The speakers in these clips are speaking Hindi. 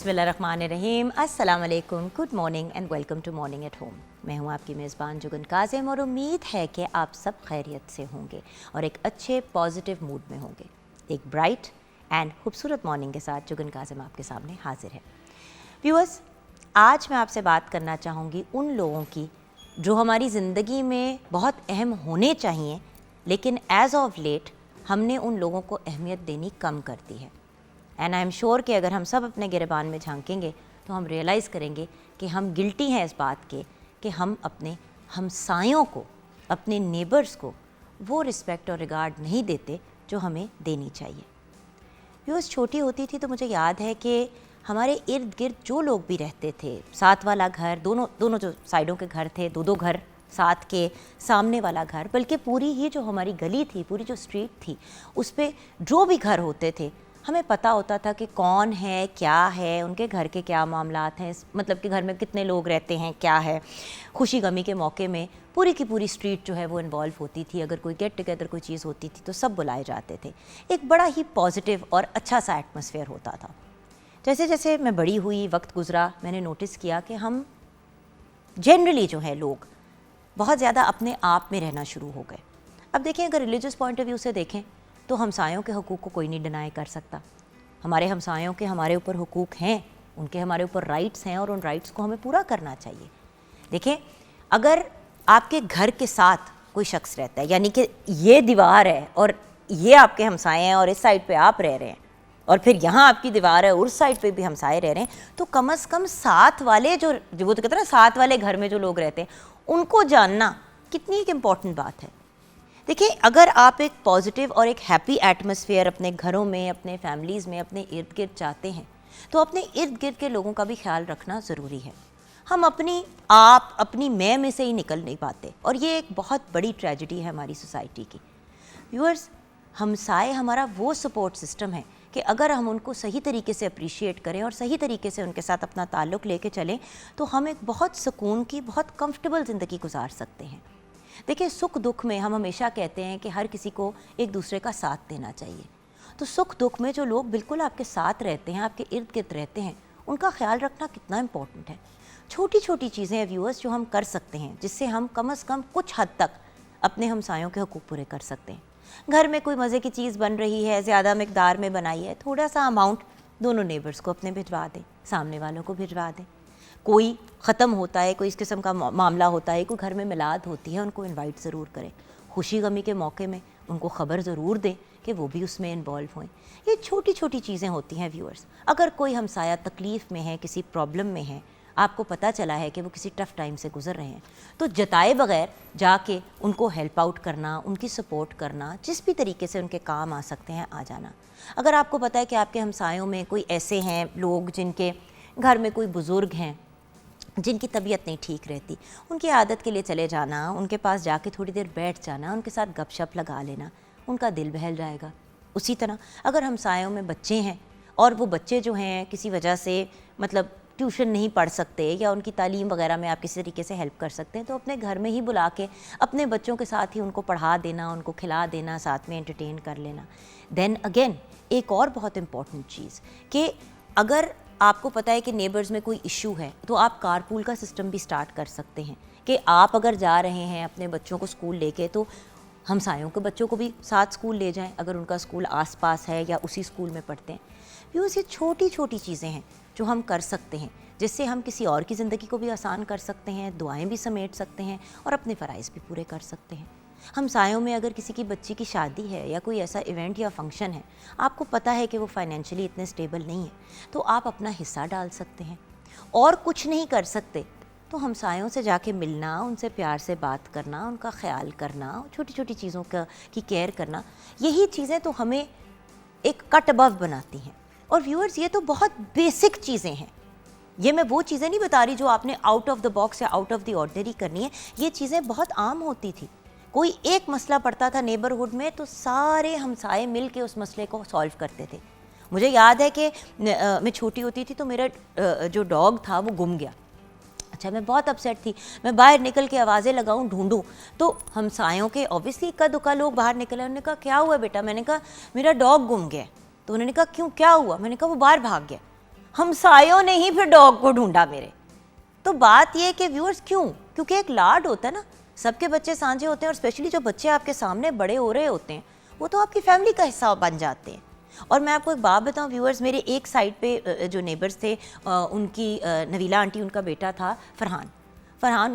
बिस्मिल्लाहिर्रहमानिर्रहीम, अस्सलाम वालेकुम, good morning and welcome to Morning at Home. मैं हूं आपकी मेज़बान जुगन काज़िम और उम्मीद है कि आप सब खैरियत से होंगे और एक अच्छे पॉजिटिव मूड में होंगे। एक ब्राइट एंड खूबसूरत मॉर्निंग के साथ जुगन काज़िम आपके सामने हाजिर है। व्यूअर्स, आज मैं आपसे बात करना चाहूँगी उन लोगों की जो हमारी ज़िंदगी में बहुत अहम होने चाहिए, लेकिन एज़ ऑफ लेट हमने उन लोगों को अहमियत देनी कम कर दी है। एंड आई एम श्योर कि अगर हम सब अपने गिरबान में झांकेंगे तो हम रियलाइज़ करेंगे कि हम गिल्टी हैं इस बात के कि हम अपने हमसायों को, अपने नेबर्स को वो रिस्पेक्ट और रिगार्ड नहीं देते जो हमें देनी चाहिए। व्यूअर्स, छोटी होती थी तो मुझे याद है कि हमारे इर्द गिर्द जो लोग भी रहते थे, साथ वाला घर, दोनों जो साइडों के घर थे, दो घर साथ के, सामने वाला घर, बल्कि पूरी ही जो हमारी गली थी, पूरी जो स्ट्रीट थी, उस पर जो भी घर होते थे हमें पता होता था कि कौन है, क्या है, उनके घर के क्या मामलात हैं, मतलब कि घर में कितने लोग रहते हैं, क्या है। खुशी गमी के मौके में पूरी की पूरी स्ट्रीट जो है वो इन्वॉल्व होती थी। अगर कोई गेट टुगेदर कोई चीज़ होती थी तो सब बुलाए जाते थे। एक बड़ा ही पॉजिटिव और अच्छा सा एटमॉस्फेयर होता था। जैसे जैसे मैं बड़ी हुई, वक्त गुजरा, मैंने नोटिस किया कि हम जनरली जो है लोग बहुत ज़्यादा अपने आप में रहना शुरू हो गए। अब देखें, अगर रिलीजियस पॉइंट ऑफ व्यू से देखें तो हमसायों के हुकूक को कोई नहीं डिनाई कर सकता। हमारे हमसायों के हमारे ऊपर हुकूक हैं, उनके हमारे ऊपर राइट्स हैं और उन राइट्स को हमें पूरा करना चाहिए। देखें, अगर आपके घर के साथ कोई शख्स रहता है, यानी कि ये दीवार है और ये आपके हमसाए हैं और इस साइड पे आप रह रहे हैं और फिर यहाँ आपकी दीवार है और उस साइड पे भी हमसाए रह रहे हैं, तो कम से कम साथ वाले जो वो तो कहते हैं ना, साथ वाले घर में जो लोग रहते हैं उनको जानना कितनी एक इम्पॉर्टेंट बात है। देखिए, अगर आप एक पॉजिटिव और एक हैप्पी एटमॉस्फेयर अपने घरों में, अपने फैमिलीज़ में, अपने इर्द गिर्द चाहते हैं तो अपने इर्द गिर्द के लोगों का भी ख्याल रखना ज़रूरी है। हम अपनी मैं में से ही निकल नहीं पाते और ये एक बहुत बड़ी ट्रेजेडी है हमारी सोसाइटी की। व्यूअर्स, हमसाए हमारा वो सपोर्ट सिस्टम है कि अगर हम उनको सही तरीके से अप्रिशिएट करें और सही तरीके से उनके साथ अपना ताल्लुक़ लेके चलें तो हम एक बहुत सुकून की, बहुत कंफर्टेबल ज़िंदगी गुजार सकते हैं। देखिए, सुख दुख में हम हमेशा कहते हैं कि हर किसी को एक दूसरे का साथ देना चाहिए। तो सुख दुख में जो लोग बिल्कुल आपके साथ रहते हैं, आपके इर्द गिर्द रहते हैं, उनका ख्याल रखना कितना इम्पोर्टेंट है। छोटी छोटी चीज़ें हैं व्यूअर्स जो हम कर सकते हैं, जिससे हम कम से कम कुछ हद तक अपने हमसायों के हुकूक पूरे कर सकते हैं। घर में कोई मज़े की चीज़ बन रही है, ज़्यादा मिकदार में बनाई है, थोड़ा सा अमाउंट दोनों नेबर्स को अपने भिजवा दें, सामने वालों को भिजवा दें। कोई ख़त्म होता है, कोई इस किस्म का मामला होता है, कोई घर में मिलाद होती है, उनको इनवाइट ज़रूर करें। खुशी गमी के मौके में उनको ख़बर ज़रूर दें कि वो भी उसमें इन्वॉल्व हों। ये छोटी छोटी चीज़ें होती हैं व्यूअर्स। अगर कोई हमसाया तकलीफ़ में है, किसी प्रॉब्लम में है, आपको पता चला है कि वो किसी टफ़ टाइम से गुज़र रहे हैं, तो जताए बगैर जाके उनको हेल्प आउट करना, उनकी सपोर्ट करना, जिस भी तरीके से उनके काम आ सकते हैं आ जाना। अगर आपको पता है कि आपके हमसायों में कोई ऐसे हैं लोग जिनके घर में कोई बुज़ुर्ग हैं जिनकी तबीयत नहीं ठीक रहती, उनकी आदत के लिए चले जाना, उनके पास जाके थोड़ी देर बैठ जाना, उनके साथ गपशप लगा लेना, उनका दिल बहल जाएगा। उसी तरह अगर हमसायों में बच्चे हैं और वो बच्चे जो हैं किसी वजह से मतलब ट्यूशन नहीं पढ़ सकते या उनकी तालीम वगैरह में आप किसी तरीके से हेल्प कर सकते हैं, तो अपने घर में ही बुला के अपने बच्चों के साथ ही उनको पढ़ा देना, उनको खिला देना, साथ में एंटरटेन कर लेना। देन अगेन एक और बहुत इम्पॉर्टेंट चीज़ कि अगर आपको पता है कि नेबर्स में कोई इशू है तो आप कारपूल का सिस्टम भी स्टार्ट कर सकते हैं कि आप अगर जा रहे हैं अपने बच्चों को स्कूल लेके तो हमसायों के बच्चों को भी साथ स्कूल ले जाएं, अगर उनका स्कूल आसपास है या उसी स्कूल में पढ़ते हैं। व्यूअर्स, ये छोटी छोटी चीज़ें हैं जो हम कर सकते हैं, जिससे हम किसी और की ज़िंदगी को भी आसान कर सकते हैं, दुआएं भी समेट सकते हैं और अपने फ़राइज़ भी पूरे कर सकते हैं। हमसायों में अगर किसी की बच्ची की शादी है या कोई ऐसा इवेंट या फंक्शन है, आपको पता है कि वो फाइनेंशियली इतने स्टेबल नहीं है, तो आप अपना हिस्सा डाल सकते हैं। और कुछ नहीं कर सकते तो हमसायों से जाके मिलना, उनसे प्यार से बात करना, उनका ख्याल करना, छोटी छोटी चीज़ों की केयर करना, यही चीज़ें तो हमें एक कट अबव बनाती हैं। और व्यूअर्स, ये तो बहुत बेसिक चीज़ें हैं। ये मैं वो चीज़ें नहीं बता रही जो आपने आउट ऑफ द बॉक्स या आउट ऑफ द ऑर्डिनरी करनी है। ये चीज़ें बहुत आम होती थी। कोई एक मसला पड़ता था नेबरहुड में तो सारे हमसाए मिल के उस मसले को सॉल्व करते थे। मुझे याद है कि मैं छोटी होती थी तो मेरा जो डॉग था वो गुम गया। अच्छा, मैं बहुत अपसेट थी। मैं बाहर निकल के आवाज़ें लगाऊं, ढूंढूं, तो हमसायों के ऑब्वियसली इक्का दुक्का लोग बाहर निकले। उन्होंने कहा क्या हुआ बेटा? मैंने कहा मेरा डॉग गुम गया। तो उन्होंने कहा क्यों, क्या हुआ? मैंने कहा वो बाहर भाग गया। हमसायों ने ही फिर डॉग को ढूंढा मेरे। तो बात ये है कि व्यूअर्स क्यों, क्योंकि एक लाड होता है ना, सबके बच्चे सांझे होते हैं, और स्पेशली जो बच्चे आपके सामने बड़े हो रहे होते हैं वो तो आपकी फैमिली का हिस्सा बन जाते हैं। और मैं आपको एक बात बताऊं व्यूअर्स, मेरे एक साइड पे जो नेबर्स थे उनकी नवीला आंटी, उनका बेटा था फरहान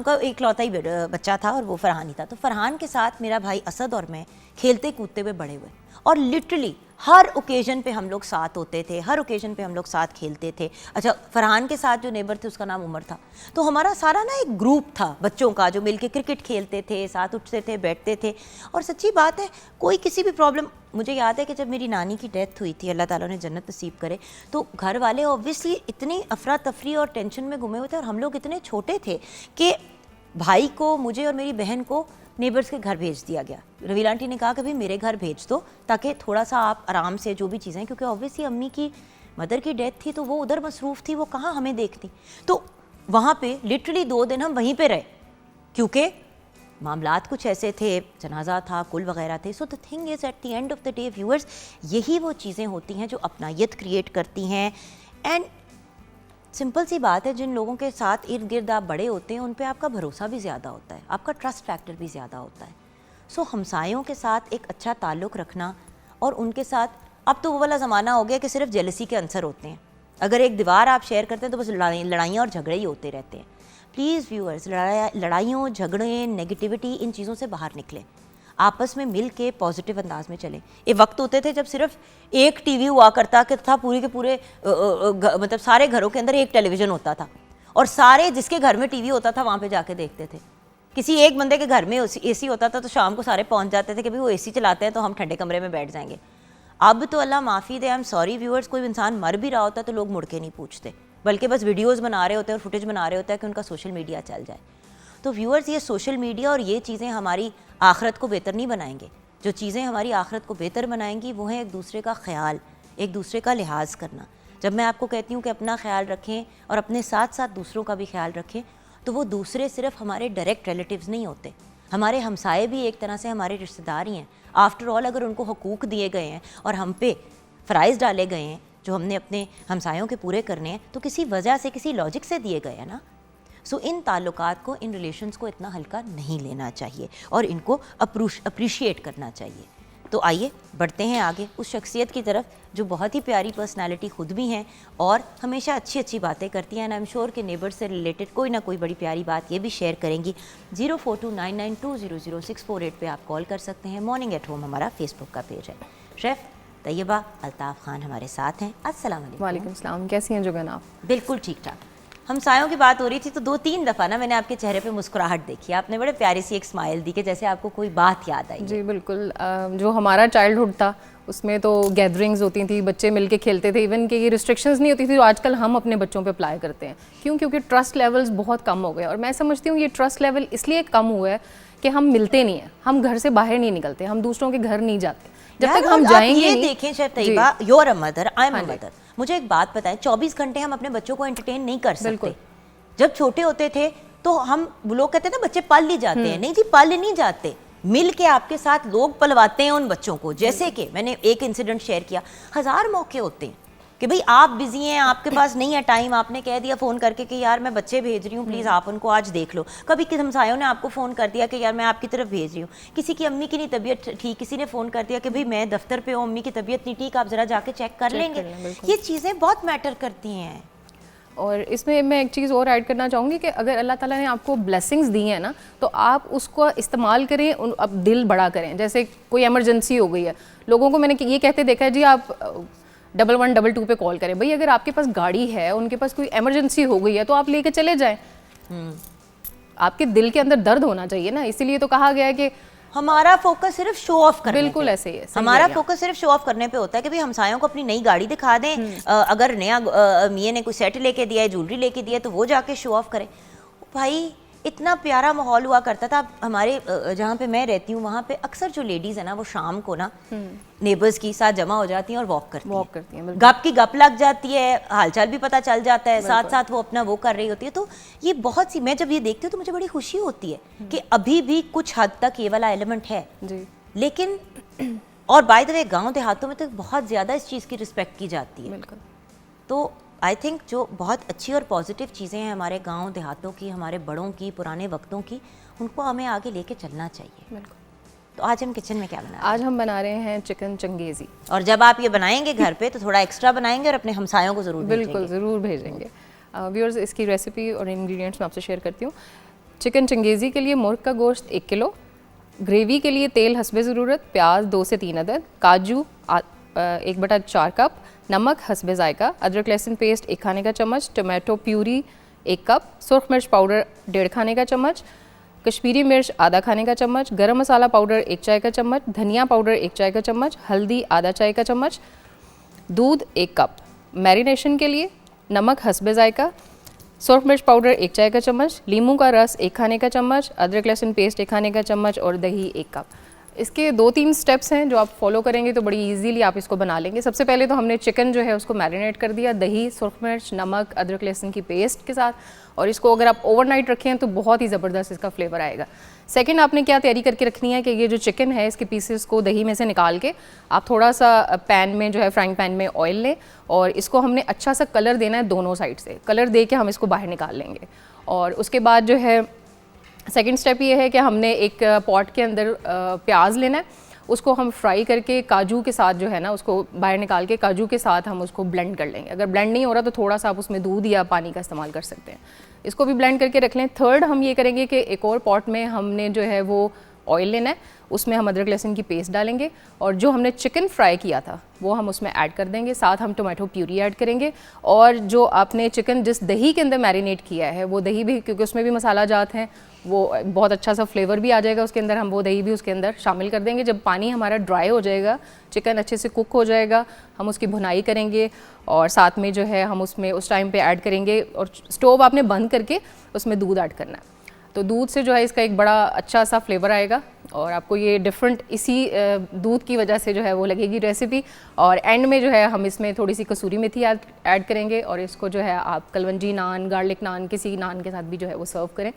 का एक लौता ही बच्चा था और वो फरहान ही था। तो फरहान के साथ मेरा भाई असद और मैं खेलते कूदते हुए बड़े हुए, और लिटरली हर ओकेजन पे हम लोग साथ होते थे, हर ओकेजन पे हम लोग साथ खेलते थे। अच्छा, फरहान के साथ जो नेबर थे उसका नाम उमर था, तो हमारा सारा ना एक ग्रुप था बच्चों का जो मिलके क्रिकेट खेलते थे, साथ उठते थे, बैठते थे। और सच्ची बात है, कोई किसी भी प्रॉब्लम, मुझे याद है कि जब मेरी नानी की डेथ हुई थी, अल्लाह ताला ने जन्नत नसीब करे, तो घर वाले ऑब्वियसली इतनी अफरा तफरी और टेंशन में घुमे हुए थे, और हम लोग इतने छोटे थे कि भाई को, मुझे और मेरी बहन को नेबर्स के घर भेज दिया गया। रवीला आंटी ने कहा कि भाई मेरे घर भेज दो ताकि थोड़ा सा आप आराम से जो भी चीज़ें, क्योंकि ऑब्वियसली अम्मी की मदर की डेथ थी तो वो उधर मसरूफ़ थी, वो कहाँ हमें देखती। तो वहाँ पे लिटरली 2 दिन हम वहीं पे रहे, क्योंकि मामलात कुछ ऐसे थे, जनाजा था, कुल वगैरह थे। So the thing is at the end of the day viewers, यही वो चीज़ें होती हैं जो अपनायत क्रिएट करती हैं। एंड सिंपल सी बात है, जिन लोगों के साथ इर्द गिर्द आप बड़े होते हैं उन पे आपका भरोसा भी ज़्यादा होता है, आपका ट्रस्ट फैक्टर भी ज़्यादा होता है। सो हमसायों के साथ एक अच्छा ताल्लुक़ रखना, और उनके साथ, अब तो वो वाला ज़माना हो गया कि सिर्फ जेलसी के आंसर होते हैं। अगर एक दीवार आप शेयर करते हैं तो बस लड़ाइयाँ और झगड़े ही होते रहते हैं। प्लीज़ व्यूअर्स, लड़ाइयों, झगड़े, नेगेटिविटी, इन चीज़ों से बाहर निकलें, आपस में मिल के पॉजिटिव अंदाज में चलें। ये वक्त होते थे जब सिर्फ एक टीवी हुआ करता था, पूरे के पूरे मतलब सारे घरों के अंदर एक टेलीविज़न होता था, और सारे जिसके घर में टीवी होता था वहाँ पे जाके देखते थे। किसी एक बंदे के घर में एसी होता था तो शाम को सारे पहुँच जाते थे कि भाई वो एसी चलाते हैं तो हम ठंडे कमरे में बैठ जाएंगे। अब तो अल्लाह माफ़ी दे, आई एम सॉरी व्यूअर्स, कोई इंसान मर भी रहा होता है तो लोग मुड़ के नहीं पूछते, बल्कि बस वीडियोज़ बना रहे होते हैं और फुटेज बना रहे होते हैं कि उनका सोशल मीडिया चल जाए। तो व्यूअर्स, ये सोशल मीडिया और ये चीज़ें हमारी आखिरत को बेहतर नहीं बनाएंगे। जो चीज़ें हमारी आखिरत को बेहतर बनाएंगी वो है एक दूसरे का ख्याल, एक दूसरे का लिहाज करना। जब मैं आपको कहती हूँ कि अपना ख्याल रखें और अपने साथ साथ दूसरों का भी ख्याल रखें, तो वो दूसरे सिर्फ हमारे डायरेक्ट रिलेटिव्स नहीं होते, हमारे हमसाए भी एक तरह से हमारे रिश्तेदार ही हैं। आफ्टर ऑल, अगर उनको हकूक़ दिए गए हैं और हम पे फ़राइज़ डाले गए हैं जो हमने अपने हमसायों के पूरे करने हैं, तो किसी वजह से, किसी लॉजिक से दिए गए हैं ना। सो इन ताल्लुकात को, इन रिलेशंस को इतना हल्का नहीं लेना चाहिए और इनको अप्रिशिएट करना चाहिए। तो आइए बढ़ते हैं आगे उस शख्सियत की तरफ जो बहुत ही प्यारी पर्सनालिटी खुद भी हैं और हमेशा अच्छी अच्छी बातें करती हैं। आई एम श्योर कि नेबर से रिलेटेड कोई ना कोई बड़ी प्यारी बात ये भी शेयर करेंगी। 042992000648 पे आप कॉल कर सकते हैं। मॉर्निंग एट होम हमारा फेसबुक का पेज है। शेफ़ तैयबा अल्ताफ़ खान हमारे साथ हैं। अस्सलाम वालेकुम। वालेकुम सलाम, कैसी हैं जुगन आप? बिल्कुल ठीक ठाक। हमसायों की बात हो रही थी तो 2-3 दफ़ा ना मैंने आपके चेहरे पे मुस्कुराहट देखी, आपने बड़े प्यारी सी एक स्माइल दी कि जैसे आपको कोई बात याद आई। जी बिल्कुल, जो हमारा चाइल्डहुड था उसमें तो गैदरिंग्स होती थी, बच्चे मिलके खेलते थे, इवन कि ये रिस्ट्रिक्शंस नहीं होती थी जो आजकल हम अपने बच्चों पे अप्लाई करते हैं। क्यों? क्योंकि ट्रस्ट लेवल्स बहुत कम हो गए, और मैं समझती हूँ ये ट्रस्ट लेवल इसलिए कम हुआ है कि हम मिलते नहीं हैं, हम घर से बाहर नहीं निकलते, हम दूसरों के घर नहीं जाते। जब तक हम जाएंगे ये नहीं, देखें chef Tayyaba, you're a mother, I am a mother, मुझे एक बात बताएं, 24 घंटे हम अपने बच्चों को एंटरटेन नहीं कर सकते। जब छोटे होते थे तो हम, लोग कहते हैं ना बच्चे पल ही जाते हैं, नहीं जी पल नहीं जाते, मिल के आपके साथ लोग पलवाते हैं उन बच्चों को। जैसे कि मैंने एक इंसिडेंट शेयर किया, 1000 मौके होते हैं कि भाई आप बिजी हैं, आपके पास नहीं है टाइम, आपने कह दिया फ़ोन करके कि यार मैं बच्चे भेज रही हूँ, प्लीज़ आप उनको आज देख लो। कभी किसी हमसायों ने आपको फ़ोन कर दिया कि यार मैं आपकी तरफ भेज रही हूँ। किसी की अम्मी की नहीं तबीयत ठीक, किसी ने फ़ोन कर दिया कि भाई मैं दफ्तर पे हूँ, अम्मी की तबीयत नहीं ठीक, आप ज़रा जाके चेक कर लेंगे। ये चीज़ें बहुत मैटर करती हैं। और इसमें मैं एक चीज़ और ऐड करना चाहूँगी कि अगर अल्लाह ताला ने आपको ब्लेसिंग्स दी हैं ना, तो आप उसको इस्तेमाल करें, अब दिल बड़ा करें। जैसे कोई इमरजेंसी हो गई है, लोगों को मैंने ये कहते देखा है जी आप 1122 पे कॉल करें। भाई अगर आपके पास गाड़ी है, उनके पास कोई इमरजेंसी हो गई है तो आप लेके चले जाएं। आपके दिल के अंदर दर्द होना चाहिए ना, इसीलिए तो कहा गया है कि हमारा फोकस सिर्फ शो ऑफ करने बिल्कुल ऐसे ही है, हमारा फोकस सिर्फ शो ऑफ करने पे होता है कि भाई हमसायों को अपनी नई गाड़ी दिखा दें, अगर नया मियाँ ने कोई सेट लेके दिया है, ज्वेलरी लेके दिया है, तो वो जाके शो ऑफ करें। भाई इतना प्यारा माहौल हुआ करता था। हमारे जहाँ पे मैं रहती हूँ वहाँ पे अक्सर जो लेडीज़ है ना वो शाम को ना नेबर्स की साथ जमा हो जाती हैं और वॉक करती हैं। गप की गप लग जाती है, हालचाल भी पता चल जाता है, साथ साथ वो अपना वो कर रही होती है। तो ये बहुत सी, मैं जब ये देखती हूँ तो मुझे बड़ी खुशी होती है कि अभी भी कुछ हद तक ये वाला एलिमेंट है जी। लेकिन और बाय द वे गाँव देहातों में तो बहुत ज़्यादा इस चीज़ की रिस्पेक्ट की जाती है। तो आई थिंक जो बहुत अच्छी और पॉजिटिव चीज़ें हैं हमारे गांव देहातों की, हमारे बड़ों की, पुराने वक्तों की, उनको हमें आगे लेके चलना चाहिए। बिल्कुल। तो आज हम किचन में क्या बना रहे हैं? आज हम बना रहे हैं चिकन चंगेज़ी। और जब आप ये बनाएंगे घर पे तो थोड़ा एक्स्ट्रा बनाएंगे और अपने हमसायों को ज़रूर बिल्कुल, ज़रूर भेजेंगे। व्यूअर्स, इसकी रेसिपी और इंग्रेडिएंट्स मैं आपसे शेयर करती हूँ। चिकन चंगेज़ी के लिए मुर्ग का गोश्त 1 किलो, ग्रेवी के लिए तेल हस्बे ज़रूरत, प्याज 2 से 3 अदद, काजू 1/4 कप, नमक हस्बे ज़ायका, अदरक लहसुन पेस्ट 1 खाने का चम्मच, टोमेटो प्यूरी 1 कप, सुर्ख मिर्च पाउडर 1.5 खाने का चम्मच, कश्मीरी मिर्च आधा खाने का चम्मच, गरम मसाला पाउडर 1 चाय का चम्मच, धनिया पाउडर 1 चाय का चम्मच, हल्दी आधा चाय का चम्मच, दूध 1 कप। मैरिनेशन के लिए नमक हस्बे ज़ायका, सुर्ख मिर्च पाउडर 1 चाय का चम्मच, लीमू का रस 1 खाने का चम्मच, अदरक लहसुन पेस्ट 1 खाने का चम्मच और दही 1 कप। इसके 2-3 स्टेप्स हैं जो आप फॉलो करेंगे तो बड़ी इजीली आप इसको बना लेंगे। सबसे पहले तो हमने चिकन जो है उसको मैरिनेट कर दिया दही, सुर्ख मिर्च, नमक, अदरक लहसुन की पेस्ट के साथ, और इसको अगर आप ओवरनाइट रखें तो बहुत ही ज़बरदस्त इसका फ्लेवर आएगा। सेकंड, आपने क्या तैयारी करके रखनी है कि ये जो चिकन है इसके पीसेस को दही में से निकाल के आप थोड़ा सा पैन में जो है फ्राइंग पैन में ऑयल लें, और इसको हमने अच्छा सा कलर देना है दोनों साइड से। कलर दे के हम इसको बाहर निकाल लेंगे। और उसके बाद जो है सेकंड स्टेप ये है कि हमने एक पॉट के अंदर प्याज लेना है, उसको हम फ्राई करके काजू के साथ जो है ना उसको बाहर निकाल के काजू के साथ हम उसको ब्लेंड कर लेंगे। अगर ब्लेंड नहीं हो रहा तो थोड़ा सा आप उसमें दूध या पानी का इस्तेमाल कर सकते हैं। इसको भी ब्लेंड करके रख लें। थर्ड, हम ये करेंगे कि एक और पॉट में हमने जो है वो ऑयल लेना है, उसमें हम अदरक लहसुन की पेस्ट डालेंगे और जो हमने चिकन फ्राई किया था वो हम उसमें ऐड कर देंगे। साथ हम टोमेटो प्यूरी ऐड करेंगे, और जो आपने चिकन जिस दही के अंदर मैरिनेट किया है वो दही भी, क्योंकि उसमें भी मसाला जात हैं, वो बहुत अच्छा सा फ्लेवर भी आ जाएगा उसके अंदर, हम वो दही भी उसके अंदर शामिल कर देंगे। जब पानी हमारा ड्राई हो जाएगा, चिकन अच्छे से कुक हो जाएगा, हम उसकी भुनाई करेंगे और साथ में जो है हम उसमें उस टाइम पे ऐड करेंगे, और स्टोव आपने बंद करके उसमें दूध ऐड करना है। तो दूध से जो है इसका एक बड़ा अच्छा सा फ्लेवर आएगा और आपको ये डिफरेंट इसी दूध की वजह से जो है वो लगेगी रेसिपी। और एंड में जो है हम इसमें थोड़ी सी कसूरी मेथी ऐड करेंगे, और इसको जो है आप कलवंजी नान, गार्लिक नान, किसी नान के साथ भी जो है वो सर्व करें,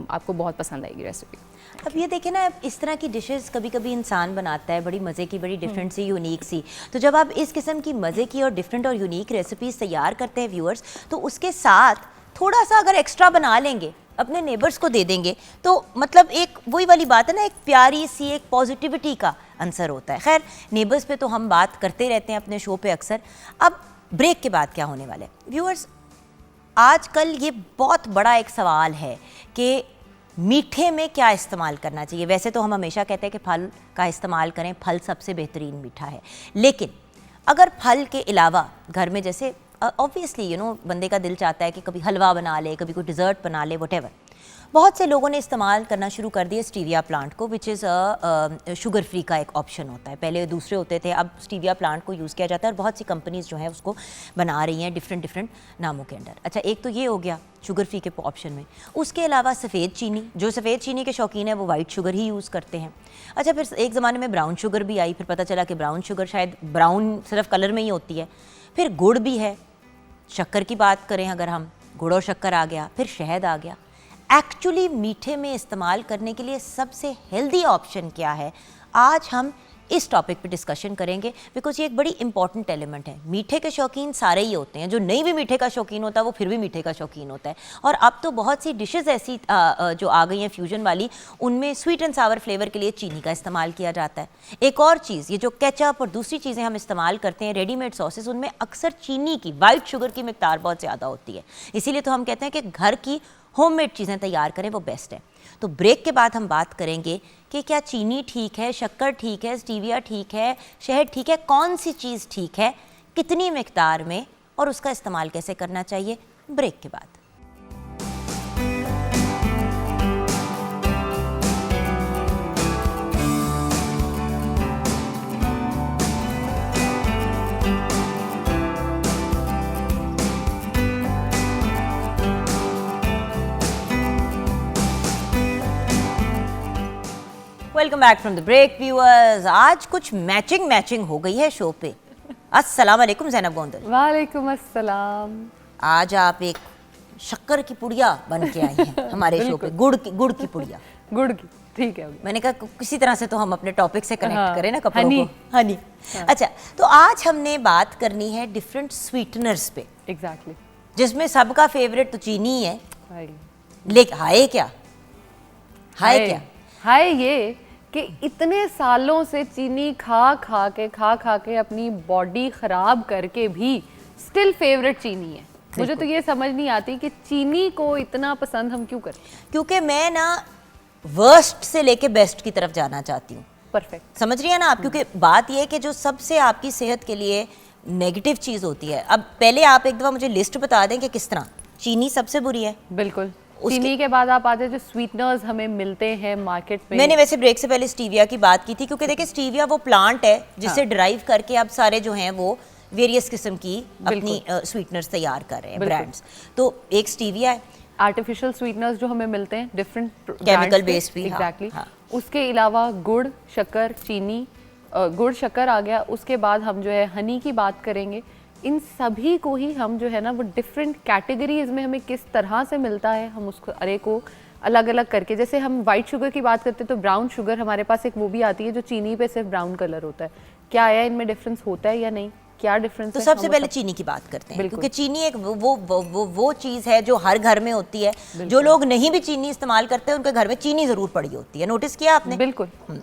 आपको बहुत पसंद आएगी रेसिपी। अब ये देखें ना, इस तरह की डिशेस कभी कभी इंसान बनाता है, बड़ी मज़े की, बड़ी डिफरेंट सी, यूनिक सी। तो जब आप इस किस्म की मज़े की और डिफरेंट और यूनिक रेसिपीज़ तैयार करते हैं व्यूअर्स, तो उसके साथ थोड़ा सा अगर एक्स्ट्रा बना लेंगे, अपने नेबर्स को दे देंगे, तो मतलब एक वही वाली बात है ना, एक प्यारी सी एक पॉजिटिविटी का आंसर होता है। खैर, नेबर्स पे तो हम बात करते रहते हैं अपने शो पे अक्सर। अब ब्रेक के बाद क्या होने वाला है व्यूअर्स, आजकल ये बहुत बड़ा एक सवाल है कि मीठे में क्या इस्तेमाल करना चाहिए। वैसे तो हम हमेशा कहते हैं कि फल का इस्तेमाल करें, फल सबसे बेहतरीन मीठा है, लेकिन अगर फल के अलावा घर में जैसे ऑब्वियसली बंदे का दिल चाहता है कि कभी हलवा बना ले, कभी कोई डिज़र्ट बना ले, व्हाटएवर, बहुत से लोगों ने इस्तेमाल करना शुरू कर दिया स्टीविया प्लांट को, विच इज़ शुगर फ्री का एक ऑप्शन होता है। पहले दूसरे होते थे, अब स्टीविया प्लांट को यूज़ किया जाता है और बहुत सी कंपनीज जो हैं उसको बना रही हैं डिफरेंट नामों के अंडर। अच्छा, एक तो ये हो गया शुगर फ्री के ऑप्शन में। उसके अलावा सफ़ेद चीनी, जो सफ़ेद चीनी के शौकीन है वो वाइट शुगर ही यूज़ करते हैं। अच्छा, फिर एक ज़माने में ब्राउन शुगर भी आई, फिर पता चला कि ब्राउन शुगर शायद ब्राउन सिर्फ कलर में ही होती है। फिर गुड़ भी है, शक्कर की बात करें अगर हम, गुड़ और शक्कर आ गया, फिर शहद आ गया। एक्चुअली मीठे में इस्तेमाल करने के लिए सबसे हेल्दी ऑप्शन क्या है, आज हम इस टॉपिक पे डिस्कशन करेंगे, बिकॉज ये एक बड़ी इंपॉर्टेंट एलिमेंट है। मीठे के शौकीन सारे ही होते हैं, जो नहीं भी मीठे का शौकीन होता है वो फिर भी मीठे का शौकीन होता है। और अब तो बहुत सी डिशेस ऐसी जो आ गई हैं फ्यूजन वाली, उनमें स्वीट एंड सावर फ्लेवर के लिए चीनी का इस्तेमाल किया जाता है। एक और चीज़, ये जो केचप और दूसरी चीज़ें हम इस्तेमाल करते हैं रेडीमेड सॉसेस, उनमें अक्सर चीनी की, वाइट शुगर की मिकदार बहुत ज़्यादा होती है। इसीलिए तो हम कहते हैं कि घर की होममेड चीज़ें तैयार करें, वो बेस्ट है। तो ब्रेक के बाद हम बात करेंगे कि क्या चीनी ठीक है, शक्कर ठीक है, स्टीविया ठीक है, शहद ठीक है, कौन सी चीज़ ठीक है, कितनी मिकदार में, और उसका इस्तेमाल कैसे करना चाहिए, ब्रेक के बाद। Welcome back from the break viewers. आज कुछ मैचिंग हो गई है शो पे। अस्सलाम वालेकुम ज़ैनब गोंदल। वालेकुम अस्सलाम। आज आप एक शक्कर की पुड़िया बन के आई हैं हमारे शो पे, गुड़ की पुड़िया। गुड़ की ठीक है, हो गया। मैंने कहा किसी तरह से तो हम अपने टॉपिक से कनेक्ट हाँ, करें ना कपड़ों हनी। को। हनी। अच्छा, तो आज हमने बात करनी है डिफरेंट स्वीटनर्स पे, एग्जैक्टली। जिसमें सबका फेवरेट तो चीनी ही है। हाय लेकिन हाय क्या, हाय क्या, हाय ये कि इतने सालों से चीनी खा खा के अपनी बॉडी खराब करके भी स्टिल फेवरेट चीनी है। मुझे तो ये समझ नहीं आती कि चीनी को इतना पसंद हम क्यों करते हैं। क्योंकि मैं ना वर्स्ट से लेके बेस्ट की तरफ जाना चाहती हूँ। परफेक्ट। समझ रही है ना आप? क्योंकि बात यह है कि जो सबसे आपकी सेहत के लिए नेगेटिव चीज़ होती है, अब पहले आप एक दफ़ा मुझे लिस्ट बता दें कि किस तरह। चीनी सबसे बुरी है, बिल्कुल। चीनी के बाद आप आते जो स्वीटनर्स हमें मिलते हैं मार्केट में। मैंने वैसे ब्रेक से पहले स्टीविया की बात की थी, क्योंकि देखिए स्टीविया वो प्लांट है जिससे ड्राइव करके अब सारे जो हैं वो वेरियस किस्म की अपनी स्वीटनर्स तैयार कर रहे हैं ब्रांड्स। तो एक स्टीविया है, आर्टिफिशियल स्वीटनर्स जो हमें मिलते हैं डिफरेंट केमिकल बेस्ड भी। एग्जैक्टली। हाँ। उसके अलावा गुड़, शक्कर, चीनी, गुड़ शक्कर आ गया। उसके बाद हम जो है हनी की बात करेंगे। इन सभी को ही हम जो है ना वो डिफरेंट कैटेगरीज में हमें किस तरह से मिलता है, हम उसको अरे को अलग अलग करके, जैसे हम वाइट शुगर की बात करते हैं तो ब्राउन शुगर हमारे पास एक वो भी आती है जो चीनी पे सिर्फ ब्राउन कलर होता है। क्या है इनमें डिफरेंस होता है या नहीं, क्या डिफरेंस तो है? सबसे पहले चीनी की बात करते हैं, क्योंकि चीनी एक वो चीज़ है जो हर घर में होती है। जो लोग नहीं भी चीनी इस्तेमाल करते हैं उनके घर में चीनी ज़रूर पड़ी होती है। नोटिस किया आपने? बिल्कुल।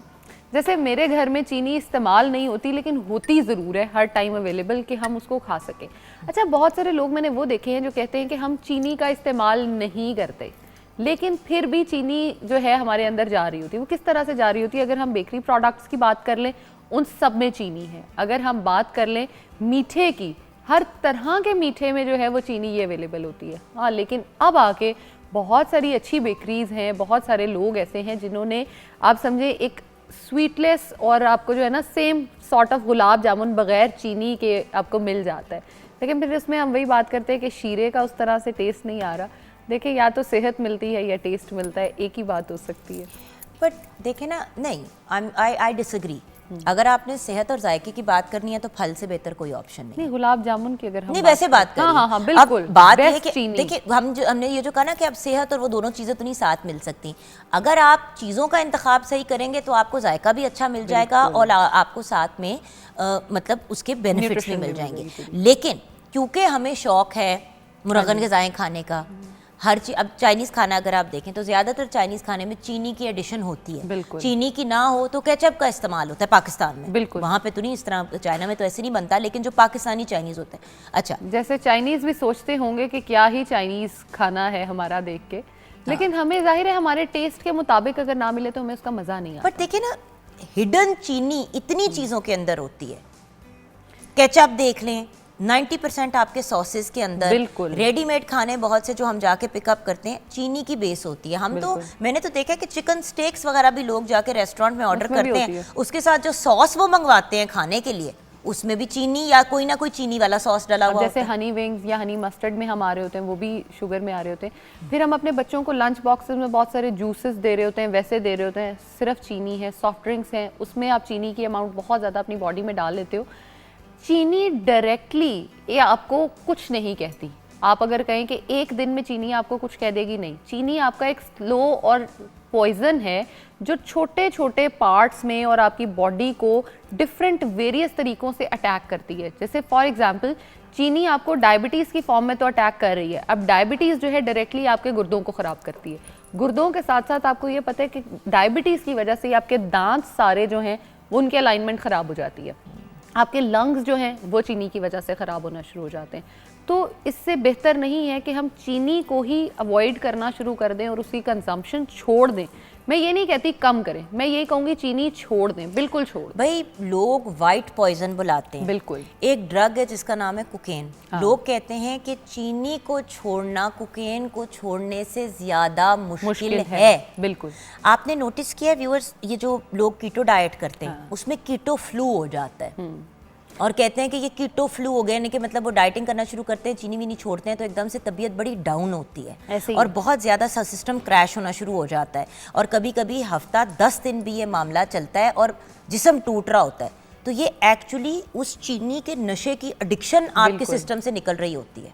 जैसे मेरे घर में चीनी इस्तेमाल नहीं होती लेकिन होती ज़रूर है हर टाइम अवेलेबल कि हम उसको खा सकें। अच्छा, बहुत सारे लोग मैंने वो देखे हैं जो कहते हैं कि हम चीनी का इस्तेमाल नहीं करते, लेकिन फिर भी चीनी जो है हमारे अंदर जा रही होती है। वो किस तरह से जा रही होती है? अगर हम बेकरी प्रोडक्ट्स की बात कर लें, उन सब में चीनी है। अगर हम बात कर लें मीठे की, हर तरह के मीठे में जो है वो चीनी ये अवेलेबल होती है। हाँ, लेकिन अब आके बहुत सारी अच्छी बेकरीज़ हैं, बहुत सारे लोग ऐसे हैं जिन्होंने आप समझे एक स्वीटलेस और आपको जो है ना same sort of gulab jamun बगैर चीनी के आपको मिल जाता है। लेकिन फिर इसमें हम वही बात करते हैं कि शीरे का उस तरह से टेस्ट नहीं आ रहा। देखिए, या तो सेहत मिलती है या टेस्ट मिलता है, एक ही बात हो सकती है। बट देखे ना, नहीं, आई डिसएग्री। अगर आपने सेहत और जायके की बात करनी है तो फल से बेहतर कोई ऑप्शन नहीं। गुलाब जामुन की अगर हम नहीं, वैसे बात करें। हाँ हाँ बिल्कुल। अब बात है कि देखिए हमने ये जो कहा ना कि अब सेहत और वो दोनों चीज़ें तो नहीं साथ मिल सकती। अगर आप चीज़ों का इंतखाब सही करेंगे तो आपको जायका भी अच्छा मिल जाएगा और आपको साथ में मतलब उसके बेनिफिट्स भी मिल जाएंगे। लेकिन क्योंकि हमें शौक है मुरगन ग़िज़ाएं खाने का, हर चीज, अब चाइनीज़ खाना अगर आप देखें तो ज़्यादातर चाइनीज़ खाने में चीनी की एडिशन होती है। चीनी की ना हो तो केचप का इस्तेमाल होता है पाकिस्तान में। बिल्कुल। वहाँ पे तो नहीं इस तरह, चाइना में तो ऐसे नहीं बनता, लेकिन जो पाकिस्तानी चाइनीज़ होता है। अच्छा, जैसे चाइनीज़ भी सोचते होंगे कि क्या ही चाइनीज़ खाना है हमारा देख के, लेकिन हमें जाहिर है हमारे टेस्ट के मुताबिक अगर ना मिले तो हमें उसका मज़ा नहीं आता। बट देखिए ना, हिडन चीनी इतनी चीज़ों के अंदर होती है। केचप देख लें, 90% आपके सॉसेस के अंदर, रेडीमेड खाने बहुत से जो हम जाके पिकअप करते हैं चीनी की बेस होती है। हम तो, मैंने तो देखा है कि चिकन स्टेक्स वगैरह भी लोग जाके रेस्टोरेंट में ऑर्डर करते हैं, उसके साथ जो सॉस वो मंगवाते हैं खाने के लिए उसमें भी चीनी या कोई ना कोई चीनी वाला सॉस डाला हुआ। जैसे हनी विंग्स या हनी मस्टर्ड में हम आ रहे होते हैं, वो भी शुगर में आ रहे होते हैं। फिर हम अपने बच्चों को लंच बॉक्सेस में बहुत सारे जूसेस दे रहे होते हैं, वैसे दे रहे होते हैं, सिर्फ चीनी है। सॉफ्ट ड्रिंक्स हैं, उसमें आप चीनी की अमाउंट बहुत ज़्यादा अपनी बॉडी में डाल लेते हो। चीनी डायरेक्टली ये आपको कुछ नहीं कहती। आप अगर कहें कि एक दिन में चीनी आपको कुछ कह देगी, नहीं। चीनी आपका एक स्लो और पॉइजन है जो छोटे छोटे पार्ट्स में और आपकी बॉडी को डिफरेंट वेरियस तरीकों से अटैक करती है। जैसे फॉर एग्जांपल चीनी आपको डायबिटीज़ की फॉर्म में तो अटैक कर रही है। अब डायबिटीज़ जो है डायरेक्टली आपके गुर्दों को ख़राब करती है। गुर्दों के साथ साथ आपको ये पता है कि डायबिटीज़ की वजह से आपके दांत सारे जो हैं वो उनकी अलाइनमेंट ख़राब हो जाती है। आपके लंग्स जो हैं वो चीनी की वजह से ख़राब होना शुरू हो जाते हैं। तो इससे बेहतर नहीं है कि हम चीनी को ही अवॉइड करना शुरू कर दें और उसकी कंजम्पशन छोड़ दें। मैं ये नहीं कहती कम करें, मैं ये कहूँगी चीनी छोड़ दें, बिल्कुल छोड़ दें। भाई लोग वाइट पॉइजन बुलाते हैं। बिल्कुल। एक ड्रग है जिसका नाम है कोकेन। हाँ। लोग कहते हैं कि चीनी को छोड़ना कोकेन को छोड़ने से ज़्यादा मुश्किल है। बिल्कुल। आपने नोटिस किया व्यूअर्स, ये जो लोग कीटो डाइट करते हैं, हाँ, उसमें कीटो फ्लू हो जाता है और कहते हैं कि ये कीटो फ्लू हो गया, यानी कि मतलब वो डाइटिंग करना शुरू करते हैं, चीनी भी नहीं छोड़ते हैं तो एकदम से तबीयत बड़ी डाउन होती है और बहुत ज़्यादा सा सिस्टम क्रैश होना शुरू हो जाता है और कभी कभी हफ्ता 10 दिन भी ये मामला चलता है और जिस्म टूट रहा होता है। तो ये एक्चुअली उस चीनी के नशे की एडिक्शन आपके सिस्टम से निकल रही होती है।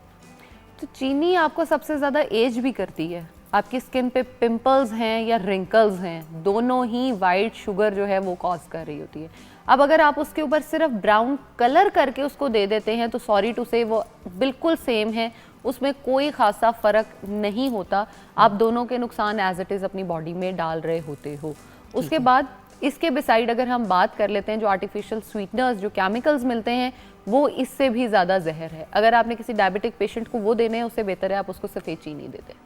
तो चीनी आपको सबसे ज़्यादा एज भी करती है। आपकी स्किन पे पिंपल्स हैं या रिंकल्स हैं, दोनों ही वाइट शुगर जो है वो कॉज कर रही होती है। अब अगर आप उसके ऊपर सिर्फ ब्राउन कलर करके उसको दे देते हैं तो सॉरी टू से वो बिल्कुल सेम है, उसमें कोई खासा फ़र्क नहीं होता। आप दोनों के नुकसान एज इट इज़ अपनी बॉडी में डाल रहे होते हो। उसके बाद इसके बिसाइड अगर हम बात कर लेते हैं, जो आर्टिफिशियल स्वीटनर्स, जो केमिकल्स मिलते हैं, वो इससे भी ज़्यादा जहर है। अगर आपने किसी डायबिटिक पेशेंट को वो देने हैं, उससे बेहतर है आप उसको सफ़ेद चीनी दे दें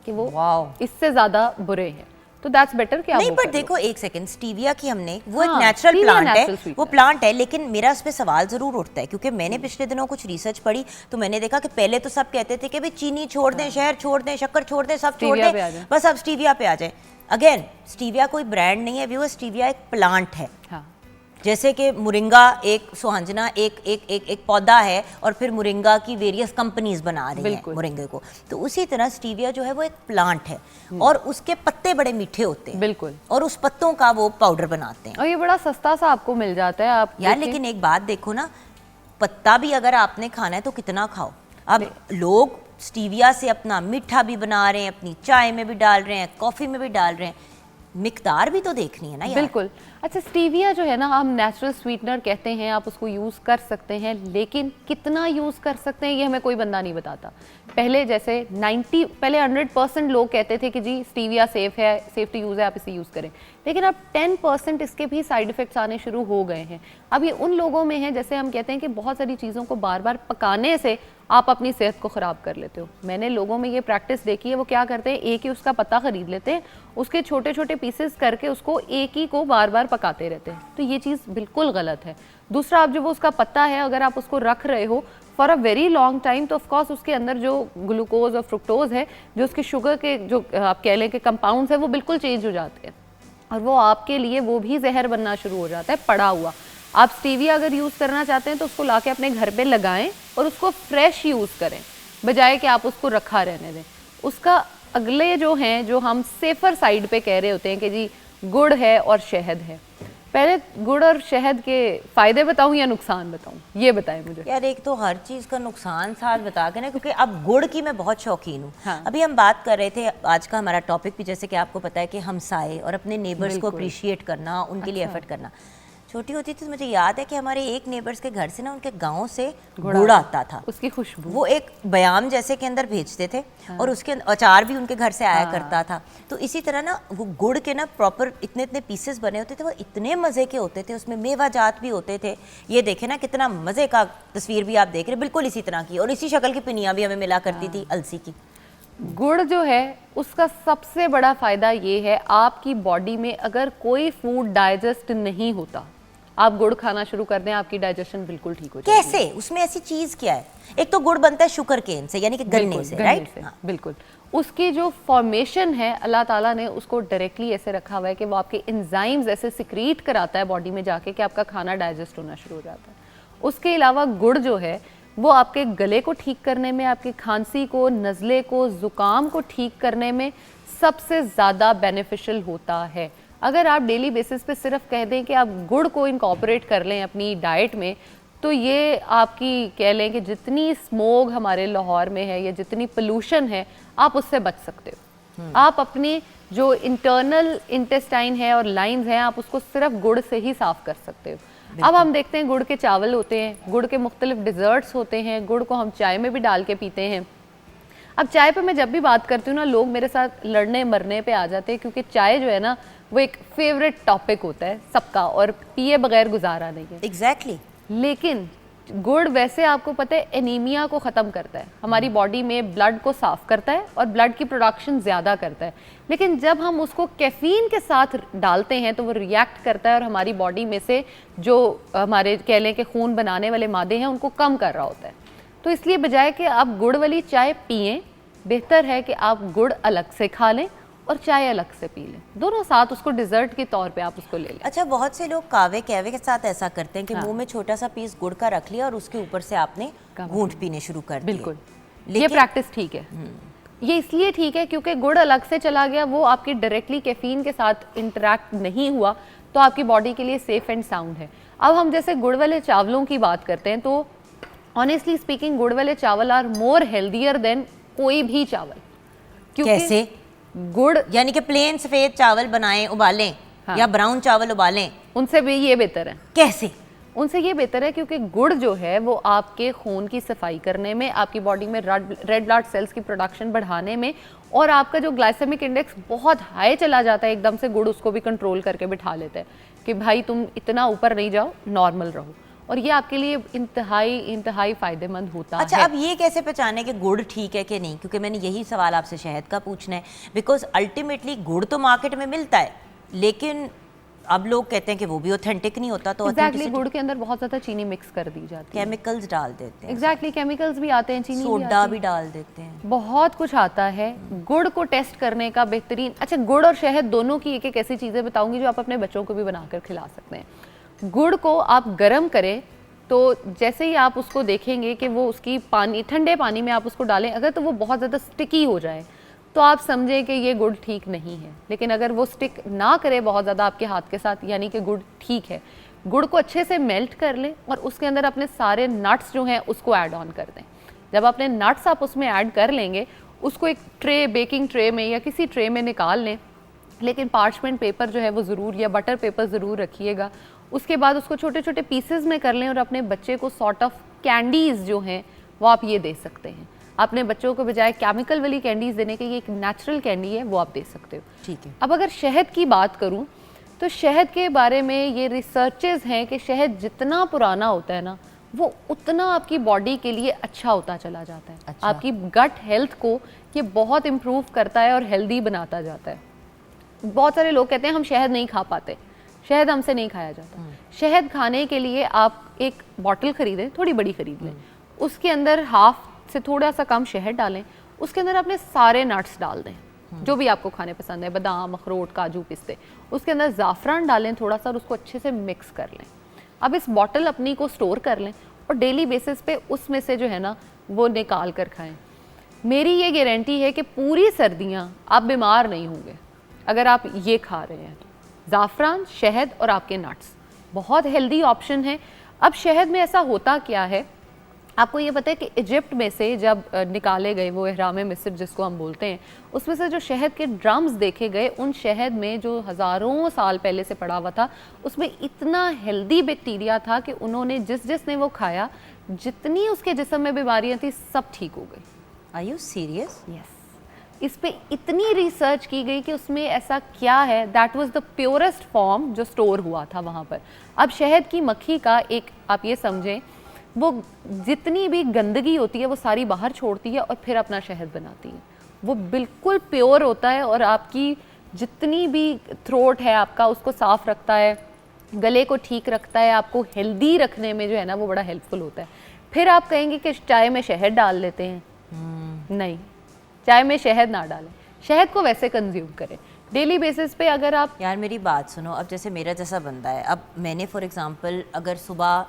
कि वो इससे ज़्यादा बुरे हैं। तो दैट्स बेटर कि आप नहीं, वो पर कर लो। देखो एक सेकंड, स्टीविया की हमने वो एक हाँ, नेचुरल स्टीविया प्लांट natural है, sweetener वो प्लांट है, लेकिन मेरा उस पर सवाल जरूर उठता है क्योंकि मैंने पिछले दिनों कुछ रिसर्च पढ़ी तो मैंने देखा कि पहले तो सब कहते थे कि भाई चीनी छोड़ दें, शहद छोड़ दें, शक्कर छोड़ दें, सब छोड़ स्टीविया पे आ दें, जाए। बस अब स्टीविया पे आ जाए। अगेन, स्टीविया कोई ब्रांड नहीं है व्यूअर्स, स्टीविया एक प्लांट है। हाँ, जैसे कि मुरिंगा एक सुहांजना एक एक एक एक पौधा है और फिर मुरिंगा की वेरियस कंपनीज बना रही हैं बिल्कुल। मुरिंगे को, तो उसी तरह स्टीविया जो है वो एक प्लांट है और उसके पत्ते बड़े मीठे होते हैं बिल्कुल। और उस पत्तों का वो पाउडर बनाते हैं। और ये बड़ा सस्ता सा आपको मिल जाता है। आप यार देखिए, लेकिन एक बात देखो ना, पत्ता भी अगर आपने खाना है तो कितना खाओ। अब लोग स्टीविया से अपना मीठा भी बना रहे हैं, अपनी चाय में भी डाल रहे हैं, कॉफी में भी डाल रहे हैं, मिकदार भी तो देखनी है ना यार। बिल्कुल। अच्छा, स्टीविया जो है ना, हम नेचुरल स्वीटनर कहते हैं, आप उसको यूज़ कर सकते हैं, लेकिन कितना यूज़ कर सकते हैं ये हमें कोई बंदा नहीं बताता। पहले जैसे 100% लोग कहते थे कि जी स्टीविया सेफ़ है, सेफ टू यूज़ है, आप इसे यूज़ करें, लेकिन अब 10% इसके भी साइड इफ़ेक्ट्स आने शुरू हो गए हैं। अब ये उन लोगों में है, जैसे हम कहते हैं कि बहुत सारी चीज़ों को बार बार पकाने से आप अपनी सेहत को ख़राब कर लेते हो। मैंने लोगों में ये प्रैक्टिस देखी है, वो क्या करते हैं, एक ही उसका पत्ता ख़रीद लेते हैं, उसके छोटे छोटे पीसेस करके उसको एक ही को बार बार पकाते रहते हैं, तो ये चीज़ बिल्कुल गलत है। दूसरा, आप जो वो उसका पत्ता है अगर आप उसको रख रहे हो for a very long time, तो ऑफकोर्स उसके अंदर जो ग्लूकोज और फ्रुक्टोज है, जो उसके शुगर के जो आप कह लें कि कंपाउंड्स है, वो बिल्कुल चेंज हो जाते हैं और वो आपके लिए वो भी जहर बनना शुरू हो जाता है पड़ा हुआ। आप स्टीविया अगर यूज़ करना चाहते हैं तो उसको लाके अपने घर पे लगाएं और उसको फ्रेश यूज़ करें, बजाय कि आप उसको रखा रहने दें। उसका अगले जो हैं, जो हम सेफ़र साइड पे कह रहे होते हैं कि जी गुड़ है और शहद है। पहले गुड़ और शहद के फ़ायदे बताऊं या नुकसान बताऊं, ये बताएं मुझे। यार एक तो हर चीज़ का नुकसान साथ बता के ना, क्योंकि अब गुड़ की मैं बहुत शौकीन हूँ। हाँ। अभी हम बात कर रहे थे, आज का हमारा टॉपिक भी जैसे कि आपको पता है कि हमसाए और अपने नेबर्स को बिल्कुल। अप्रिशिएट करना, उनके लिए एफर्ट करना। छोटी होती थी तो मुझे याद है कि हमारे एक नेबर्स के घर से ना उनके गांव से गुड़ आता था, उसकी खुशबू, वो एक बयाम जैसे के अंदर भेजते थे और उसके अचार भी उनके घर से आया करता था। तो इसी तरह ना वो गुड़ के ना प्रॉपर इतने इतने पीसेस बने होते थे, वो इतने मज़े के होते थे, उसमें मेवा जात भी होते थे। ये देखे ना कितना मज़े का तस्वीर भी आप देख रहे, बिल्कुल इसी तरह की, और इसी शक्ल की पिनियाँ भी हमें मिला करती थी अलसी की। गुड़ जो है उसका सबसे बड़ा फ़ायदा ये है, आपकी बॉडी में अगर कोई फूड डाइजेस्ट नहीं होता, आप गुड़ खाना शुरू कर दें, आपकी डाइजेशन बिल्कुल ठीक हो जाएगी। कैसे? उसमें ऐसी चीज़ क्या है? एक तो गुड़ बनता है शुगर केन से, यानी कि गन्ने से, राइट? हाँ, बिल्कुल। उसकी जो फॉर्मेशन है, अल्लाह ताला ने उसको डायरेक्टली ऐसे रखा हुआ है कि वो आपके एंजाइम्स ऐसे सिक्रीट कराता है बॉडी में जाके कि आपका खाना डाइजेस्ट होना शुरू हो जाता है। उसके अलावा गुड़ जो है वो आपके गले को ठीक करने में, आपकी खांसी को, नज़ले को, ज़ुकाम को ठीक करने में सबसे ज़्यादा बेनिफिशियल होता है। अगर आप डेली बेसिस पे सिर्फ कह दें कि आप गुड़ को इनकॉर्पोरेट कर लें अपनी डाइट में, तो ये आपकी कह लें कि जितनी स्मोग हमारे लाहौर में है या जितनी पोल्यूशन है, आप उससे बच सकते हो। आप अपनी जो इंटरनल इंटेस्टाइन है और लाइंस हैं, आप उसको सिर्फ गुड़ से ही साफ़ कर सकते हो। अब हम देखते हैं गुड़ के चावल होते हैं, गुड़ के मुख्तलिफ डिज़र्ट्स होते हैं, गुड़ को हम चाय में भी डाल के पीते हैं। अब चाय पे मैं जब भी बात करती हूँ ना, लोग मेरे साथ लड़ने मरने पे आ जाते हैं, क्योंकि चाय जो है ना वो एक फेवरेट टॉपिक होता है सबका और पिए बगैर गुजारा नहीं है। एग्जैक्टली। लेकिन गुड़ वैसे आपको पता है एनीमिया को ख़त्म करता है, हमारी बॉडी में ब्लड को साफ़ करता है और ब्लड की प्रोडक्शन ज़्यादा करता है। लेकिन जब हम उसको कैफ़ीन के साथ डालते हैं तो वो रिएक्ट करता है और हमारी बॉडी में से जो हमारे कह लें कि खून बनाने वाले मादे हैं उनको कम कर रहा होता है। तो इसलिए बजाय कि आप गुड़ वाली चाय पिएं, बेहतर है कि आप गुड़ अलग से खा लें और चाय अलग से पी लें, दोनों साथ उसको डिज़र्ट के तौर पे आप उसको ले लें। अच्छा, बहुत से लोग कावे के साथ ऐसा करते हैं कि मुंह में छोटा सा पीस गुड़ का रख लिया और उसके ऊपर से आपने घूंट पीने शुरू कर दिए। बिल्कुल, ये प्रैक्टिस ठीक है। ये इसलिए ठीक है क्योंकि गुड़ अलग से चला गया, वो आपकी डायरेक्टली कैफीन के साथ इंटरेक्ट नहीं हुआ, तो आपकी बॉडी के लिए सेफ एंड साउंड है। अब हम जैसे गुड़ वाले चावलों की बात करते हैं, तो ऑनेस्टली स्पीकिंग गुड़ वाले चावल आर मोर हेल्दियर देन कोई भी चावल। कैसे? गुड़ यानी कि प्लेन सफेद चावल बनाएं, उबालें, हाँ। या ब्राउन चावल उबालें, उनसे भी ये बेहतर है। कैसे? उनसे ये बेहतर है क्योंकि गुड़ जो है वो आपके खून की सफाई करने में, आपकी बॉडी में रेड ब्लड सेल्स की प्रोडक्शन बढ़ाने में, और आपका जो ग्लाइसेमिक इंडेक्स बहुत हाई चला जाता है एकदम से, गुड़ उसको भी कंट्रोल करके बिठा लेता है कि भाई तुम इतना ऊपर नहीं जाओ, नॉर्मल रहो, और ये आपके लिए इंतहाई फ़ायदेमंद होता अच्छा, है। अब ये कैसे पहचाने कि गुड़ ठीक है कि नहीं? क्योंकि मैंने यही सवाल आपसे शहद का पूछना है, बिकॉज अल्टीमेटली गुड़ तो मार्केट में मिलता है, लेकिन अब लोग कहते हैं कि वो भी ऑथेंटिक नहीं होता, तो एग्जैक्टली गुड़ के अंदर बहुत ज़्यादा चीनी मिक्स कर दी जाती है, केमिकल्स डाल देते हैं, एग्जैक्टली केमिकल्स भी आते हैं, चीनी भी सोडा आती भी है, डाल देते हैं, बहुत कुछ आता है। गुड़ को टेस्ट करने का बेहतरीन, अच्छा गुड़ और शहद दोनों की एक एक ऐसी चीज़ें बताऊंगी जो आप अपने बच्चों को भी बनाकर खिला सकते हैं। गुड़ को आप गर्म करें तो जैसे ही आप उसको देखेंगे कि वो उसकी पानी, ठंडे पानी में आप उसको डालें, अगर तो वो बहुत ज़्यादा स्टिकी हो जाए तो आप समझें कि ये गुड़ ठीक नहीं है, लेकिन अगर वो स्टिक ना करे बहुत ज़्यादा आपके हाथ के साथ, यानी कि गुड़ ठीक है। गुड़ को अच्छे से मेल्ट कर लें और उसके अंदर अपने सारे नट्स जो हैं उसको ऐड ऑन कर दें। जब अपने नट्स आप उसमें ऐड कर लेंगे, उसको एक ट्रे, बेकिंग ट्रे में या किसी ट्रे में निकाल लें, लेकिन पार्चमेंट पेपर जो है वो ज़रूर, या बटर पेपर ज़रूर रखिएगा। उसके बाद उसको छोटे छोटे पीसेस में कर लें और अपने बच्चे को सॉर्ट ऑफ कैंडीज़ जो हैं वो आप ये दे सकते हैं। अपने बच्चों को बजाय केमिकल वाली कैंडीज़ देने के, ये एक नेचुरल कैंडी है, वो आप दे सकते हो। ठीक है। अब अगर शहद की बात करूं तो शहद के बारे में ये रिसर्चेस हैं कि शहद जितना पुराना होता है ना, वो उतना आपकी बॉडी के लिए अच्छा होता चला जाता है। अच्छा। आपकी गट हेल्थ को ये बहुत इम्प्रूव करता है और हेल्दी बनाता जाता है। बहुत सारे लोग कहते हैं हम शहद नहीं खा पाते, शहद हमसे नहीं खाया जाता। शहद खाने के लिए आप एक बॉटल खरीदें, थोड़ी बड़ी खरीद लें, उसके अंदर हाफ से थोड़ा सा कम शहद डालें, उसके अंदर अपने सारे नट्स डाल दें जो भी आपको खाने पसंद है, बादाम, अखरोट, काजू, पिस्ते, उसके अंदर ज़ाफ़रान डालें थोड़ा सा और उसको अच्छे से मिक्स कर लें। अब इस बॉटल अपनी को स्टोर कर लें और डेली बेसिस पे उसमें से जो है ना वो निकाल कर खाएं। मेरी ये गारंटी है कि पूरी सर्दियाँ आप बीमार नहीं होंगे अगर आप ये खा रहे हैं। ज़ाफ़रान, शहद और आपके नट्स बहुत हेल्दी ऑप्शन है। अब शहद में ऐसा होता क्या है, आपको ये पता है कि इजिप्ट में से जब निकाले गए वो इहराम मिस्र जिसको हम बोलते हैं, उसमें से जो शहद के ड्रम्स देखे गए, उन शहद में जो हज़ारों साल पहले से पड़ा हुआ था, उसमें इतना हेल्दी बैक्टीरिया था कि उन्होंने जिसने वो खाया, जितनी उसके जिस्म में बीमारियां थी सब ठीक हो गई। Are you serious? यस। इस पे इतनी रिसर्च की गई कि उसमें ऐसा क्या है, that was the purest form जो स्टोर हुआ था वहाँ पर। अब शहद की मक्खी का एक, आप ये समझें, वो जितनी भी गंदगी होती है वो सारी बाहर छोड़ती है और फिर अपना शहद बनाती है। वो बिल्कुल प्योर होता है और आपकी जितनी भी थ्रोट है आपका उसको साफ़ रखता है, गले को ठीक रखता है, आपको हेल्दी रखने में जो है ना वो बड़ा हेल्पफुल होता है। फिर आप कहेंगे कि चाय में शहद डाल लेते हैं, नहीं, चाय में शहद ना डालें, शहद को वैसे कंज्यूम करें डेली बेसिस पे। अगर आप, यार मेरी बात सुनो, अब जैसे मेरा जैसा बंदा है, अब मैंने फॉर एग्जांपल अगर सुबह,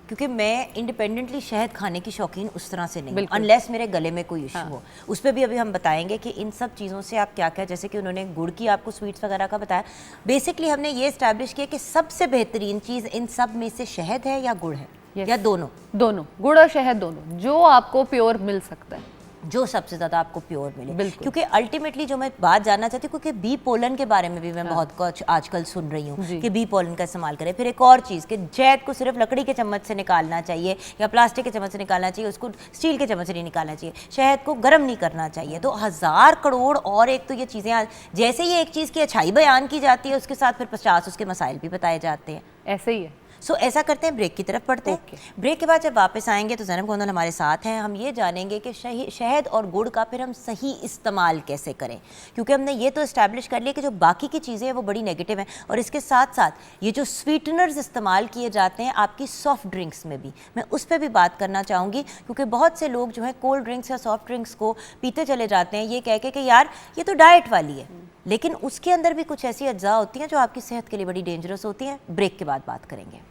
क्योंकि मैं इंडिपेंडेंटली शहद खाने की शौकीन उस तरह से नहीं, अनलेस मेरे गले में कोई इशू हो, उस पर भी अभी हम बताएंगे कि इन सब चीज़ों से आप क्या क्या, जैसे कि उन्होंने गुड़ की आपको स्वीट्स वगैरह का बताया, बेसिकली हमने ये इस्टेब्लिश किया कि सबसे बेहतरीन चीज़ इन सब में से शहद है या गुड़ है, या दोनों? दोनों, गुड़ और शहद दोनों, जो आपको प्योर मिल सकता है, जो सबसे ज़्यादा आपको प्योर मिले। क्योंकि अल्टीमेटली जो मैं बात जानना चाहती हूँ, क्योंकि बी पोलन के बारे में भी मैं बहुत कुछ आजकल सुन रही हूँ कि बी पोलन का इस्तेमाल करें। फिर एक और चीज़ कि शहद को सिर्फ लकड़ी के चम्मच से निकालना चाहिए या प्लास्टिक के चम्मच से निकालना चाहिए, उसको स्टील के चम्मच से नहीं निकालना चाहिए, शहद को गर्म नहीं करना चाहिए। तो 1000 करोड़ और एक तो ये चीज़ें, जैसे ही एक चीज़ की अच्छाई बयान की जाती है उसके साथ फिर 50 उसके मसाइल भी बताए जाते हैं। ऐसे ही है। सो ऐसा करते हैं, ब्रेक की तरफ पढ़ते हैं। ब्रेक के बाद जब वापस आएंगे तो ज़ैनब गोंदल हमारे साथ हैं। हम ये जानेंगे कि शहद और गुड़ का फिर हम सही इस्तेमाल कैसे करें, क्योंकि हमने ये तो इस्टेब्लिश कर लिया कि जो बाकी की चीज़ें हैं वो बड़ी नेगेटिव हैं, और इसके साथ साथ ये जो स्वीटनर्स इस्तेमाल किए जाते हैं आपकी सॉफ्ट ड्रिंक्स में भी, मैं उस पर भी बात करना चाहूँगी। क्योंकि बहुत से लोग जो है कोल्ड ड्रिंक्स या सॉफ्ट ड्रिंक्स को पीते चले जाते हैं ये कह के कि यार ये तो डाइट वाली है, लेकिन उसके अंदर भी कुछ ऐसी अज्जा होती हैं जो आपकी सेहत के लिए बड़ी डेंजरस होती हैं। ब्रेक के बाद बात करेंगे।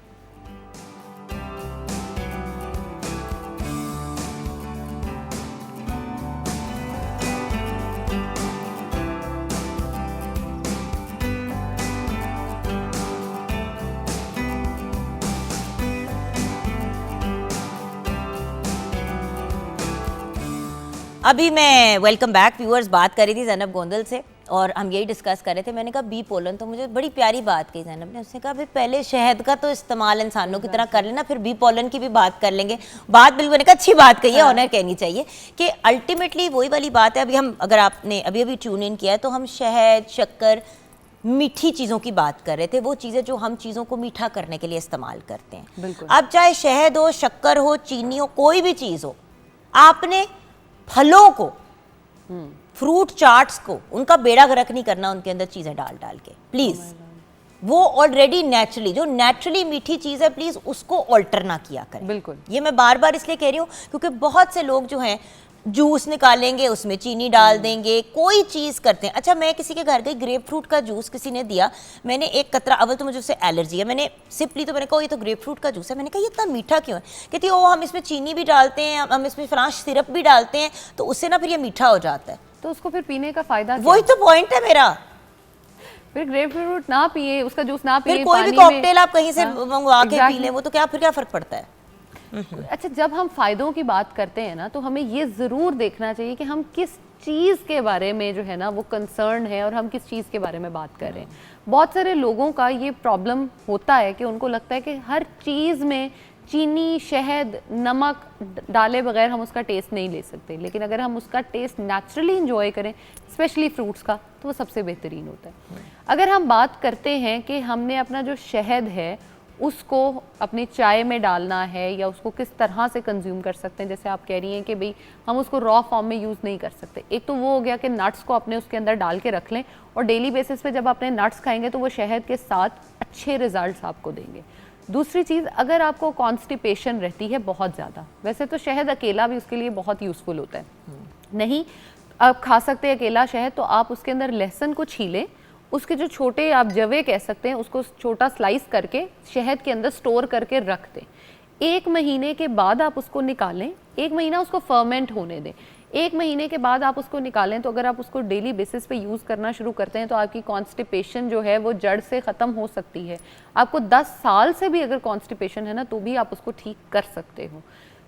अभी मैं वेलकम बैक व्यूअर्स बात कर रही थी ज़ैनब गोंदल से और हम यही डिस्कस कर रहे थे। मैंने कहा बी पोलन, तो मुझे बड़ी प्यारी बात कही ज़ैनब ने। उसने कहा भाई पहले शहद का तो इस्तेमाल इंसानों की तरह कर लेना, फिर बी पोलन की भी बात कर लेंगे। बात बिल्कुल, मैंने कहा अच्छी बात कही है, ऑनर कहनी चाहिए कि अल्टीमेटली वही वाली बात है। अभी हम, अगर आपने अभी अभी ट्यून इन किया है, तो हम शहद, शक्कर, मीठी चीज़ों की बात कर रहे थे, वो चीज़ें जो हम चीज़ों को मीठा करने के लिए इस्तेमाल करते हैं। बिल्कुल। अब चाहे शहद हो, शक्कर हो, चीनी हो, कोई भी चीज़ हो, आपने फलों को, फ्रूट चाट्स को, उनका बेड़ा गर्क नहीं करना उनके अंदर चीज़ें डाल डाल के, प्लीज़। वो ऑलरेडी नेचुरली, जो नेचुरली मीठी चीज़ है, प्लीज़ उसको ऑल्टर ना किया करें। बिल्कुल। ये मैं बार बार इसलिए कह रही हूँ क्योंकि बहुत से लोग जो हैं जूस निकालेंगे, उसमें चीनी डाल देंगे, कोई चीज़ करते हैं। अच्छा, मैं किसी के घर गई, ग्रेप फ्रूट का जूस किसी ने दिया, मैंने एक कतरा, अव्वल तो मुझे उससे एलर्जी है, मैंने सिप ली, तो मैंने कहा ये तो ग्रेप फ्रूट का जूस है। मैंने कहा ये इतना मीठा क्यों है? कहती ओ हम इसमें चीनी भी डालते हैं, हम इसमें फ्रांस सिरप भी डालते हैं, तो उससे ना फिर ये मीठा हो जाता है। तो उसको फिर पीने का फायदा क्या? वही तो पॉइंट है मेरा। फिर ग्रेप फ्रूट ना पिए, उसका जूस ना पिए, फिर कोई भी पानी में- कॉकटेल आप कहीं से मंगवा के पी लें, वो तो क्या, फिर क्या फर्क पड़ता है? अच्छा, जब हम फायदों की बात करते हैं ना, तो हमें ये ज़रूर देखना चाहिए कि हम किस चीज़ के बारे में जो है ना वो कंसर्न है और हम किस चीज़ के बारे में बात कर रहे हैं। बहुत सारे लोगों का ये प्रॉब्लम होता है कि उनको लगता है कि हर चीज़ में चीनी, शहद, नमक डाले बगैर हम उसका टेस्ट नहीं ले सकते, लेकिन अगर हम उसका टेस्ट नेचुरली इंजॉय करें, स्पेशली फ्रूट्स का, तो वो सबसे बेहतरीन होता है। अगर हम बात करते हैं कि हमने अपना जो शहद है उसको अपनी चाय में डालना है या उसको किस तरह से कंज्यूम कर सकते हैं, जैसे आप कह रही हैं कि भाई हम उसको रॉ फॉर्म में यूज़ नहीं कर सकते। एक तो वो हो गया कि नट्स को अपने उसके अंदर डाल के रख लें और डेली बेसिस पे जब अपने नट्स खाएंगे तो वो शहद के साथ अच्छे रिजल्ट्स आपको देंगे। दूसरी चीज़, अगर आपको कॉन्स्टिपेशन रहती है बहुत ज़्यादा, वैसे तो शहद अकेला भी उसके लिए बहुत यूज़फुल होता है, नहीं आप खा सकते हैं अकेला शहद, तो आप उसके अंदर लहसुन को छीलें, उसके जो छोटे आप जवे कह सकते हैं उसको छोटा स्लाइस करके शहद के अंदर स्टोर करके रख दें। 1 महीने के बाद आप उसको निकालें, 1 महीना उसको फर्मेंट होने दें। 1 महीने के बाद आप उसको निकालें, तो अगर आप उसको डेली बेसिस पे यूज़ करना शुरू करते हैं तो आपकी कॉन्स्टिपेशन जो है वो जड़ से ख़त्म हो सकती है। आपको 10 साल से भी अगर कॉन्स्टिपेशन है ना, तो भी आप उसको ठीक कर सकते हो।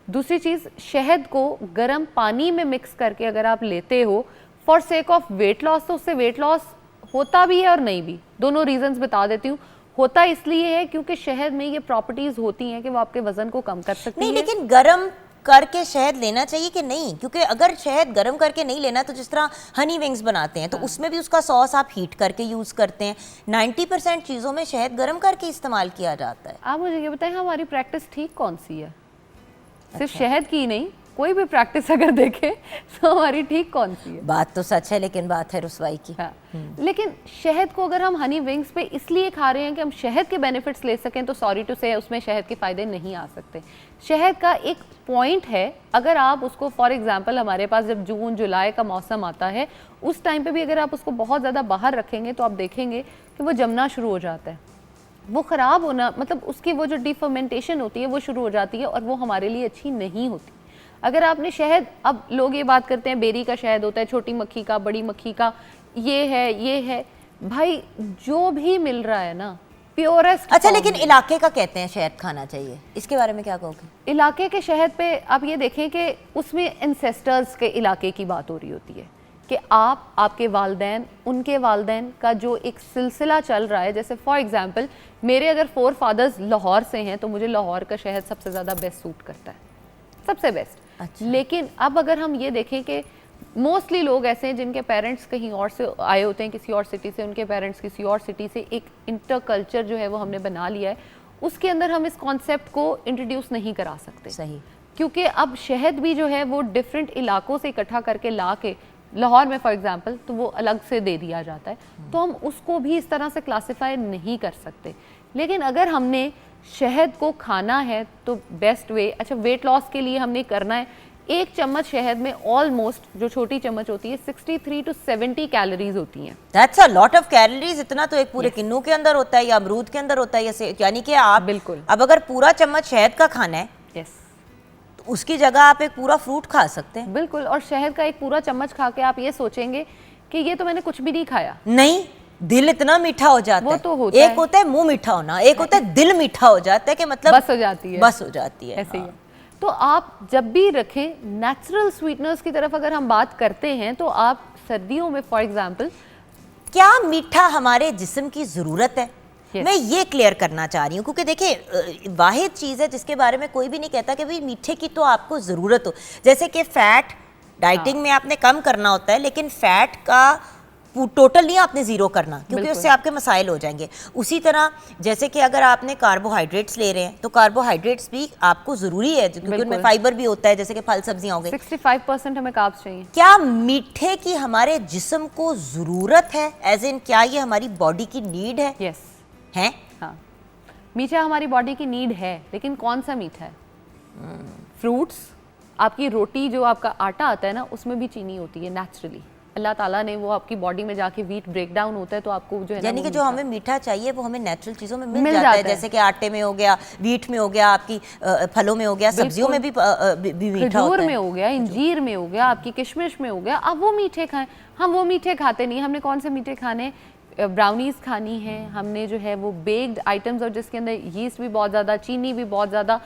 दूसरी चीज़, शहद को गर्म पानी में मिक्स करके अगर आप लेते हो for sake of weight loss, तो उससे वेट लॉस होता भी है और नहीं भी। दोनों रीजंस बता देती हूँ। होता इसलिए है क्योंकि शहद में ये प्रॉपर्टीज होती हैं कि वो आपके वजन को कम कर सकती नहीं, है। लेकिन गरम करके शहद लेना चाहिए कि नहीं? क्योंकि अगर शहद गरम करके नहीं लेना, तो जिस तरह हनी विंग्स बनाते हैं तो उसमें भी उसका सॉस आप हीट करके यूज़ करते हैं। 90% चीज़ों में शहद गरम करके इस्तेमाल किया जाता है। आप मुझे ये बताएं, हमारी प्रैक्टिस ठीक कौन सी है? सिर्फ शहद की नहीं, कोई भी प्रैक्टिस अगर देखें तो हमारी ठीक कौन सी है? बात तो सच है, लेकिन बात है रुसवाई की। हाँ। लेकिन शहद को अगर हम हनी विंग्स पे इसलिए खा रहे हैं कि हम शहद के बेनिफिट्स ले सकें, तो सॉरी टू से उसमें शहद के फ़ायदे नहीं आ सकते। शहद का एक पॉइंट है, अगर आप उसको फॉर एग्जांपल हमारे पास जब जून जुलाई का मौसम आता है, उस टाइम पे भी अगर आप उसको बहुत ज़्यादा बाहर रखेंगे तो आप देखेंगे कि वो जमना शुरू हो जाता है, वो ख़राब होना, मतलब उसकी वो जो डिफर्मेंटेशन होती है वो शुरू हो जाती है और वो हमारे लिए अच्छी नहीं होती। अगर आपने शहद, अब लोग ये बात करते हैं बेरी का शहद होता है, छोटी मक्खी का, बड़ी मक्खी का, ये है भाई, जो भी मिल रहा है ना प्योरेस्ट। अच्छा, लेकिन इलाके का कहते हैं शहद खाना चाहिए, इसके बारे में क्या कहोगे? इलाके के शहद पे आप ये देखें कि उसमें एंसेस्टर्स के इलाके की बात हो रही होती है कि आप, आपके वालदैन, उनके वालदैन का जो एक सिलसिला चल रहा है। जैसे फॉर एग्जांपल मेरे अगर 4 फादर्स लाहौर से हैं तो मुझे लाहौर का शहद सबसे ज़्यादा बेस्ट सूट करता है, सबसे बेस्ट। अच्छा। लेकिन अब अगर हम ये देखें कि मोस्टली लोग ऐसे हैं जिनके पेरेंट्स कहीं और से आए होते हैं, किसी और सिटी से, उनके पेरेंट्स किसी और सिटी से, एक इंटर कल्चर जो है वो हमने बना लिया है, उसके अंदर हम इस कॉन्सेप्ट को इंट्रोड्यूस नहीं करा सकते। सही। क्योंकि अब शहद भी जो है वो डिफरेंट इलाकों से इकट्ठा करके ला के, लाहौर में फॉर एग्जांपल, तो वो अलग से दे दिया जाता है, तो हम उसको भी इस तरह से क्लासिफाई नहीं कर सकते। लेकिन अगर हमने शहद को खाना है तो बेस्ट वे, अच्छा वेट लॉस के लिए हमने करना है, 1 चम्मच शहद में ऑलमोस्ट, जो छोटी चम्मच होती है, 63 to 70 कैलोरीज होती हैं। That's a lot of calories. इतना तो एक पूरे किन्नू के अंदर होता है या अमरूद के अंदर होता है, यानी कि आप बिल्कुल, अब अगर पूरा चम्मच शहद का खाना है, यस, तो उसकी जगह आप एक पूरा फ्रूट खा सकते हैं। बिल्कुल। और शहद का एक पूरा चम्मच खा के आप ये सोचेंगे कि ये तो मैंने कुछ भी नहीं खाया। नहीं, दिल इतना मीठा हो जाता वो है। तो होता एक है। होता है मुंह मीठा होना, एक होता है दिल मीठा हो जाता है कि मतलब बस हो जाती है, बस हो जाती है। ऐसे ही है। तो आप जब भी रखें, नेचुरल स्वीटनर्स की तरफ अगर हम बात करते हैं तो आप सर्दियों में फॉर एग्जांपल, क्या मीठा हमारे जिस्म की ज़रूरत है? Yes. मैं ये क्लियर करना चाह रही हूँ क्योंकि देखिए वाहिद चीज़ है जिसके बारे में कोई भी नहीं कहता कि भाई मीठे की तो आपको ज़रूरत हो। जैसे कि फ़ैट डाइटिंग में आपने कम करना होता है, लेकिन फ़ैट का टोटल नहीं आपने ज़ीरो करना क्योंकि उससे आपके मसाइल हो जाएंगे। उसी तरह जैसे कि अगर आपने कार्बोहाइड्रेट्स ले रहे हैं तो कार्बोहाइड्रेट्स भी आपको ज़रूरी है क्योंकि उनमें फाइबर भी होता है, जैसे कि फल सब्जियाँ हो गई। 65% हमें कार्ब्स चाहिए। क्या मीठे की हमारे जिस्म को ज़रूरत है? एज इन क्या ये हमारी बॉडी की नीड है? यस है? हाँ, मीठा हमारी बॉडी की नीड है, लेकिन कौन सा मीठा है? फ्रूट्स, आपकी रोटी जो आपका आटा आता है ना, उसमें भी चीनी होती है नेचुरली। अल्लाह ताला ने वो आपकी बॉडी में जाके वीट ब्रेक डाउन होता है तो आपको जो है ना, यानी कि जो हमें मीठा चाहिए वो हमें नेचुरल चीज़ों में मिल मिल जाता है, जाता है। जैसे कि आटे में हो गया, वीट में हो गया, आपकी फलों में हो गया, सब्जियों में भी मीठा खजूर होता में है। हो गया, इंजीर में हो गया, आपकी किशमिश में हो गया। आप वो मीठे खाएं। हम वो मीठे खाते नहीं। हमने कौन से मीठे खाने? ब्राउनीज खानी है हमने, जो है वो बेक्ड आइटम्स और जिसके अंदर यीस्ट भी बहुत ज़्यादा, चीनी भी बहुत ज़्यादा।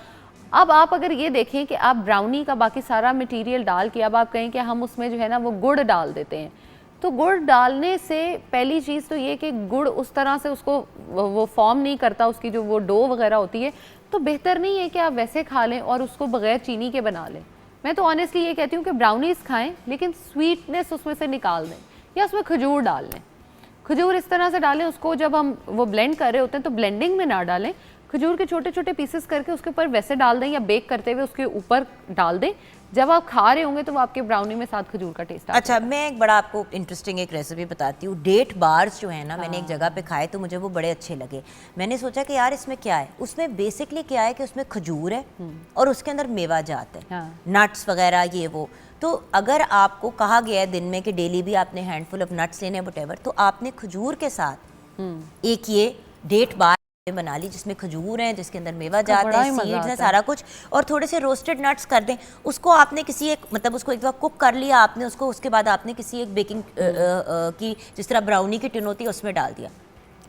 अब आप अगर ये देखें कि आप ब्राउनी का बाकी सारा मटेरियल डाल के अब आप कहें कि हम उसमें जो है ना वो गुड़ डाल देते हैं, तो गुड़ डालने से पहली चीज़ तो ये कि गुड़ उस तरह से उसको वो फॉर्म नहीं करता, उसकी जो वो डो वगैरह होती है। तो बेहतर नहीं है कि आप वैसे खा लें और उसको बगैर चीनी के बना लें। मैं तो ऑनेस्टली ये कहती हूँ कि ब्राउनीज खाएं लेकिन स्वीटनेस उसमें से निकाल दें, या उसमें खजूर डाल लें। खजूर इस तरह से डालें, उसको जब हम वो ब्लेंड कर रहे होते हैं तो ब्लेंडिंग में ना डालें, खजूर के छोटे छोटे पीसेस करके उसके ऊपर वैसे डाल दें या बेक करते हुए उसके ऊपर डाल दें। जब आप खा रहे होंगे तो वो आपके ब्राउनी में साथ खजूर का टेस्ट आता है। अच्छा, मैं एक बड़ा आपको इंटरेस्टिंग एक रेसिपी बताती हूँ। डेट बार्स जो है ना, मैंने एक जगह पे खाए तो मुझे वो बड़े अच्छे लगे। मैंने सोचा कि यार इसमें क्या है। उसमें बेसिकली क्या है कि उसमें खजूर है और उसके अंदर मेवा जात है, नट्स वगैरह ये वो। तो अगर आपको कहा गया है दिन में कि डेली भी आपने हैंडफुल ऑफ नट्स लेने व्हाटएवर, तो आपने खजूर के साथ एक ये डेट बार बना ली जिसमें खजूर है, जिसके अंदर मेवा जाते हैं, सीड्स हैं, सारा कुछ, और थोड़े से रोस्टेड नट्स कर दें। उसको आपने किसी एक मतलब उसको एक बार कुक कर लिया आपने उसको, उसके बाद आपने किसी एक बेकिंग की जिस तरह ब्राउनी की टिन होती है उसमें डाल दिया।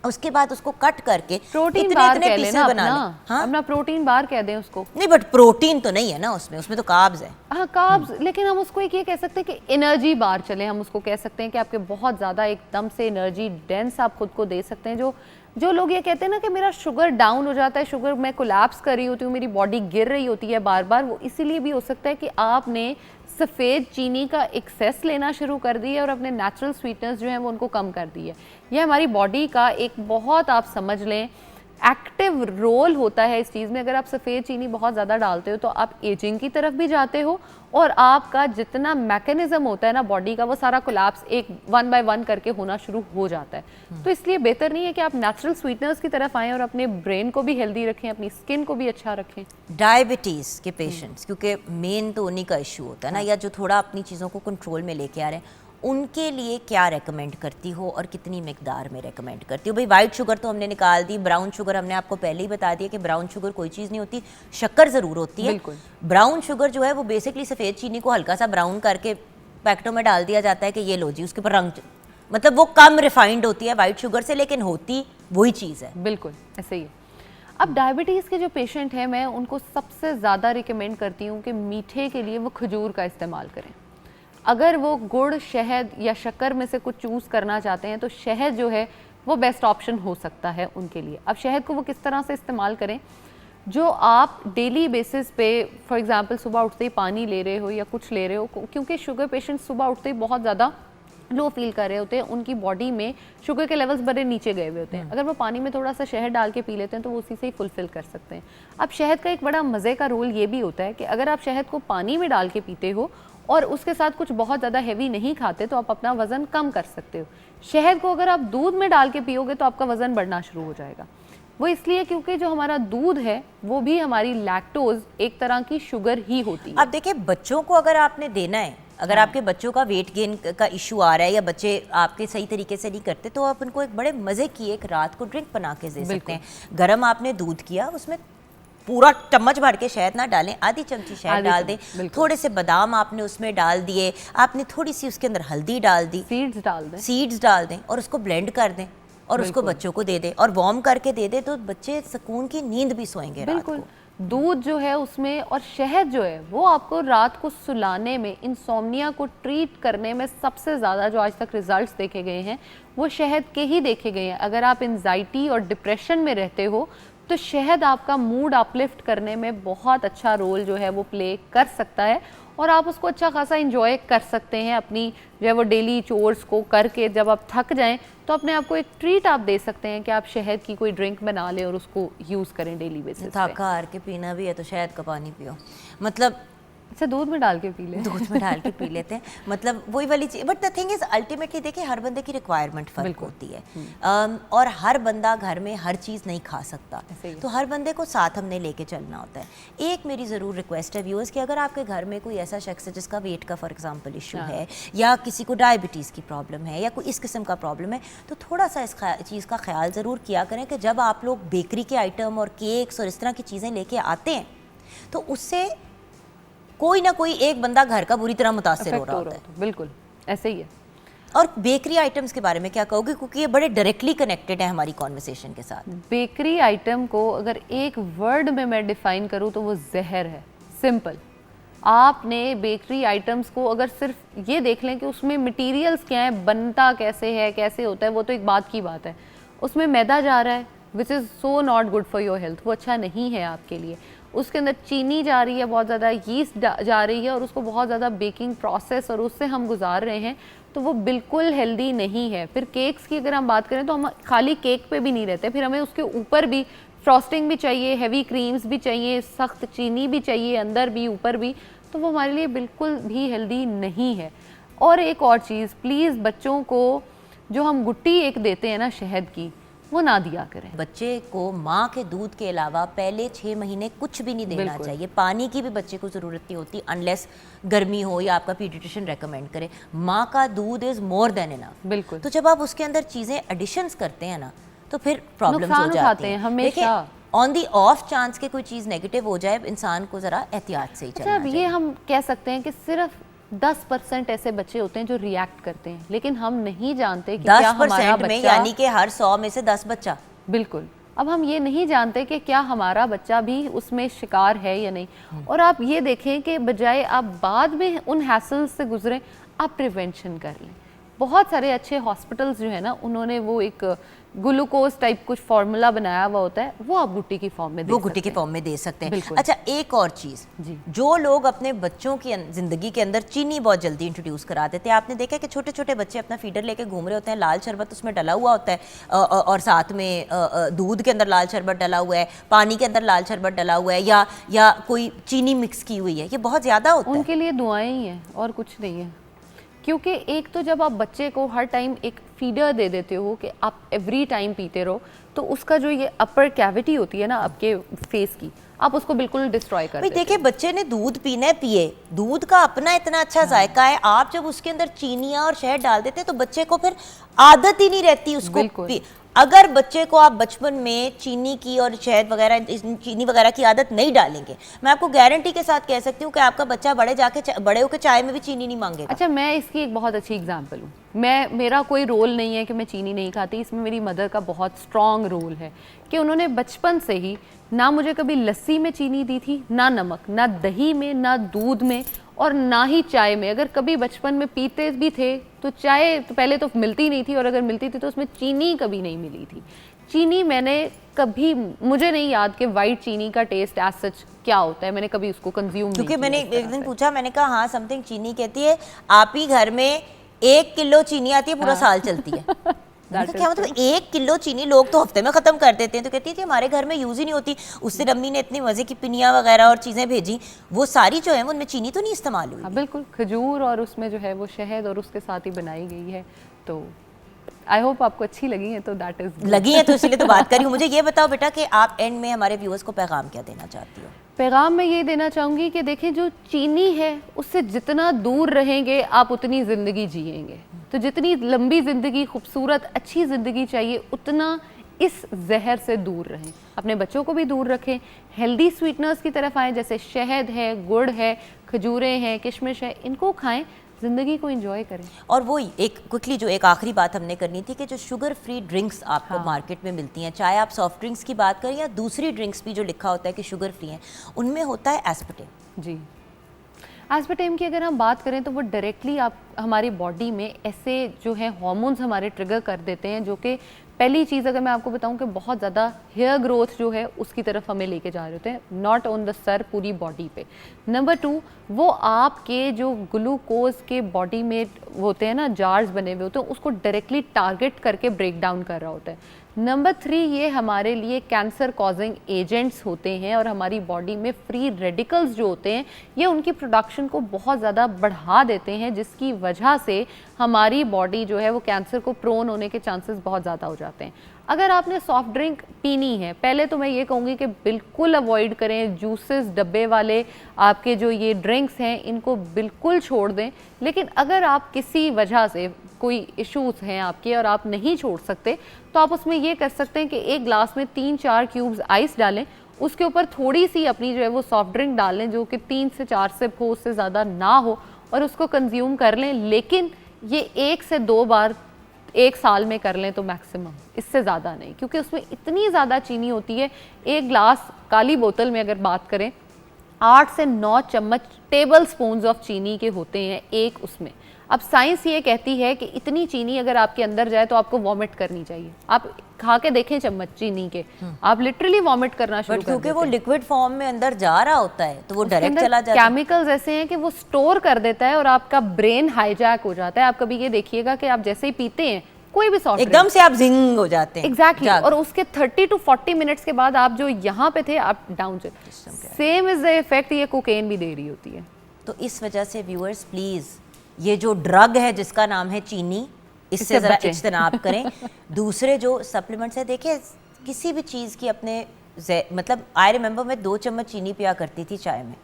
उसके बाद उसको कट करके प्रोटीन बार कह लेना अपना, हाँ? अपना प्रोटीन बार कह दें उसको। नहीं, बट प्रोटीन तो नहीं है ना उसमें तो कार्ब्स है। हाँ कार्ब्स, लेकिन हम उसको एक ये कह सकते हैं कि एनर्जी बार चले, हम उसको कह सकते हैं कि आपके बहुत ज़्यादा एकदम से एनर्जी डेंस आप खुद को दे सकते हैं। जो लोग ये कहते हैं ना कि मेरा शुगर डाउन हो जाता है, शुगर मैं कोलैप्स कर रही होती हूँ, मेरी बॉडी गिर रही होती है बार बार, वो इसीलिए भी हो सकता है कि आपने सफ़ेद चीनी का एक्सेस लेना शुरू कर दी है और अपने नेचुरल स्वीटनेस जो हैं वो उनको कम कर दी है। यह हमारी बॉडी का एक बहुत, आप समझ लें, एक्टिव रोल होता है इस चीज़ में। अगर आप सफ़ेद चीनी बहुत ज़्यादा डालते हो तो आप एजिंग की तरफ भी जाते हो और आपका जितना मैकेनिज्म होता है ना बॉडी का, वो सारा कोलैप्स एक 1 बाय 1 करके होना शुरू हो जाता है। तो इसलिए बेहतर नहीं है कि आप नेचुरल स्वीटनर्स की तरफ आएँ और अपने ब्रेन को भी हेल्दी रखें, अपनी स्किन को भी अच्छा रखें। डायबिटीज़ के पेशेंट्स, क्योंकि मेन तो उन्हीं का इशू होता है ना, या जो थोड़ा अपनी चीज़ों को कंट्रोल में लेके आ रहे हैं, उनके लिए क्या रेकमेंड करती हो और कितनी मिकदार में रेकमेंड करती हो? भाई वाइट शुगर तो हमने निकाल दी, ब्राउन शुगर हमने आपको पहले ही बता दिया कि ब्राउन शुगर कोई चीज़ नहीं होती, शक्कर ज़रूर होती है। ब्राउन शुगर जो है वो बेसिकली सफ़ेद चीनी को हल्का सा ब्राउन करके पैकेटों में डाल दिया जाता है कि ये लो जी, उसके ऊपर रंग, मतलब वो कम रिफाइंड होती है वाइट शुगर से, लेकिन होती वही चीज़ है। बिल्कुल ऐसे ही है। अब डायबिटीज़ के जो पेशेंट हैं, मैं उनको सबसे ज़्यादा रिकमेंड करती हूँ कि मीठे के लिए वो खजूर का इस्तेमाल करें। अगर वो गुड़, शहद या शक्कर में से कुछ चूज़ करना चाहते हैं तो शहद जो है वो बेस्ट ऑप्शन हो सकता है उनके लिए। अब शहद को वो किस तरह से इस्तेमाल करें? जो आप डेली बेसिस पे फॉर एग्जांपल सुबह उठते ही पानी ले रहे हो या कुछ ले रहे हो, क्योंकि शुगर पेशेंट सुबह उठते ही बहुत ज़्यादा लो फील कर रहे होते हैं, उनकी बॉडी में शुगर के लेवल्स बड़े नीचे गए हुए होते हैं। अगर वो पानी में थोड़ा सा शहद डाल के पी लेते हैं तो वो उसी से ही फुलफिल कर सकते हैं। अब शहद का एक बड़ा मज़े का रोल ये भी होता है कि अगर आप शहद को पानी में डाल के पीते हो और उसके साथ कुछ बहुत ज़्यादा हैवी नहीं खाते तो आप अपना वज़न कम कर सकते हो। शहद को अगर आप दूध में डाल के पियोगे तो आपका वज़न बढ़ना शुरू हो जाएगा। वो इसलिए क्योंकि जो हमारा दूध है वो भी हमारी लैक्टोज एक तरह की शुगर ही होती है। अब देखिए, बच्चों को अगर आपने देना है, अगर आपके बच्चों का वेट गेन का इशू आ रहा है या बच्चे आपके सही तरीके से नहीं करते, तो आप उनको एक बड़े मज़े की एक रात को ड्रिंक बना के दे सकते हैं। गरम आपने दूध किया, उसमें पूरा चम्मच भर के शहद ना डालें, आधी चमची शहद डाल दें, थोड़े से बादाम आपने उसमें डाल दिए, आपने थोड़ी सी उसके अंदर हल्दी डाल दी, सीड्स डाल दें और उसको ब्लेंड कर दें और उसको बच्चों को दे दें और वार्म करके दे दें, तो बच्चे सुकून की नींद भी सोएंगे। बिल्कुल दूध जो है उसमें और शहद जो है वो आपको रात को सुलाने में, इंसोम्निया को ट्रीट करने में सबसे ज़्यादा जो आज तक रिजल्ट्स देखे गए हैं वो शहद के ही देखे गए हैं। अगर आप एंजाइटी और डिप्रेशन में रहते हो तो शहद आपका मूड अपलिफ्ट करने में बहुत अच्छा रोल जो है वो प्ले कर सकता है और आप उसको अच्छा खासा इंजॉय कर सकते हैं अपनी जो है वो डेली चोर्स को करके। जब आप थक जाएं तो अपने आप को एक ट्रीट आप दे सकते हैं कि आप शहद की कोई ड्रिंक बना लें और उसको यूज़ करें डेली बेसिस पे। थक हार के पीना भी है तो शहद का पानी पियो, मतलब अच्छा दूध में डाल के पी लें। दूध में डाल के पी लेते हैं, मतलब वही वाली चीज़। But the thing is ultimately देखिए हर बंदे की रिक्वायरमेंट फ़र्क होती है और हर बंदा घर में हर चीज़ नहीं खा सकता, तो हर बंदे को साथ हमने लेके चलना होता है। एक मेरी ज़रूर रिक्वेस्ट है व्यूअर्स कि अगर आपके घर में कोई ऐसा शख्स है जिसका वेट का फॉर एग्जाम्पल इशू है या किसी को डायबिटीज़ की प्रॉब्लम है या कोई इस किस्म का प्रॉब्लम है, तो थोड़ा सा इस चीज़ का ख्याल ज़रूर किया करें कि जब आप लोग बेकरी के आइटम और केक्स और इस तरह की चीज़ें लेके आते हैं तो उससे कोई ना कोई एक बंदा घर का बुरी तरह मुतासिर हो रहा होता है। बिल्कुल ऐसे ही है। और बेकरी आइटम्स के बारे में क्या कहोगे, क्योंकि ये बड़े डायरेक्टली कनेक्टेड है हमारी कॉन्वर्सेशन के साथ। बेकरी आइटम को अगर एक वर्ड में मैं डिफाइन करूँ तो वो जहर है, सिंपल। आपने बेकरी आइटम्स को अगर सिर्फ ये देख लें कि उसमें मटेरियल्स क्या है, बनता कैसे है, कैसे होता है, वो तो एक बात की बात है। उसमें मैदा जा रहा है which is so not good for your health, वो अच्छा नहीं है आपके लिए। उसके अंदर चीनी जा रही है, बहुत ज़्यादा यीस्ट जा रही है और उसको बहुत ज़्यादा बेकिंग प्रोसेस और उससे हम गुजार रहे हैं, तो वो बिल्कुल हेल्दी नहीं है। फिर केक्स की अगर हम बात करें तो हम खाली केक पे भी नहीं रहते, फिर हमें उसके ऊपर भी फ्रॉस्टिंग भी चाहिए, हैवी क्रीम्स भी चाहिए, सख्त चीनी भी चाहिए, अंदर भी ऊपर भी, तो वो हमारे लिए बिल्कुल भी हेल्दी नहीं है। और एक और चीज़, प्लीज़ बच्चों को जो हम गुट्टी एक देते हैं ना शहद की, वो ना दिया करें। बच्चे को माँ के दूध के अलावा पहले 6 महीने कुछ भी नहीं देना चाहिए। पानी की भी बच्चे को ज़रूरत नहीं होती अनलेस गर्मी हो या आपका पीडियाट्रिशियन रेकमेंड करे। माँ का दूध इज़ मोर देन इनफ। बिल्कुल। तो जब आप उसके अंदर चीज़ें एडिशंस करते हैं ना तो फिर प्रॉब्लम्स हो जाती हैं हमेशा। ऑन दी ऑफ चांस के कोई चीज़ नेगेटिव हो जाए, इंसान को ज़रा एहतियात से ही चलना चाहिए। ये हम कह सकते हैं कि सिर्फ 10% ऐसे बच्चे होते हैं जो रिएक्ट करते हैं, लेकिन हम नहीं जानते कि क्या हमारा बच्चा, यानी कि हर 100 में से 10 बच्चा। बिल्कुल। अब हम ये नहीं जानते कि क्या हमारा बच्चा भी उसमें शिकार है या नहीं। और आप ये देखें कि बजाय आप बाद में उन हैसल्स से गुजरें, आप प्रिवेंशन कर लें। बहुत सारे अच्छे हॉस्पिटल्स जो है ना, उन्होंने वो एक ग्लूकोज टाइप कुछ फार्मूला बनाया हुआ होता है, वो आप गुट्टी की फॉर्म में दे सकते हैं। अच्छा, एक और चीज़, जो लोग अपने बच्चों की ज़िंदगी के अंदर चीनी बहुत जल्दी इंट्रोड्यूस करा देते हैं, आपने देखा कि छोटे छोटे बच्चे अपना फीडर लेके घूम रहे होते हैं, लाल शरबत उसमें डला हुआ होता है और साथ में दूध के अंदर लाल शरबत डला हुआ है, पानी के अंदर लाल शरबत डला हुआ है या कोई चीनी मिक्स की हुई है। ये बहुत ज़्यादा होता है। उनके लिए दुआएं ही हैं और कुछ नहीं है। क्योंकि एक तो जब आप बच्चे को हर टाइम एक फीडर दे देते हो कि आप एवरी टाइम पीते रहो, तो उसका जो ये अपर कैविटी होती है ना आपके फेस की, आप उसको बिल्कुल डिस्ट्रॉय कर देते हो। देखिए बच्चे ने दूध पीना है, पिए, दूध का अपना इतना अच्छा जायका है, आप जब उसके अंदर चीनियाँ और शहद डाल देते हैं तो बच्चे को फिर आदत ही नहीं रहती उसको। अगर बच्चे को आप बचपन में चीनी की और शहद वगैरह, चीनी वगैरह की आदत नहीं डालेंगे, मैं आपको गारंटी के साथ कह सकती हूँ कि आपका बच्चा बड़े होकर चाय में भी चीनी नहीं मांगेगा। अच्छा, मैं इसकी एक बहुत अच्छी एग्जांपल हूँ। मेरा कोई रोल नहीं है कि मैं चीनी नहीं खाती, इसमें मेरी मदर का बहुत स्ट्रॉन्ग रोल है कि उन्होंने बचपन से ही ना मुझे कभी लस्सी में चीनी दी थी, ना नमक, ना दही में, ना दूध में और ना ही चाय में। अगर कभी बचपन में पीते भी थे तो चाय तो पहले तो मिलती नहीं थी, और अगर मिलती थी तो उसमें चीनी कभी नहीं मिली थी। चीनी मैंने कभी, मुझे नहीं याद कि वाइट चीनी का टेस्ट एज सच क्या होता है, मैंने कभी उसको कंज्यूम क्योंकि मैंने एक दिन पूछा, मैंने कहा हाँ समथिंग चीनी कहती है, आप ही घर में 1 किलो चीनी आती है, पूरा साल चलती है। क्या मतलब 1 किलो चीनी लोग तो हफ्ते में खत्म कर देते हैं। तो कहती थी हमारे घर में यूज ही नहीं होती। उससे अम्मी ने इतनी मजे की पिनिया वगैरह और चीजें भेजी, वो सारी जो है उनमें चीनी तो नहीं इस्तेमाल हुई। बिल्कुल, खजूर और उसमें जो है वो शहद और उसके साथ ही बनाई गई है। तो आई होप आपको अच्छी लगी है, तो दैट इज लगी है तो इसलिए तो बात करी हूँ। मुझे ये बताओ बेटा कि आप एंड में हमारे व्यूअर्स को पैगाम क्या देना चाहती हो? पैगाम मैं ये देना चाहूँगी कि देखें, जो चीनी है उससे जितना दूर रहेंगे आप उतनी ज़िंदगी जिएंगे। तो जितनी लंबी ज़िंदगी, खूबसूरत, अच्छी ज़िंदगी चाहिए, उतना इस जहर से दूर रहें। अपने बच्चों को भी दूर रखें, हेल्दी स्वीटनर्स की तरफ आएँ, जैसे शहद है, गुड़ है, खजूरें हैं, किशमिश है, इनको खाएं। ज़िंदगी को एंजॉय करें। और वो एक क्विकली जो एक आखिरी बात हमने करनी थी कि जो शुगर फ्री ड्रिंक्स आपको मार्केट में मिलती हैं, चाहे आप सॉफ्ट ड्रिंक्स की बात करें या दूसरी ड्रिंक्स भी जो लिखा होता है कि शुगर फ्री हैं, उनमें होता है एस्पार्टेम। जी, एस्पार्टेम की अगर हम बात करें तो वो डायरेक्टली आप हमारी बॉडी में ऐसे जो है हार्मोन्स हमारे ट्रिगर कर देते हैं, जो कि पहली चीज़ अगर मैं आपको बताऊं कि बहुत ज़्यादा हेयर ग्रोथ जो है उसकी तरफ हमें लेके जा रहे होते हैं, नॉट ऑन द सर, पूरी बॉडी पे। नंबर 2, वो आपके जो ग्लूकोज के बॉडी में होते हैं ना, जार्स बने हुए होते हैं, उसको डायरेक्टली टारगेट करके ब्रेक डाउन कर रहा होता है। नंबर 3, ये हमारे लिए कैंसर कॉजिंग एजेंट्स होते हैं और हमारी बॉडी में फ्री रेडिकल्स जो होते हैं ये उनकी प्रोडक्शन को बहुत ज़्यादा बढ़ा देते हैं, जिसकी वजह से हमारी बॉडी जो है वो कैंसर को प्रोन होने के चांसेस बहुत ज़्यादा हो जाते हैं। अगर आपने सॉफ्ट ड्रिंक पीनी है, पहले तो मैं ये कहूँगी कि बिल्कुल अवॉइड करें जूसेस, डब्बे वाले आपके जो ये ड्रिंक्स हैं इनको बिल्कुल छोड़ दें। लेकिन अगर आप किसी वजह से कोई इश्यूज़ हैं आपके और आप नहीं छोड़ सकते, तो आप उसमें ये कर सकते हैं कि एक ग्लास में 3-4 क्यूब्स आइस डालें, उसके ऊपर थोड़ी सी अपनी जो है वो सॉफ्ट ड्रिंक डाल लें जो कि 3 से 4 सिप हो, उससे ज़्यादा ना हो, और उसको कंज्यूम कर लें। लेकिन ये 1 से 2 बार 1 साल में कर लें तो मैक्सिमम, इससे ज़्यादा नहीं, क्योंकि उसमें इतनी ज़्यादा चीनी होती है। एक ग्लास काली बोतल में अगर बात करें 8 से 9 चम्मच टेबल स्पून्स ऑफ चीनी के होते हैं एक उसमें। अब साइंस ये कहती है कि इतनी चीनी अगर आपके अंदर जाए तो आपको वॉमिट करनी चाहिए। आप खा के देखें चम्मच चीनी के, आप लिटरली वॉमिट करना शुरू कर देते हैं। क्योंकि वो लिक्विड फॉर्म में अंदर जा रहा होता है तो वो डायरेक्ट चला जाता है। केमिकल्स ऐसे हैं कि वो स्टोर कर देता है और आपका ब्रेन हाईजैक हो जाता है। आप कभी ये देखिएगा कि आप जैसे ही पीते हैं कोई भी सॉफ्ट एकदम से आप जिंग हो जाते हैं। एग्जैक्टली और उसके 30 to 40 मिनट्स के बाद आप जो यहाँ पे थे आप डाउन से सेम इज द इफेक्ट ये कोकेन भी दे रही होती है। तो इस वजह से व्यूअर्स प्लीज ये जो ड्रग है जिसका नाम है चीनी, इससे ज़रा इज्तनाब करें। दूसरे जो सप्लीमेंट्स है, देखिए किसी भी चीज़ की अपने मतलब आई रिमेंबर मैं 2 चम्मच चीनी पिया करती थी चाय में,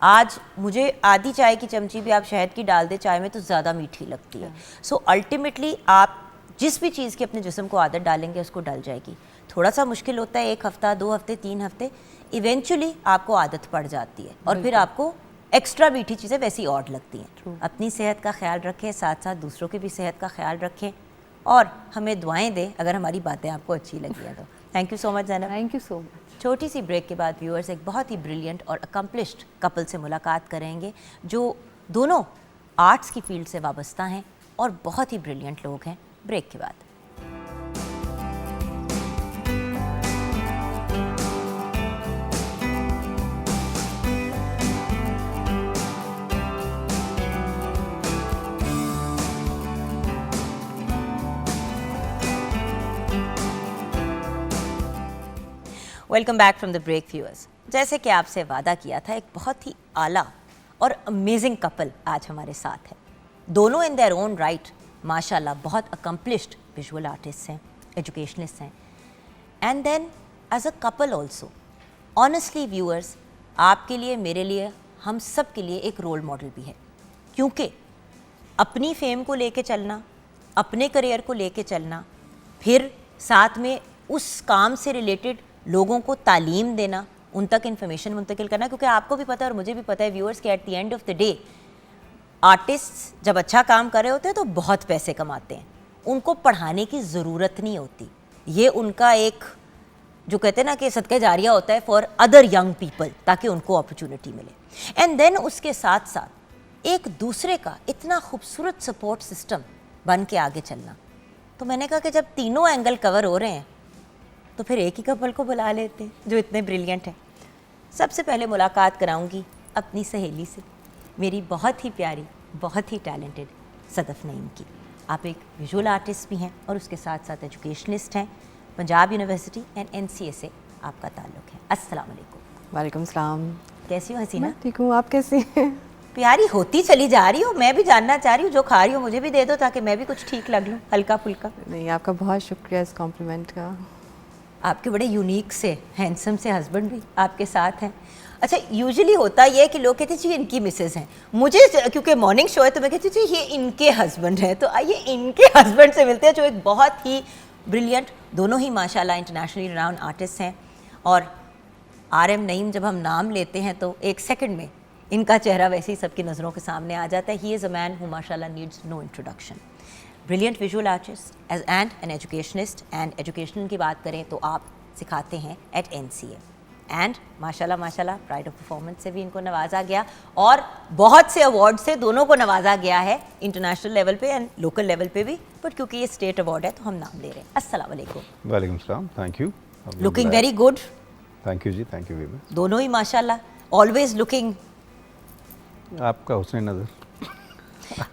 आज मुझे आधी चाय की चमची भी आप शहद की डाल दे चाय में तो ज़्यादा मीठी लगती है। सो अल्टीमेटली आप जिस भी चीज़ की अपने जिस्म को आदत डालेंगे उसको डल जाएगी। थोड़ा सा मुश्किल होता है, 1 हफ्ता 2 हफ्ते 3 हफ्ते, इवेंचुअली आपको आदत पड़ जाती है और फिर आपको एक्स्ट्रा मीठी चीज़ें वैसी और लगती हैं। अपनी सेहत का ख्याल रखें, साथ साथ दूसरों की भी सेहत का ख्याल रखें और हमें दुआएं दें अगर हमारी बातें आपको अच्छी लगी हैं तो। Thank you so much Zainab. Thank you so much. छोटी सी ब्रेक के बाद व्यूअर्स एक बहुत ही ब्रिलियंट और अकम्पलिश्ड कपल से मुलाकात करेंगे जो दोनों आर्ट्स की फील्ड से वाबस्ता हैं और बहुत ही ब्रिलियंट लोग हैं। ब्रेक के बाद welcome back from the break viewers. जैसे कि आपसे वादा किया था, एक बहुत ही आला और अमेजिंग कपल आज हमारे साथ है। दोनों इन देयर ओन राइट माशाल्लाह बहुत अकम्पलिश्ड विजुअल आर्टिस्ट हैं, एजुकेशनिस्ट हैं, and then as a couple also. Honestly viewers, आपके लिए, मेरे लिए, हम सब के लिए एक रोल मॉडल भी है, क्योंकि अपनी फेम को लेके चलना, अपने करियर को लेके चलना, फिर साथ में उस काम से रिलेटेड लोगों को तालीम देना, उन तक इन्फॉर्मेशन मुंतकिल करना, क्योंकि आपको भी पता है और मुझे भी पता है व्यूअर्स कि at the end of the day artist जब अच्छा काम कर रहे होते हैं तो बहुत पैसे कमाते हैं, उनको पढ़ाने की ज़रूरत नहीं होती। ये उनका एक जो कहते हैं ना कि सदका जारिया होता है फॉर अदर यंग पीपल, ताकि उनको अपॉर्चुनिटी मिले। एंड देन उसके साथ साथ एक दूसरे का इतना खूबसूरत सपोर्ट सिस्टम बन के आगे चलना। तो मैंने कहा कि जब तीनों एंगल कवर हो रहे हैं तो फिर एक ही कपल को बुला लेते हैं जो इतने ब्रिलियंट हैं। सबसे पहले मुलाकात कराऊंगी अपनी सहेली से, मेरी बहुत ही प्यारी, बहुत ही टैलेंटेड सदफ नईम की। आप एक विजुअल आर्टिस्ट भी हैं और उसके साथ साथ एजुकेशनिस्ट हैं। पंजाब यूनिवर्सिटी एंड NCA से आपका ताल्लुक़ है। अस्सलाम वालेकुम। वालेकुम सलाम। कैसी हो हसीना? ठीक हूँ, आप कैसी हैं? प्यारी होती चली जा रही हो। मैं भी जानना चाह रही हूँ, जो खा रही हो मुझे भी दे दो ताकि मैं भी कुछ ठीक लग लूँ, हल्का फुल्का। नहीं, आपका बहुत शुक्रिया इस कॉम्प्लीमेंट का। आपके बड़े यूनिक से हैंडसम से हस्बैंड भी आपके साथ हैं। अच्छा, यूजुअली होता ये है कि लोग कहते हैं जी इनकी मिसेज हैं, मुझे क्योंकि मॉर्निंग शो है तो मैं कहती हूँ जी ये इनके हस्बैंड हैं। तो आइए इनके हस्बैंड से मिलते हैं जो एक बहुत ही ब्रिलियंट, दोनों ही माशाल्लाह इंटरनेशनली रिनाउंड आर्टिस्ट हैं। और RM नईम जब हम नाम लेते हैं तो एक सेकंड में इनका चेहरा वैसे ही सबकी नज़रों के सामने आ जाता है। He is a man who माशाल्लाह needs no introduction. Brilliant visual artist and an educationist, and education की बात करें तो आप सिखाते हैं एट NCA, एंड माशाल्लाह माशाल्लाह प्राइड ऑफ परफॉर्मेंस से भी इनको नवाजा गया और बहुत से अवार्ड से दोनों को नवाजा गया है, इंटरनेशनल लेवल पे एंड लोकल लेवल पे भी, बट क्योंकि ये स्टेट अवार्ड है तो हम नाम ले रहे हैं। अस्सलाम वालेकुम। वालेकुम सलाम, thank you. Looking very good. Thank you जी, थैंक यू वेरी मच। दोनों ही माशाल्लाह, ऑलवेज लुकिंग। आपका हुस्न नज़र।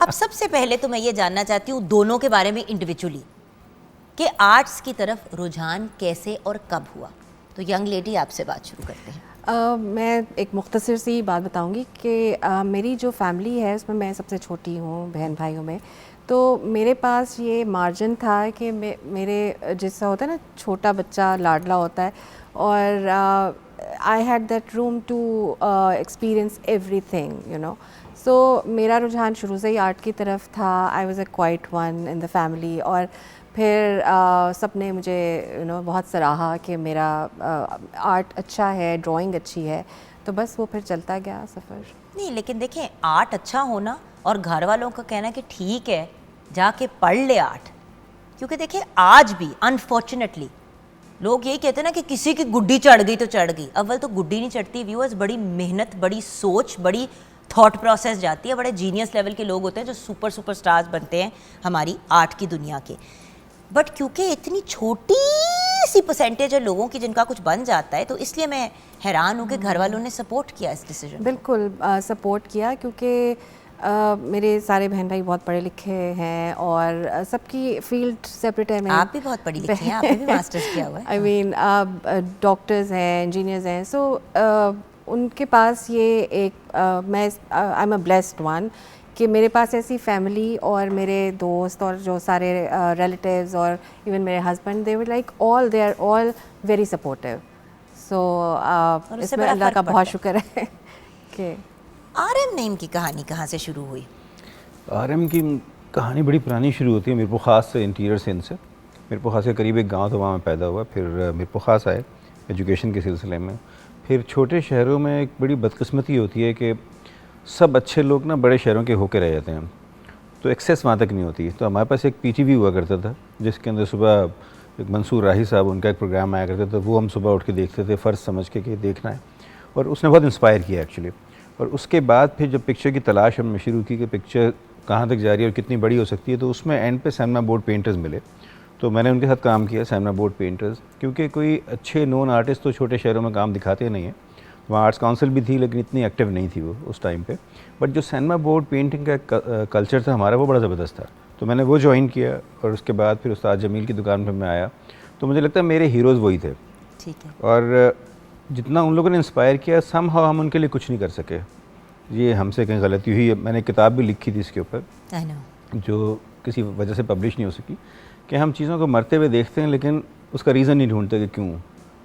अब सबसे पहले तो मैं ये जानना चाहती हूँ दोनों के बारे में इंडिविजुअली, कि आर्ट्स की तरफ रुझान कैसे और कब हुआ। तो यंग लेडी आपसे बात शुरू करते हैं। मैं एक मुख्तसर सी बात बताऊंगी कि मेरी जो फैमिली है उसमें मैं सबसे छोटी हूँ बहन भाइयों में, तो मेरे पास ये मार्जिन था कि मेरे जैसा होता है ना, छोटा बच्चा लाडला होता है, और I had that room to experience everything, you know. So मेरा रुझान शुरू से ही आर्ट की तरफ था। I was a quiet one in the family, और फिर सबने मुझे बहुत सराहा कि मेरा आर्ट अच्छा है, ड्राइंग अच्छी है, तो बस वो फिर चलता गया सफ़र। नहीं, लेकिन देखें, आर्ट अच्छा होना और घर वालों का कहना कि ठीक है जाके पढ़ ले आर्ट, क्योंकि देखिए आज भी अनफॉर्चुनेटली लोग यही कहते हैं ना कि किसी की गुड्डी चढ़ गई तो चढ़ गई। अव्वल तो गुड्डी नहीं चढ़ती व्यूअर्स, बड़ी मेहनत, बड़ी सोच, बड़ी थॉट प्रोसेस जाती है। बड़े जीनियस लेवल के लोग होते हैं जो सुपर स्टार्स बनते हैं हमारी आर्ट की दुनिया के, बट क्योंकि इतनी छोटी सी परसेंटेज है लोगों की जिनका कुछ बन जाता है, तो इसलिए मैं हैरान हूँ कि घर वालों ने सपोर्ट किया इस डिसीजन। बिल्कुल सपोर्ट किया, क्योंकि मेरे सारे बहन भाई बहुत पढ़े लिखे हैं और सबकी फील्ड सेपरेट है। आप भी बहुत पढ़ी लिखी हैं, आपने भी मास्टर्स किया हुआ है। आई मीन डॉक्टर्स हैं, इंजीनियर्स हैं, सो उनके पास ये एक मैं आई एम अ ब्लेस्ड वन कि मेरे पास ऐसी फैमिली और मेरे दोस्त और जो सारे रिलेटिव्स और इवन मेरे husband, they were like all, they are all very supportive. So इसमें अल्लाह का बहुत शुक्र है कि RM नेम की कहानी कहाँ से शुरू हुई? RM की कहानी बड़ी पुरानी शुरू होती है। मीरपुर ख़ास से, इंटीरियर सिंध से। मीरपुर ख़ास के करीब एक गांव था, वहाँ मैं पैदा हुआ। फिर मीरपुर ख़ास आए एजुकेशन के सिलसिले में। फिर छोटे शहरों में एक बड़ी बदकिस्मती होती है कि सब अच्छे लोग ना बड़े शहरों के होके रह जाते हैं, तो एक्सेस वहाँ तक नहीं होती। तो हमारे पास एक PTV हुआ करता था जिसके अंदर सुबह एक मंसूर राही साहब, उनका एक प्रोग्राम आया करता था, वो हम सुबह उठ के देखते थे फ़र्ज़ समझ के कि देखना है, और उसने बहुत इंस्पायर किया एक्चुअली। और उसके बाद फिर जब पिक्चर की तलाश हमने शुरू की कि पिक्चर कहाँ तक जा रही है और कितनी बड़ी हो सकती है, तो उसमें एंड पे सिनेमा बोर्ड पेंटर्स मिले, तो मैंने उनके साथ काम किया, सिनेमा बोर्ड पेंटर्स। क्योंकि कोई अच्छे नोन आर्टिस्ट तो छोटे शहरों में काम दिखाते नहीं हैं। वहाँ आर्ट्स काउंसिल भी थी लेकिन इतनी एक्टिव नहीं थी वो उस टाइम पे, बट जो सिनेमा बोर्ड पेंटिंग का कल्चर था हमारा, वो बड़ा ज़बरदस्त था। तो मैंने वो ज्वाइन किया, और उसके बाद फिर उस्ताद जमील की दुकान पर मैं आया, तो मुझे लगता है मेरे हीरोज़ वही थे। ठीक है। और जितना उन लोगों ने इंस्पायर किया, समहाउ हम उनके लिए कुछ नहीं कर सके। ये हमसे कहीं गलती हुई है। मैंने किताब भी लिखी थी इसके ऊपर, जो किसी वजह से पब्लिश नहीं हो सकी, कि हम चीज़ों को मरते हुए देखते हैं लेकिन उसका रीज़न नहीं ढूंढते कि क्यों।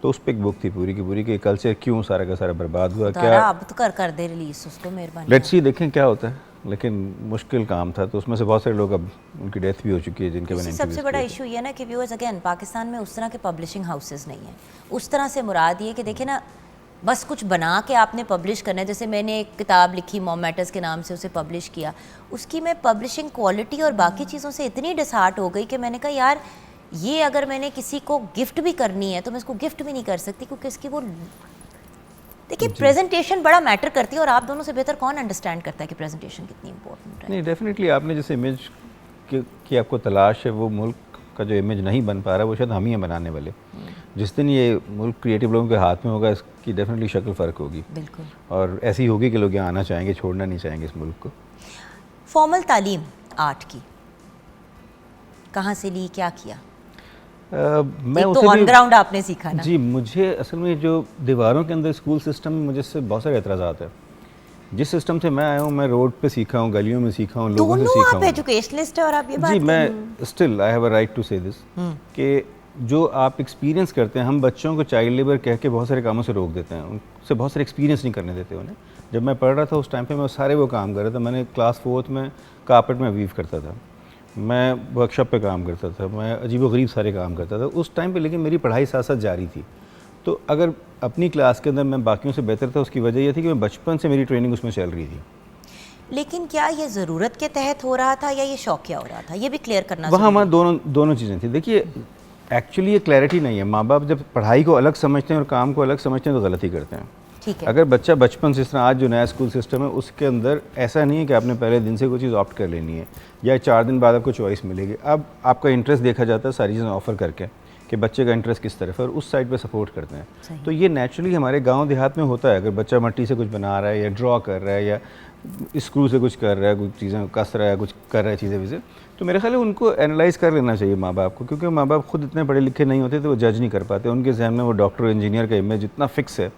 तो उस पर एक बुक थी पूरी की पूरी, कि कल्चर क्यों सारा का सारा बर्बाद हुआ। क्या अब तो कर दे रिलीज उसको, मेहरबानी। लेट्स सी, देखें क्या होता है। लेकिन मुश्किल काम था, तो उसमें से बहुत सारे लोग अब उनकी डेथ भी हो चुकी है जिनके मैंने सबसे बड़ा इशू ये ना कि व्यूअर्स, अगेन पाकिस्तान में उस तरह के पब्लिशिंग हाउसेस नहीं हैं। उस तरह से मुराद ये कि देखें ना, बस कुछ बना के आपने पब्लिश करना है। जैसे मैंने एक किताब लिखी मॉम मैटर्स के नाम से, उसे पब्लिश किया, उसकी मैं पब्लिशिंग क्वालिटी और बाकी चीज़ों से इतनी डिसहार्ट हो गई कि मैंने कहा यार, ये अगर मैंने किसी को गिफ्ट भी करनी है तो मैं इसको गिफ्ट भी नहीं कर सकती, क्योंकि इसकी वो, देखिए प्रेजेंटेशन बड़ा मैटर करती है, और आप दोनों से बेहतर कौन अंडरस्टैंड करता है कि प्रेजेंटेशन कितनी इंपॉर्टेंट है। नहीं, डेफिनेटली आपने जिस इमेज की आपको तलाश है, वो मुल्क का जो इमेज नहीं बन पा रहा, वो शायद हम ही हैं बनाने वाले। जिस दिन ये मुल्क क्रिएटिव लोगों के हाथ में होगा, इसकी डेफिनेटली शक्ल फ़र्क होगी। बिल्कुल। और ऐसी होगी कि लोग यहाँ आना चाहेंगे, छोड़ना नहीं चाहेंगे इस मुल्क को। फॉर्मल तालीम आर्ट की कहाँ से ली, क्या किया? मैं तो ऑन ग्राउंड आपने सीखा ना? जी, मुझे असल में जो दीवारों के अंदर स्कूल सिस्टम में मुझे इससे बहुत सारे एतराज़ात है। जिस सिस्टम से मैं आया हूँ, मैं रोड पे सीखा हूँ, गलियों में सीखा हूँ, लोगों से सीखा हूँ। आप एजुकेशनिस्ट है और आप ये बात जी, मैं still I have a right to say this, कि जो आप एक्सपीरियंस करते हैं, हम बच्चों को चाइल्ड लेबर कह के बहुत सारे कामों से रोक देते हैं, उनसे बहुत सारे एक्सपीरियंस नहीं करने देते उन्हें। जब मैं पढ़ रहा था उस टाइम पे, मैं सारे वो काम कर रहा था। मैंने क्लास 4th में कारपेट में वीव करता था, मैं वर्कशॉप पे काम करता था, मैं अजीब व गरीब सारे काम करता था उस टाइम पे, लेकिन मेरी पढ़ाई साथ साथ जारी थी। तो अगर अपनी क्लास के अंदर मैं बाकियों से बेहतर था, उसकी वजह यह थी कि मैं बचपन से मेरी ट्रेनिंग उसमें चल रही थी। लेकिन क्या ये ज़रूरत के तहत हो रहा था या ये शौकिया हो रहा था, ये भी क्लियर करना वहाँ ज़रूरी हमारा दोनों चीज़ें थी। देखिए, एक्चुअली ये क्लैरिटी नहीं है। माँ बाप जब पढ़ाई को अलग समझते हैं और काम को अलग समझते हैं तो गलती करते हैं। ठीक है। अगर बच्चा बचपन से, इस तरह आज जो नया स्कूल सिस्टम है उसके अंदर ऐसा नहीं है कि आपने पहले दिन से कोई चीज़ ऑप्ट कर लेनी है या 4 दिन बाद आपको चॉइस मिलेगी। अब आपका इंटरेस्ट देखा जाता है सारी चीज़ें ऑफर करके कि बच्चे का इंटरेस्ट किस तरफ है और उस साइड पे सपोर्ट करते हैं। तो ये नेचुरली हमारे गांव देहात में होता है। अगर बच्चा मट्टी से कुछ बना रहा है या ड्रॉ कर रहा है या स्क्रू से कुछ कर रहा है, कुछ चीज़ें कस रहा है, कुछ कर रहा है चीज़ें वैसे, तो मेरे ख्याल है उनको एनालाइज कर लेना चाहिए माँ बाप को, क्योंकि माँ बाप खुद इतने पढ़े लिखे नहीं होते तो वो जज नहीं कर पाते। उनके जहन में वो डॉक्टर इंजीनियर का इमेज इतना फिक्स है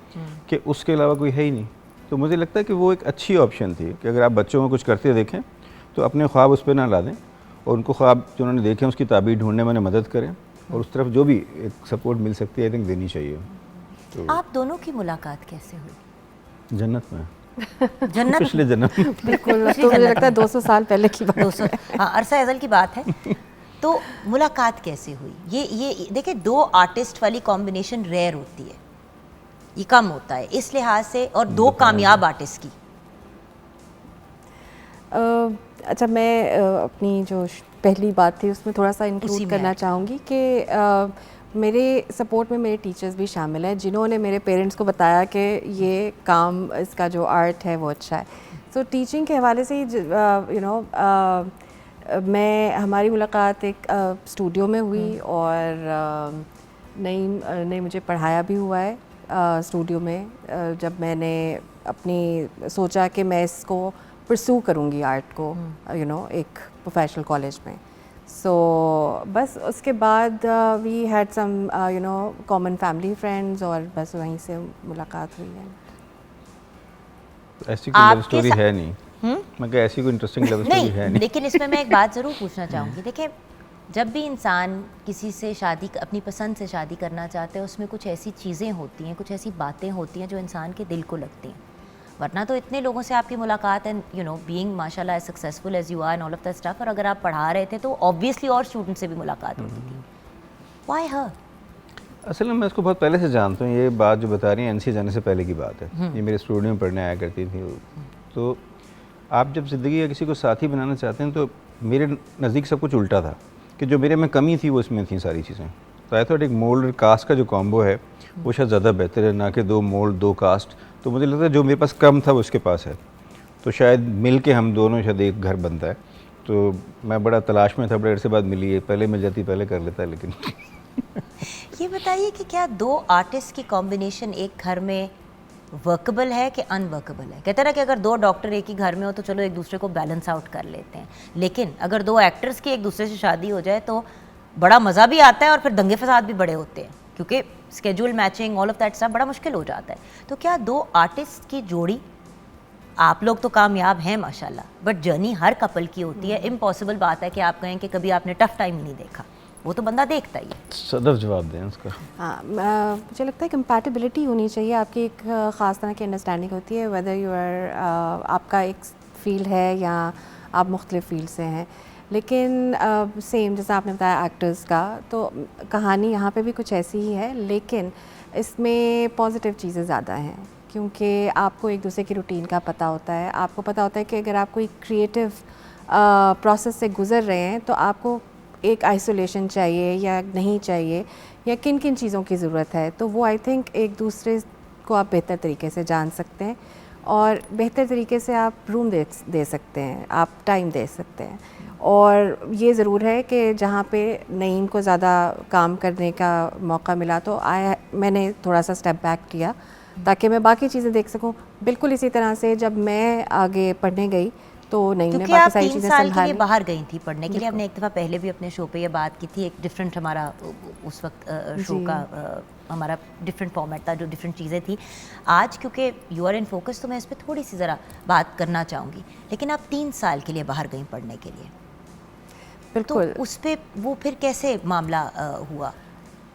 कि उसके अलावा कोई है ही नहीं। तो मुझे लगता है कि वो एक अच्छी ऑप्शन थी कि अगर आप बच्चों को कुछ करते देखें तो अपने ख्वाब उस पर ना ला दें और उनको ख्वाब जो उन्होंने देखे उसकी ताबीर ढूंढने में मदद करें और उस तरफ जो भी एक सपोर्ट मिल सकती है आई थिंक देनी चाहिए। तो आप दोनों की मुलाकात कैसे हुई? जन्नत में, जन्नत पिछले जन्म में। बिल्कुल, तो मुझे लगता है 200 साल पहले की बात 200 हाँ, अरसा अज़ल की बात है। तो मुलाकात कैसे हुई? ये देखिए, 2 आर्टिस्ट वाली कॉम्बिनेशन रेयर होती है, ये कम होता है इस लिहाज से, और 2 कामयाब आर्टिस्ट की। अच्छा, मैं अपनी जो पहली बात थी उसमें थोड़ा सा उसी इंक्लूड में करना ऐड। चाहूँगी कि मेरे सपोर्ट में मेरे टीचर्स भी शामिल हैं जिन्होंने मेरे पेरेंट्स को बताया कि ये काम, इसका जो आर्ट है वो अच्छा है। सो टीचिंग के हवाले से ही मैं हमारी मुलाकात एक स्टूडियो में हुई और नईम ने मुझे पढ़ाया भी हुआ है स्टूडियो में। जब मैंने अपनी सोचा कि मैं इसको परसू करूँगी आर्ट को एक प्रोफेशनल कॉलेज में, सो बस उसके बाद we had some common family friends और बस वहीं से मुलाकात हुई है। ऐसी कोई लव आपके स्टोरी है नहीं। मैं कहा ऐसी कोई इंटरेस्टिंग लव स्टोरी है नहीं, नहीं। लेकिन इसमें मैं एक बात ज़रूर पूछना चाहूँगी। देखिए, जब भी इंसान किसी से शादी, अपनी पसंद से शादी करना चाहते हैं, उसमें कुछ ऐसी चीज़ें होती हैं, कुछ ऐसी बातें होती हैं जो इंसान के दिल को लगती हैं। वरना तो इतने लोगों से आपकी मुलाकात एंड बीइंग माशाल्लाह as successful as you are and all of that stuff, और अगर आप पढ़ा रहे थे तो ऑब्वियसली और स्टूडेंट से भी मुलाकात होती थी। व्हाई हर? असल में मैं इसको बहुत पहले से जानता हूँ। ये बात जो बता रही हैं एनसी जाने से पहले की बात है। ये मेरे स्टूडियो में पढ़ने आया करती थी। तो आप जब ज़िंदगी या किसी को साथी बनाना चाहते हैं तो मेरे नज़दीक सब कुछ उल्टा था कि जो मेरे में कमी थी वो इसमें थी सारी चीज़ें। तो आई थॉट एक मोल्ड और कास्ट का जो कॉम्बो है वो शायद ज़्यादा बेहतर है, ना कि 2 मोल्ड 2 कास्ट। तो मुझे लगता है जो मेरे पास कम था वो उसके पास है, तो शायद मिल के हम दोनों शायद एक घर बनता है। तो मैं बड़ा तलाश में था, बड़े अरसे बाद मिली है। पहले मिल जाती पहले कर लेता, लेकिन ये बताइए कि क्या 2 आर्टिस्ट की कॉम्बिनेशन एक घर में वर्कबल है कि अनवर्कबल है? कहते हैं ना कि अगर 2 डॉक्टर एक ही घर में हो तो चलो एक दूसरे को बैलेंस आउट कर लेते हैं, लेकिन अगर 2 एक्टर्स की एक दूसरे से शादी हो जाए तो बड़ा मज़ा भी आता है और फिर दंगे फसाद भी बड़े होते हैं, क्योंकि schedule matching all of that सब बड़ा मुश्किल हो जाता है। तो क्या 2 आर्टिस्ट की जोड़ी, आप लोग तो कामयाब हैं माशाल्लाह, बट जर्नी हर कपल की होती है। इम्पॉसिबल बात है कि आप कहें कि कभी आपने टफ टाइम ही नहीं देखा, वो तो बंदा देखता ही है। सदफ जवाब दें उसका। हाँ, मुझे लगता है कंपैटिबिलिटी होनी चाहिए। आपकी एक ख़ास तरह की अंडरस्टैंडिंग होती है, वेदर यू आर आपका एक फील्ड है या आप मुख्तलिफ फील्ड से हैं। लेकिन सेम जैसा आपने बताया एक्टर्स का, तो कहानी यहाँ पे भी कुछ ऐसी ही है, लेकिन इसमें पॉजिटिव चीज़ें ज़्यादा हैं क्योंकि आपको एक दूसरे की रूटीन का पता होता है। आपको पता होता है कि अगर आप कोई क्रिएटिव प्रोसेस से गुज़र रहे हैं तो आपको एक आइसोलेशन चाहिए या नहीं चाहिए, या किन किन चीज़ों की ज़रूरत है। तो वो आई थिंक एक दूसरे को आप बेहतर तरीके से जान सकते हैं और बेहतर तरीके से आप रूम दे सकते हैं, आप टाइम दे सकते हैं। और ये ज़रूर है कि जहाँ पे नईम को ज़्यादा काम करने का मौका मिला तो मैंने थोड़ा सा स्टेप बैक किया ताकि मैं बाकी चीज़ें देख सकूं। बिल्कुल इसी तरह से जब मैं आगे पढ़ने गई तो नईम ने क्योंकि बाकी आप सारी 3 चीज़ें साल के लिए संभाली। बाहर गई थी पढ़ने के लिए। हमने एक दफ़ा पहले भी अपने शो पे ये बात की थी, एक डिफरेंट हमारा उस वक्त शो का हमारा डिफरेंट फॉर्मेट था, जो डिफरेंट चीज़ें थी। आज क्योंकि यू आर इन फोकस तो मैं इस पर थोड़ी सी ज़रा बात करना चाहूँगी। लेकिन आप 3 साल के लिए बाहर गई पढ़ने के लिए, तो बिल्कुल उस पर वो फिर कैसे मामला हुआ?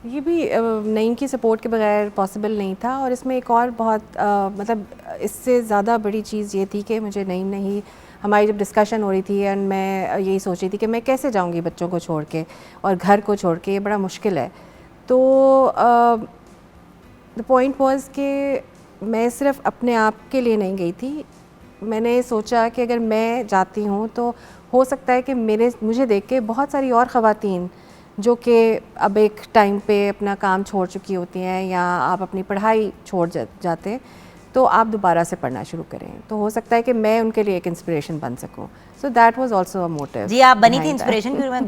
ये भी नईम की सपोर्ट के बगैर पॉसिबल नहीं था। और इसमें एक और बहुत मतलब इससे ज़्यादा बड़ी चीज़ ये थी कि मुझे नईम ने ही, हमारी जब डिस्कशन हो रही थी एंड मैं यही सोच रही थी कि मैं कैसे जाऊंगी बच्चों को छोड़ के और घर को छोड़ के, ये बड़ा मुश्किल है। तो द पॉइंट वाज कि मैं सिर्फ अपने आप के लिए नहीं गई थी, मैंने सोचा कि अगर मैं जाती हूँ तो हो सकता है कि मुझे देख के बहुत सारी और ख़वातीन जो कि अब एक टाइम पे अपना काम छोड़ चुकी होती हैं या आप अपनी पढ़ाई छोड़ जाते हैं, तो आप दोबारा से पढ़ना शुरू करें, तो हो सकता है कि मैं उनके लिए एक इंस्पिरेशन बन सकूं। So that was also a motive. जी आप बनी थी इंस्पिरेशन, क्योंकि मैं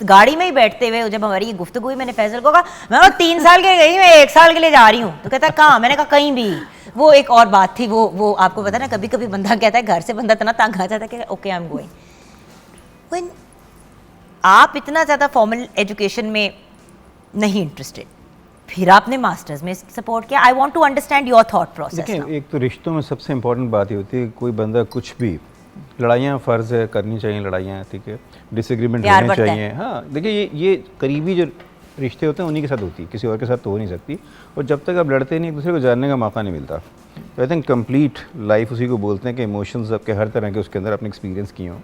गाड़ी में ही बैठते हुए जब हमारी ये गुफ्तगू हुई, मैंने फैसल को कहा मैं 3 साल के गई, मैं 1 साल के लिए जा रही हूँ। तो कहता है कहाँ? मैंने कहा कहीं भी। वो एक और बात थी, वो आपको पता है ना, कभी कभी बंदा कहता है, घर से बंदा इतना तंग आ जाता है कि ओके आई एम गोइंग। आप इतना ज़्यादा फॉर्मल एजुकेशन में नहीं इंटरेस्टेड, फिर आपने मास्टर्स में सपोर्ट किया। I want to understand your thought process. देखिए, एक तो रिश्तों में सबसे इम्पोर्टेंट बात ये होती है, कोई बंदा कुछ भी, लड़ाइयाँ फ़र्ज़ है, करनी चाहिए लड़ाइयाँ, ठीक है, डिसएग्रीमेंट होने चाहिए। हाँ, देखिए ये करीबी जो रिश्ते होते हैं उन्हीं के साथ होती है, किसी और के साथ तो हो नहीं सकती। और जब तक आप लड़ते नहीं, एक दूसरे को जानने का मौका नहीं मिलता। तो आई थिंक कंप्लीट लाइफ उसी को बोलते हैं कि इमोशंस आपके हर तरह के उसके अंदर आपने एक्सपीरियंस किए हों।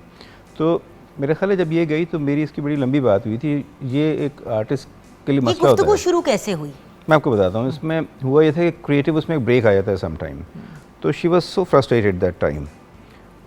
तो मेरे ख्याल है जब ये गई तो मेरी इसकी बड़ी लंबी बात हुई थी। ये एक आर्टिस्ट के लिए मसला होता है। शुरू कैसे हुई? मैं आपको बताता हूँ। इसमें हुआ ये था कि क्रिएटिव उसमें एक ब्रेक आया था सम टाइम, तो she was so frustrated that time.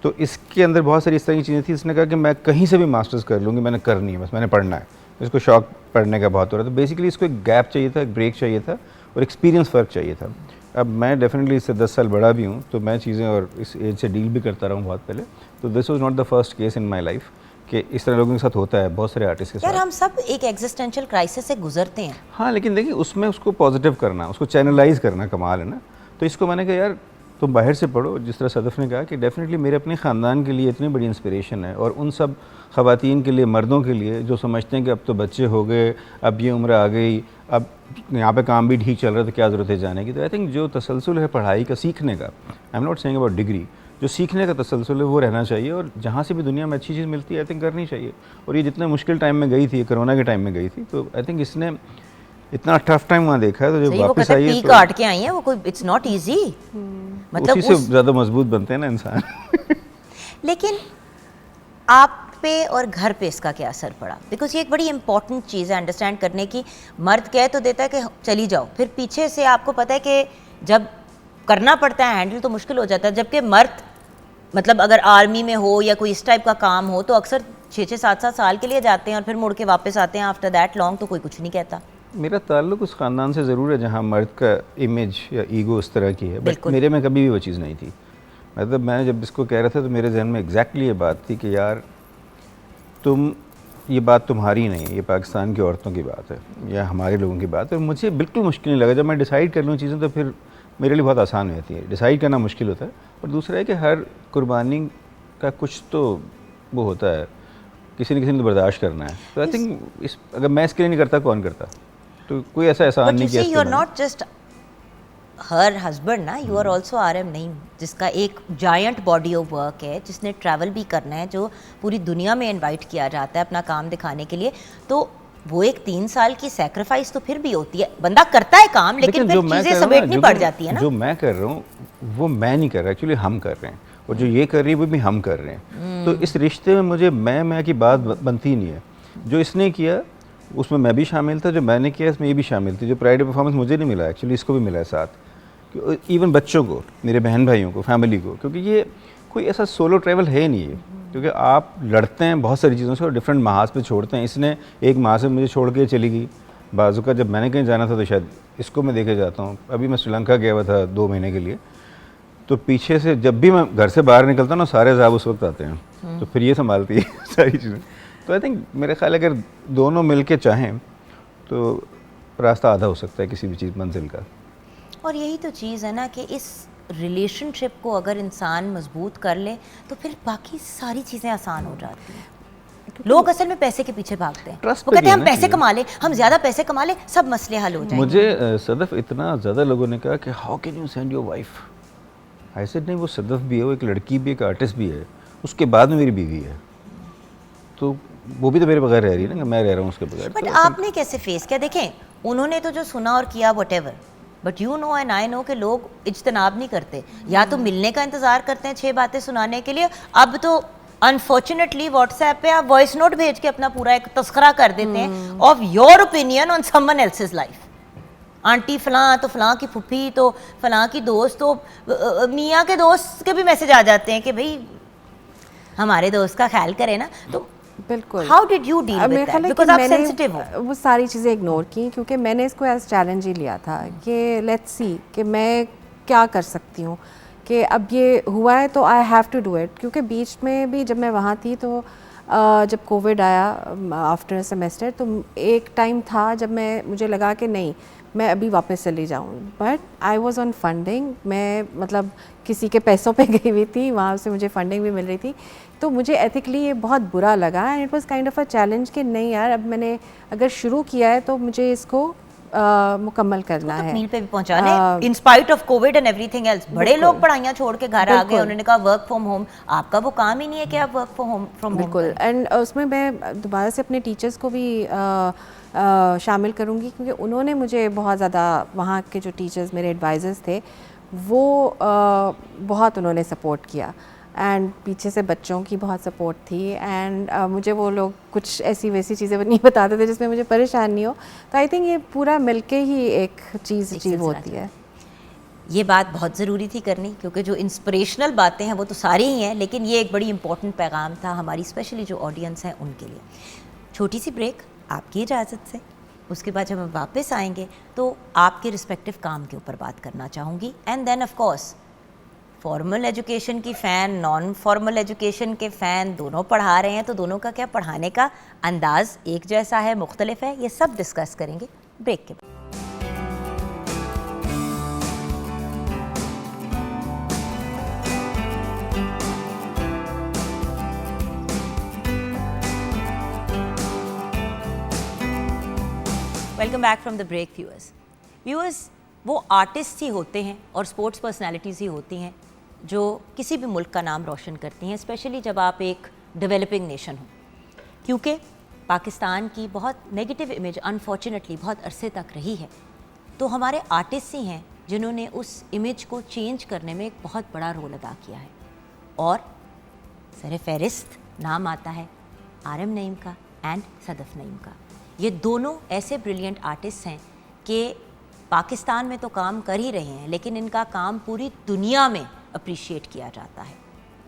तो इसके अंदर बहुत सारी इस तरह की चीज़ें थी। इसने कहा कि मैं कहीं से भी मास्टर्स कर लूँगी, मैंने करनी है, बस मैंने पढ़ना है। इसको शौक पढ़ने का बहुत हो रहा था। बेसिकली इसको एक गैप चाहिए था, एक ब्रेक चाहिए था और एक्सपीरियंस फ़र्क चाहिए था। अब मैं डेफिनेटली इससे 10 साल बड़ा भी हूँ, तो मैं चीज़ें और इस एज से डील भी करता रहा हूँ बहुत पहले। तो this was not the first case in my life कि इस तरह लोगों के साथ होता है, बहुत सारे आर्टिस्ट के साथ। यार हम सब एक एग्जिस्टेंशियल क्राइसिस से गुजरते हैं। हाँ, लेकिन देखिए उसमें उसको पॉजिटिव करना, उसको चैनलाइज करना कमाल है ना। तो इसको मैंने कहा यार तुम बाहर से पढ़ो, जिस तरह सदफ ने कहा कि डेफिनेटली मेरे अपने ख़ानदान के लिए इतनी बड़ी इंस्पिरेशन है, और उन सब ख़वातीन के लिए, मर्दों के लिए जो समझते हैं कि अब तो बच्चे हो गए, अब ये उम्र आ गई, अब यहाँ पे काम भी ठीक चल रहा है, तो क्या ज़रूरत है जाने की। तो आई थिंक जो तसलसल है पढ़ाई का, सीखने का, I am not saying about degree, जो सीखने का तसलसल है वो रहना चाहिए। और जहाँ से भी दुनिया में अच्छी चीज़ मिलती है आई थिंक करनी चाहिए। और ये जितने मुश्किल टाइम में गई थी, कोरोना के टाइम में गई थी, तो आई थिंक इसने इतना टफ टाइम वहाँ देखा है, तो जब वापस आई है तो काट के आई है वो, कोई इट्स नॉट इजी, मतलब उसी से ज़्यादा मजबूत बनते हैं ना इंसान। लेकिन आप पे और घर पे इसका क्या असर पड़ा? बिकॉज ये एक बड़ी इंपॉर्टेंट चीज़ है अंडरस्टैंड करने की। मर्द कह तो देता है कि चली जाओ, फिर पीछे से आपको पता है कि जब करना पड़ता है हैंडल तो मुश्किल हो जाता है। जबकि मर्द मतलब अगर आर्मी में हो या कोई इस टाइप का काम हो तो अक्सर 6-6, 7-7 साल के लिए जाते हैं और फिर मुड़ के वापस आते हैं आफ्टर दैट लॉन्ग, तो कोई कुछ नहीं कहता। मेरा ताल्लुक उस ख़ानदान से ज़रूर है जहाँ मर्द का इमेज या ईगो उस तरह की है, बट मेरे में कभी भी वो चीज़ नहीं थी। मतलब मैं जब इसको कह रहा था तो मेरे जहन में एग्जैक्टली ये बात थी कि यार तुम, ये बात तुम्हारी नहीं है, ये पाकिस्तान की औरतों की बात है या हमारे लोगों की बात है। और मुझे बिल्कुल मुश्किल नहीं लगा जब मैं डिसाइड कर लूँ चीज़ें, तो फिर मेरे लिए बहुत आसान रहती है। डिसाइड करना मुश्किल होता है, और दूसरा है कि हर कुर्बानी का कुछ तो वो होता है, किसी न किसी ने तो बर्दाश्त करना है। तो आई थिंक इस अगर मैं इसके लिए नहीं करता कौन करता? तो कोई ऐसा एहसान नहीं किया। You are not just her husband ना, यू आर ऑल्सो RM नहीं, जिसका एक जायंट बॉडी ऑफ वर्क है, जिसने ट्रैवल भी करना है, जो पूरी दुनिया में इनवाइट किया जाता है अपना काम दिखाने के लिए। तो वो एक 3 साल की सैक्रिफाइस तो फिर भी होती है। बंदा करता है काम, लेकिन फिर चीज़ें समेटनी पड़ जाती है ना। जो मैं कर रहा हूँ वो मैं नहीं कर रहा, एक्चुअली हम कर रहे हैं, और जो ये कर रही है वो भी हम कर रहे हैं। तो इस रिश्ते में मुझे मैं की बात बनती नहीं है। जो इसने किया उसमें मैं भी शामिल था, जो मैंने किया इसमें ये भी शामिल थी। जो प्राइड परफॉर्मेंस मुझे नहीं मिला, एक्चुअली इसको भी मिला है साथ, इवन बच्चों को, मेरे बहन भाइयों को, फैमिली को, क्योंकि ये कोई ऐसा सोलो ट्रैवल है नहीं है। क्योंकि आप लड़ते हैं बहुत सारी चीज़ों से और डिफरेंट महाज पे छोड़ते हैं। इसने एक माह से मुझे छोड़ के चली गई। बाजू का जब मैंने कहीं जाना था तो शायद इसको मैं देखे जाता हूँ। अभी मैं श्रीलंका गया हुआ था 2 महीने के लिए, तो पीछे से जब भी मैं घर से बाहर निकलता हूँ ना, सारे साहब उस वक्त आते हैं, तो फिर ये संभालती है सारी चीज़ें। तो आई थिंक मेरे ख्याल अगर दोनों मिल के चाहें तो रास्ता आधा हो सकता है किसी भी चीज़ मंजिल का। और यही तो चीज़ है ना कि इस रिलेशनशिप को अगर इंसान मजबूत कर ले तो फिर बाकी सारी चीज़ें आसान हो जाती हैं। लोग असल में पैसे के पीछे भागते हैं, वो कहते हैं हम पैसे कमा ले, हम ज़्यादा पैसे कमा ले, सब मसले हल हो जाएंगे। मुझे सदफ इतना ज़्यादा लोगों ने कहा कि how can you send your wife. I said नहीं, वो सदफ भी है, वो एक लड़की भी, एक आर्टिस्ट भी है, उसके बाद में मेरी बीवी है, तो वो भी तो मेरे बगैर रह रही है ना, मैं रह रहा हूँ उसके बगैर। बट आपने कैसे फेस किया? देखें उन्होंने तो जो सुना और किया whatever, but you know and I know कि लोग इज्तनाब नहीं करते, या तो मिलने का इंतज़ार करते हैं 6 बातें सुनाने के लिए। अब तो अनफॉर्चुनेटली व्हाट्सएप पे आप वॉइस नोट भेज के अपना पूरा एक तस्करा कर देते हैं of your opinion on someone else's life. Aunty फलां तो फलां की फुफी तो फलां की दोस्त तो मियाँ के दोस्त के भी मैसेज आ जाते हैं कि भाई हमारे दोस्त का ख्याल करे ना। तो बिल्कुल। How did you deal with that, because आप सेंसिटिव हो? वो सारी चीज़ें इग्नोर की क्योंकि मैंने इसको एज चैलेंज ही लिया था कि लेट्स सी कि मैं क्या कर सकती हूँ, कि अब ये हुआ है तो I have to do it. क्योंकि बीच में भी जब मैं वहाँ थी तो जब कोविड आया आफ्टर सेमेस्टर, तो एक टाइम था जब मुझे लगा कि नहीं मैं अभी वापस चली जाऊँ, but I was on funding. मैं मतलब किसी के पैसों पे गई हुई थी, वहाँ से मुझे फंडिंग भी मिल रही थी, तो मुझे एथिकली ये बहुत बुरा लगा and it was kind of a challenge कि नहीं यार, अब मैंने अगर शुरू किया है तो मुझे इसको मुकम्मल करना है। मील पे भी पहुंचाने in spite of Covid and everything else. बड़े लोग पढ़ाइयाँ छोड़ के घर आ गए, उन्होंने कहा वर्क फ्रॉम होम। आपका वो काम ही नहीं है कि आप वर्क फ्रॉम होम। बिल्कुल। एंड उसमें मैं दोबारा से अपने टीचर्स को भी शामिल करूँगी क्योंकि उन्होंने मुझे बहुत ज़्यादा, वहाँ के जो टीचर्स मेरे एडवाइज़र्स थे वो बहुत उन्होंने सपोर्ट किया एंड पीछे से बच्चों की बहुत सपोर्ट थी एंड मुझे वो लोग कुछ ऐसी वैसी चीज़ें नहीं बताते थे जिसमें मुझे परेशान नहीं हो। तो आई थिंक ये पूरा मिलके ही एक चीज़ अचीव होती है। ये बात बहुत ज़रूरी थी करनी, क्योंकि जो इंस्पिरेशनल बातें हैं वो तो सारी ही हैं, लेकिन ये एक बड़ी इंपॉर्टेंट पैगाम था हमारी स्पेशली जो ऑडियंस है उनके लिए। छोटी सी ब्रेक आपकी इजाज़त से, उसके बाद जब हम वापस आएंगे तो आपके रिस्पेक्टिव काम के ऊपर बात करना चाहूँगी। And then of course formal education की फ़ैन, नॉन फॉर्मल एजुकेशन के फ़ैन, दोनों पढ़ा रहे हैं तो दोनों का क्या पढ़ाने का अंदाज़ एक जैसा है, मुख्तलिफ है, ये सब डिस्कस करेंगे ब्रेक के बाद। Welcome back from the break viewers. वो आर्टिस्ट ही होते हैं और स्पोर्ट्स पर्सनालिटीज़ ही होती हैं जो किसी भी मुल्क का नाम रोशन करती हैं, स्पेशली जब आप एक डेवलपिंग नेशन हो। क्योंकि पाकिस्तान की बहुत नेगेटिव इमेज अनफॉर्चुनेटली बहुत अरसे तक रही है, तो हमारे आर्टिस्ट ही हैं जिन्होंने उस इमेज को चेंज करने में एक बहुत बड़ा रोल अदा किया है। और सर फहरिस्त नाम आता है आरएम नईम का एंड सदफ नईम का। ये दोनों ऐसे ब्रिलियंट आर्टिस्ट हैं कि पाकिस्तान में तो काम कर ही रहे हैं, लेकिन इनका काम पूरी दुनिया में अप्रिशिएट किया जाता है।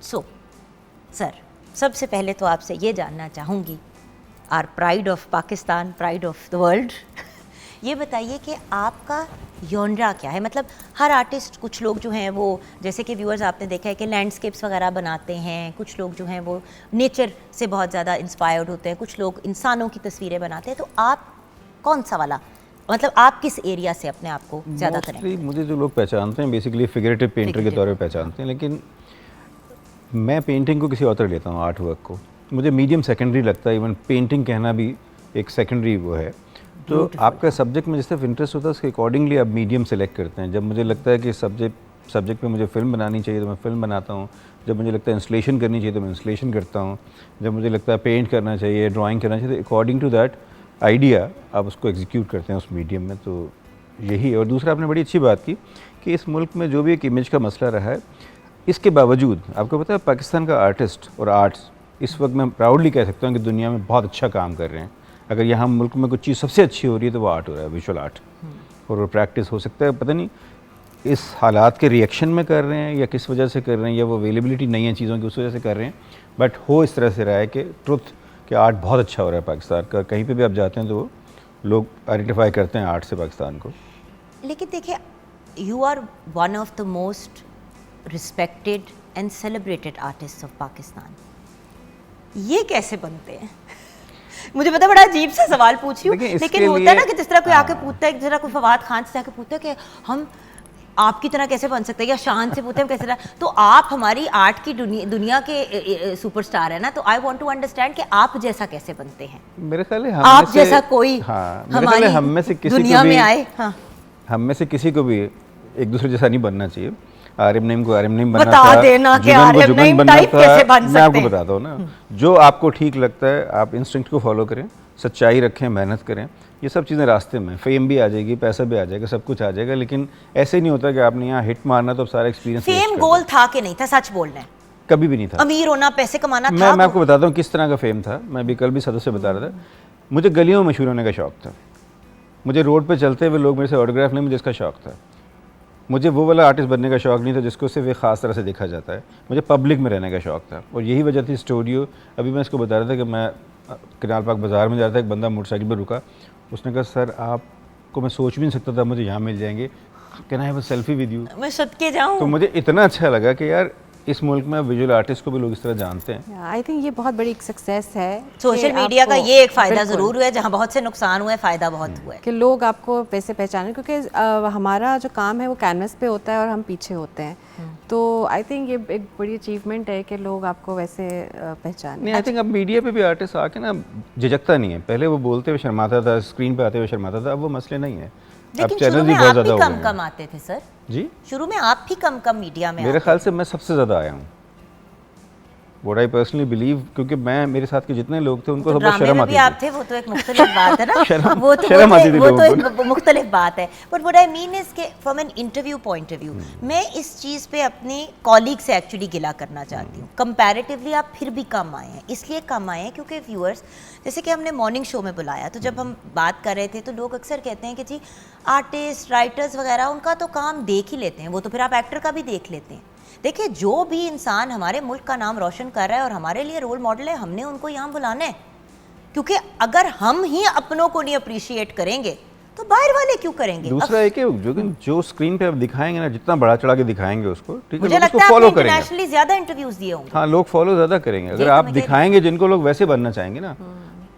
सो सर, सबसे पहले तो आपसे ये जानना चाहूँगी, our pride of Pakistan, pride of the world, ये बताइए कि आपका जॉनरा क्या है? मतलब हर आर्टिस्ट, कुछ लोग जो हैं वो, जैसे कि व्यूअर्स आपने देखा है कि लैंडस्केप्स वगैरह बनाते हैं, कुछ लोग जो हैं वो नेचर से बहुत ज़्यादा इंस्पायर्ड होते हैं, कुछ लोग इंसानों की तस्वीरें बनाते हैं। तो आप कौन सा वाला, मतलब आप किस एरिया से अपने आप को ज़्यादा करें? मुझे जो लोग पहचानते हैं बेसिकली फिगरेटिव पेंटर के तौर पे पहचानते हैं, लेकिन मैं पेंटिंग को किसी और तरह लेता हूँ, आर्ट वर्क को मुझे मीडियम सेकेंडरी लगता है। इवन पेंटिंग कहना भी एक सेकेंडरी वो है। तो आपका सब्जेक्ट में जिस तरफ इंटरेस्ट होता है उसके अकॉर्डिंगली आप मीडियम सेलेक्ट करते हैं। जब मुझे लगता है कि सब्जेक्ट पे मुझे फ़िल्म बनानी चाहिए तो मैं फ़िल्म बनाता हूँ। जब मुझे लगता है इंस्टलेशन करनी चाहिए तो मैं इंस्टलेशन करता हूँ। जब मुझे लगता है पेंट करना चाहिए, ड्राइंग करना चाहिए, तो अकॉर्डिंग टू दैट आइडिया आप उसको एग्जीक्यूट करते हैं उस मीडियम में। तो यही है। और दूसरा, आपने बड़ी अच्छी बात की कि इस मुल्क में जो भी एक इमेज का मसला रहा है, इसके बावजूद आपको पता है पाकिस्तान का आर्टिस्ट और आर्ट्स इस वक्त मैं प्राउडली कह सकता हूँ कि दुनिया में बहुत अच्छा काम कर रहे हैं। अगर यहाँ मुल्क में कुछ चीज़ सबसे अच्छी हो रही है तो वो आर्ट हो रहा है, विजुअल आर्ट। और वो प्रैक्टिस हो सकता है, पता नहीं इस हालात के रिएक्शन में कर रहे हैं या किस वजह से कर रहे हैं, या वो अवेलेबिलिटी नहीं है चीज़ों की उस वजह से कर रहे हैं, बट हो इस तरह से रहा है कि ट्रुथ कि आर्ट बहुत अच्छा हो रहा है पाकिस्तान का। कहीं पे भी आप जाते हैं तो वो लोग आइडेंटिफाई करते हैं आर्ट से पाकिस्तान को। लेकिन देखिए, you are one of the most respected and celebrated artist of Pakistan. ये कैसे बनते हैं? मुझे पता बड़ा अजीब सा सवाल पूछ रही हूँ, लेकिन होता है ना कि जिस तरह कोई आके पूछता है, जिस तरह कोई फवाद खान से आके पूछता है कि हम आपकी तरह कैसे बन सकते हैं, या शान से पूछते हैं कैसे तरह, तो आप हमारी आर्ट की दुनिया के सुपरस्टार है ना, तो आई वांट टू अंडरस्टैंड कि आप जैसा कैसे बनते हैं। मेरे ख्याल है आप जैसा कोई हमारी हम में से किसी दुनिया को भी में आए, हाँ, हम में से किसी को भी एक दूसरे जैसा नहीं बनना चाहिए। आरएम नईम को आरएम नईम बनना बता था, देना कि आरएम नईम बनना टाइप था। कैसे बन सकते मैं आपको हैं? बताता हूँ ना, जो आपको ठीक लगता है आप इंस्टिंक्ट को फॉलो करें, सच्चाई रखें, मेहनत करें, ये सब चीज़ें रास्ते में, फेम भी आ जाएगी, पैसा भी आ जाएगा, सब कुछ आ जाएगा। लेकिन ऐसे नहीं होता कि आपने यहाँ हिट मारना तो सारा एक्सपीरियंस। फेम गोल था कि नहीं था? सच बोलना है। कभी भी नहीं था। अमीर होना, पैसे कमाना था? मैं आपको बताता हूँ किस तरह का फेम था। मैं भी कल भी सदस्य से बता रहा था, मुझे गलियों में मशहूर होने का शौक था। मुझे रोड पे चलते हुए लोग मेरे से ऑटोग्राफ लें, मुझे इसका शौक़ था। मुझे वो वाला आर्टिस्ट बनने का शौक़ नहीं था जिसको सिर्फ एक ख़ास तरह से देखा जाता है, मुझे पब्लिक में रहने का शौक़ था। और यही वजह थी स्टूडियो। अभी मैं इसको बता रहा था कि मैं कनाल पार्क बाज़ार में जा रहा था, एक बंदा मोटरसाइकिल पर रुका, उसने कहा सर आपको मैं सोच भी नहीं सकता था मुझे यहाँ मिल जाएंगे, can I have a selfie with you. मैं सदके जाऊँ। तो मुझे इतना अच्छा लगा कि यार इस मुल्क में विजुअल आर्टिस्ट को भी लोग इस तरह जानते हैं। आई थिंक ये बहुत बड़ी एक सक्सेस है। सोशल कि मीडिया का आपको- ये एक फ़ायदा बिल्कुल, ज़रूर हुआ है, जहाँ बहुत से नुकसान हुए फ़ायदा बहुत हुआ है। कि लोग आपको वैसे पहचाने, क्योंकि हमारा जो काम है वो कैनवस पे होता है और हम पीछे होते हैं। तो आई थिंक ये एक बड़ी अचीवमेंट है कि लोग आपको वैसे पहचाने। नहीं, आई थिंक अब मीडिया पे भी आर्टिस्ट आके ना झिझकता नहीं है। पहले वो बोलते हुए शर्माता था, स्क्रीन पे आते हुए शर्माता था, अब वो मसले नहीं है। अब लेकिन चैनल शुरू भी में बहुत आप ज़्यादा भी हो कम गए कम हैं। आते थे सर, जी, शुरू में आप भी कम कम मीडिया में मेरे आते ख्याल से मैं सबसे ज़्यादा आया हूँ। व्हाट आई पर्सनली बिलीव, क्योंकि मैं मेरे साथ के जितने लोग थे उनको तो सब बहुत ड्रामे शर्म में आती भी आप थी। थे, वो तो एक मुख्तलिफ बात है ना। शर्म- वो तो शर्म आती थी वो तो लोगों एक मुख्तलिफ बात है। But what I mean is के from an interview point of view, मैं इस चीज़ पे अपनी कॉलीग से एक्चुअली गिला करना चाहती हूँ। कंपैरेटिवली आप फिर भी कम आए हैं, इसलिए कम आए हैं क्योंकि व्यूअर्स, जैसे कि हमने मॉर्निंग शो में बुलाया, तो जब हम बात कर रहे थे तो लोग अक्सर कहते हैं कि जी आर्टिस्ट राइटर्स वगैरह उनका तो काम देख ही लेते हैं, वो तो फिर आप एक्टर का भी देख लेते हैं। देखिए, जो भी इंसान हमारे मुल्क का नाम रोशन कर रहा है और हमारे लिए रोल मॉडल है, हमने उनको यहाँ बुलाना है। क्योंकि अगर हम ही अपनों को नहीं अप्रिशिएट करेंगे तो बाहर वाले क्यों करेंगे। दूसरा है कि जो स्क्रीन पे आप दिखाएंगे ना, जितना बड़ा चढ़ा के दिखाएंगे उसको, ठीक है, मुझे लोग उसको लगता है फॉलो आपने करेंगे। इंटरनेशनली ज्यादा इंटरव्यूज दिए होंगे। हाँ, लोग फॉलो ज़्यादा करेंगे अगर तो आप मैं कह रही दिखाएंगे जिनको लोग वैसे बनना चाहेंगे ना।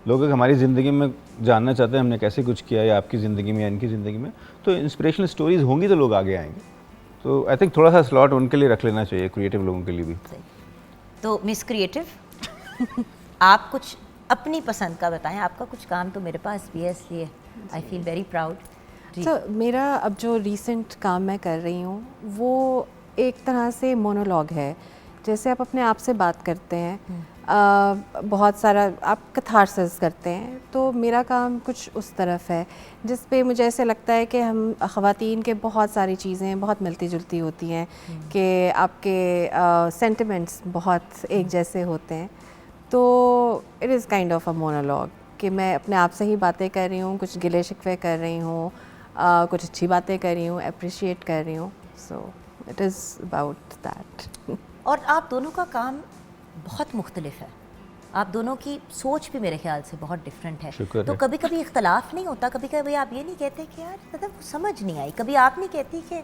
लोग अगर हमारी ज़िंदगी में जानना चाहते हैं हमने कैसे कुछ किया या आपकी ज़िंदगी में या इनकी ज़िंदगी में, तो इंस्पिरेशनल स्टोरीज होंगी तो लोग आगे आएंगे। तो आई थिंक थोड़ा सा स्लॉट उनके लिए रख लेना चाहिए, क्रिएटिव लोगों के लिए भी। तो मिस क्रिएटिव आप कुछ अपनी पसंद का बताएं। आपका कुछ काम तो मेरे पास भी है, इसलिए आई फील वेरी प्राउड। तो मेरा अब जो रीसेंट काम मैं कर रही हूँ वो एक तरह से मोनोलॉग है। जैसे आप अपने आप से बात करते हैं, बहुत सारा आप कैथारसिस करते हैं, तो मेरा काम कुछ उस तरफ है जिस पे मुझे ऐसे लगता है कि हम ख़वातीन के बहुत सारी चीज़ें बहुत मिलती जुलती होती हैं, कि आपके सेंटिमेंट्स बहुत एक जैसे होते हैं। तो it is kind of a monologue कि मैं अपने आप से ही बातें कर रही हूँ, कुछ गिले शिकवे कर रही हूँ, कुछ अच्छी बातें कर रही हूँ, अप्रिशिएट कर रही हूँ। So it is about that. और आप दोनों का काम बहुत मुख्तलिफ है, आप दोनों की सोच भी मेरे ख्याल से बहुत डिफरेंट है। शुक्र तो है। कभी कभी इख्तलाफ नहीं होता, कभी कभी आप ये नहीं कहते कि यार मतलब समझ नहीं आई, कभी आप नहीं कहती कि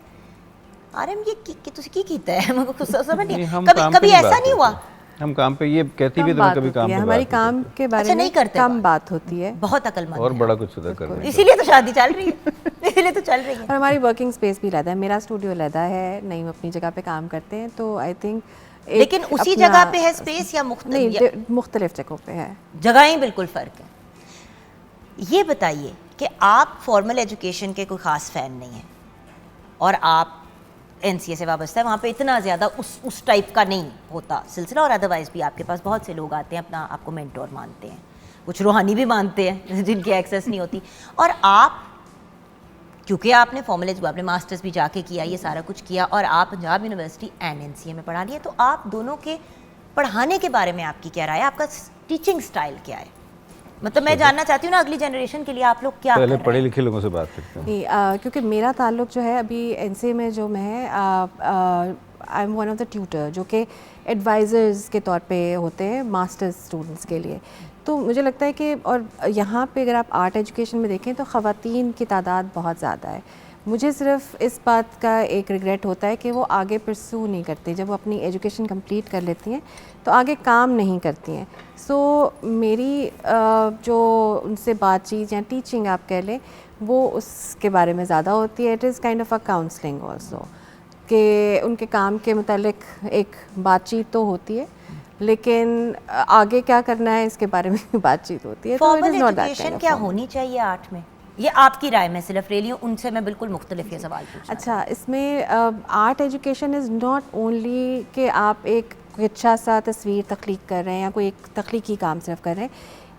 आरएम ये की तुसी की कीता है, मुझे कुछ समझ नहीं हम कभी काम पे कभी नहीं ऐसा बात नहीं हुआ। करते। हम काम पे ये कहती भी कम तो बात कभी होती काम है, पे हमारी बात काम नहीं के बारे अच्छा, में नहीं करते कम बात। बात होती है, बहुत अकलमंद करते। और है। बड़ा कुछ सुधा कर रहे हैं। इसीलिए तो शादी चल रही है, इसीलिए तो चल रही है। और हमारी वर्किंग स्पेस भी अलग है, मेरा स्टूडियो अलग है, नहीं अपनी जगह पे काम करते हैं। तो आई थिंक लेकिन उसी जगह पे है स्पेस या नहीं, मुख्तलिफ जगहों पे है, जगहें बिल्कुल फ़र्क है। ये बताइए कि आप फॉर्मल एजुकेशन के कोई ख़ास फ़ैन नहीं हैं और आप एनसीए से वाबस्ता है, वहाँ पे इतना ज़्यादा उस टाइप का नहीं होता सिलसिला, और अदरवाइज़ भी आपके पास बहुत से लोग आते हैं, अपना आपको मेंटोर मानते हैं, कुछ रूहानी भी मानते हैं जिनकी एक्सेस नहीं होती। और आप क्योंकि आपने फॉर्मल आपने मास्टर्स भी जाके किया, ये सारा कुछ किया, और आप पंजाब यूनिवर्सिटी एंड एनसीए में पढ़ा लिया, तो आप दोनों के पढ़ाने के बारे में आपकी क्या राय है, आपका टीचिंग स्टाइल क्या है? मतलब मैं जानना चाहती हूँ ना, अगली जनरेशन के लिए आप लोग क्या कर पहले रहे पढ़े हैं? लिखे लोगों से बात करते हैं। नहीं, क्योंकि मेरा ताल्लुक जो है अभी एनसीए में जो मैं है, I am one of the tutor जो कि एडवाइज़र्स के तौर पे होते हैं मास्टर्स स्टूडेंट्स के लिए। तो मुझे लगता है कि और यहाँ पे अगर आप आर्ट एजुकेशन में देखें तो ख़वातीन की तादाद बहुत ज़्यादा है। मुझे सिर्फ इस बात का एक रिग्रेट होता है कि वो आगे परस्यू नहीं करती, जब वो अपनी एजुकेशन कंप्लीट कर लेती हैं तो आगे काम नहीं करती हैं। सो मेरी जो उनसे बातचीत या टीचिंग आप कह लें, वो उसके बारे में ज़्यादा होती है। It is kind of a counselling also, कि उनके काम के मुतालिक एक बातचीत तो होती है, लेकिन आगे क्या करना है इसके बारे में बातचीत होती है। तो it formal is not that education kind of क्या formal. होनी चाहिए आर्ट में? ये आपकी राय में सिर्फ ले रही हूँ, उनसे मैं बिल्कुल मुख्तलिफ ये सवाल पूछना। अच्छा, इसमें art education is not only कि आप एक कोई अच्छा सा तस्वीर तख्लीक कर रहे हैं या कोई एक तख्लीकी काम सिर्फ कर रहे हैं,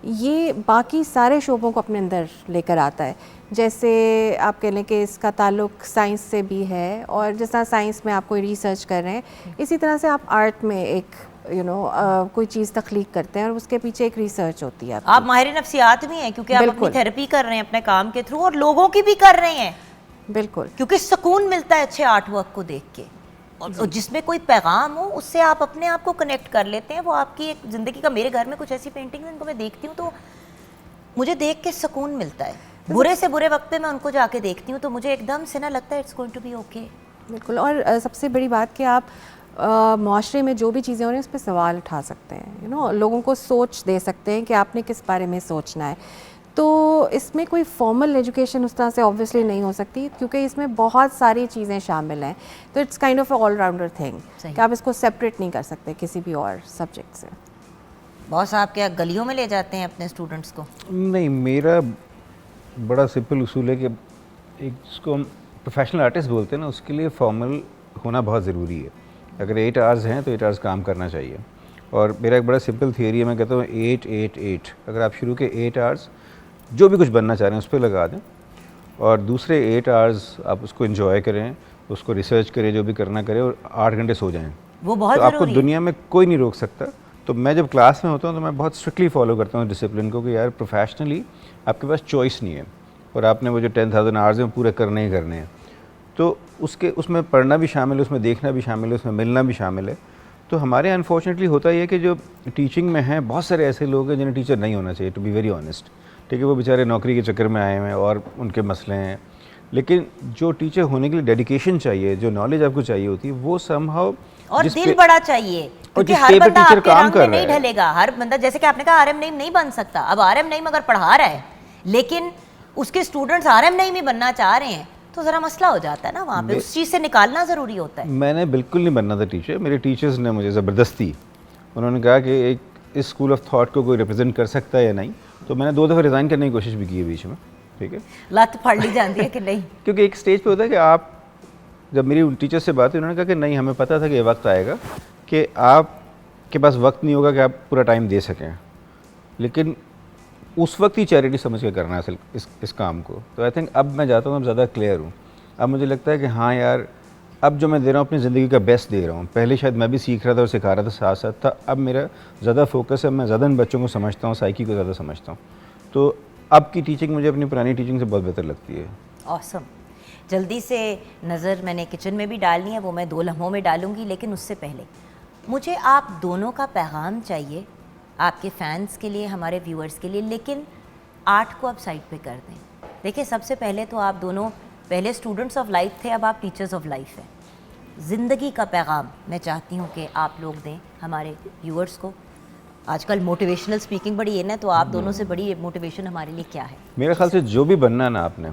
ये बाकी सारे शोबों को अपने अंदर लेकर आता है। जैसे आप कह लें कि इसका ताल्लुक साइंस से भी है, और जिस तरह साइंस में आप कोई रिसर्च कर रहे हैं, इसी तरह से आप आर्ट में एक कोई चीज़ तख्लीक करते हैं और उसके पीछे एक रिसर्च होती है आप माहिर नफ्सियात भी हैं क्योंकि आप अपनी बिल्कुल। थेरेपी कर रहे हैं अपने काम के थ्रू, और लोगों की भी कर रहे हैं बिल्कुल क्योंकि सुकून मिलता है अच्छे आर्ट वर्क को देख के, और जिसमें कोई पैगाम हो उससे आप अपने आप को कनेक्ट कर लेते हैं। वो आपकी एक ज़िंदगी का, मेरे घर में कुछ ऐसी पेंटिंग्स जिनको मैं देखती हूँ तो मुझे देख के सुकून मिलता है। बुरे से बुरे वक्त पे मैं उनको जाके देखती हूँ तो मुझे एकदम से ना लगता है it's going to be okay. बिल्कुल। और सबसे बड़ी बात कि आप माशरे में जो भी चीज़ें हो रही हैं उस पर सवाल उठा सकते हैं, लोगों को सोच दे सकते हैं कि आपने किस बारे में सोचना है। तो इसमें कोई फॉर्मल एजुकेशन उस तरह से ऑब्वियसली नहीं हो सकती क्योंकि इसमें बहुत सारी चीज़ें शामिल हैं, तो it's kind of all rounder thing कि आप इसको सेपरेट नहीं कर सकते किसी भी और सब्जेक्ट से। बॉस आप क्या गलियों में ले जाते हैं अपने स्टूडेंट्स को? नहीं, मेरा बड़ा सिंपल उसूल है कि एक जिसको हम प्रोफेशनल आर्टिस्ट बोलते हैं ना, उसके लिए फॉर्मल होना बहुत ज़रूरी है। अगर 8 आवर्स हैं तो 8 आवर्स काम करना चाहिए। और मेरा एक बड़ा सिंपल थियरी है, मैं कहता हूँ 8 8 8। अगर आप शुरू के 8 आवर्स जो भी कुछ बनना चाह रहे हैं उस पर लगा दें, और दूसरे 8 आवर्स आप उसको एंजॉय करें, उसको रिसर्च करें, जो भी करना करें, और 8 घंटे सो जाएं। वो बहुत तो आपको ज़रूरी है। दुनिया में कोई नहीं रोक सकता। तो मैं जब क्लास में होता हूँ तो मैं बहुत स्ट्रिक्टली फॉलो करता हूँ डिसिप्लिन को कि यार प्रोफेशनली आपके पास चॉइस नहीं है और आपने वो जो 10,000 आवर्स हैं पूरे करने ही करने हैं। तो उसमें पढ़ना भी शामिल है, उसमें देखना भी शामिल है, उसमें मिलना भी शामिल है। तो हमारे अनफॉर्चुनेटली होता ही है कि जो टीचिंग में हैं बहुत सारे ऐसे लोग हैं जिन्हें टीचर नहीं होना चाहिए, टू बी वेरी ऑनेस्ट। ठीक है, वो बेचारे नौकरी के चक्कर में आए हुए हैं और उनके मसले हैं, लेकिन जो टीचर होने के लिए डेडिकेशन चाहिए, जो नॉलेज आपको चाहिए होती है, वो समहाउ और दिल बड़ा चाहिए क्योंकि जिस हर पे पे बंदा टीचर आपके काम रंग कर में रहा नहीं है। ढलेगा। हर बंदा, जैसे कि आपने कहा आरएम नईम नहीं बन सकता। अब आरएम नईम अगर पढ़ा रहा है लेकिन उसके स्टूडेंट्स आरएम नईम ही बनना चाह रहे हैं तो ज़रा मसला हो जाता है ना वहाँ पे। उस चीज़ से निकालना ज़रूरी होता है। मैंने बिल्कुल नहीं बनना था टीचर। मेरे टीचर्स ने मुझे ज़बरदस्ती, उन्होंने कहा कि एक इस स्कूल ऑफ थॉट को कोई रिप्रेजेंट कर सकता है या नहीं। तो मैंने 2 दफ़ा रिज़ाइन करने की कोशिश भी की है बीच में। ठीक है, लत फड़ ली जाती है कि नहीं। क्योंकि एक स्टेज पे होता है कि आप, जब मेरी उन टीचर से बात हुई उन्होंने कहा कि नहीं, हमें पता था कि ये वक्त आएगा कि आपके पास वक्त नहीं होगा कि आप पूरा टाइम दे सकें, लेकिन उस वक्त ही चैरिटी समझ के करना है असल इस काम को। तो आई थिंक अब मैं जाता हूँ, अब ज़्यादा क्लियर हूँ। अब मुझे लगता है कि हाँ यार, अब जो मैं दे रहा हूँ अपनी ज़िंदगी का बेस्ट दे रहा हूँ। पहले शायद मैं भी सीख रहा था और सिखा रहा था साथ साथ था, अब मेरा ज़्यादा फोकस है, मैं ज़्यादा इन बच्चों को समझता हूँ, साइकी को ज़्यादा समझता हूँ। तो अब की टीचिंग मुझे अपनी पुरानी टीचिंग से बहुत बेहतर लगती है। ऑसम। जल्दी से नज़र मैंने किचन में भी डालनी है, वो मैं 2 लम्हों में डालूंगी, लेकिन उससे पहले मुझे आप दोनों का पैगाम चाहिए, आपके फैंस के लिए, हमारे व्यूअर्स के लिए। लेकिन आर्ट को आप साइड पे कर दें। देखिए, सबसे पहले तो आप दोनों पहले स्टूडेंट्स ऑफ लाइफ थे, अब आप टीचर्स ऑफ लाइफ हैं। ज़िंदगी का पैगाम मैं चाहती हूँ कि आप लोग दें हमारे व्यूअर्स को। आजकल मोटिवेशनल स्पीकिंग बड़ी है ना, तो आप दोनों से बड़ी मोटिवेशन हमारे लिए क्या है? मेरे ख्याल से जो भी बनना है ना आपने,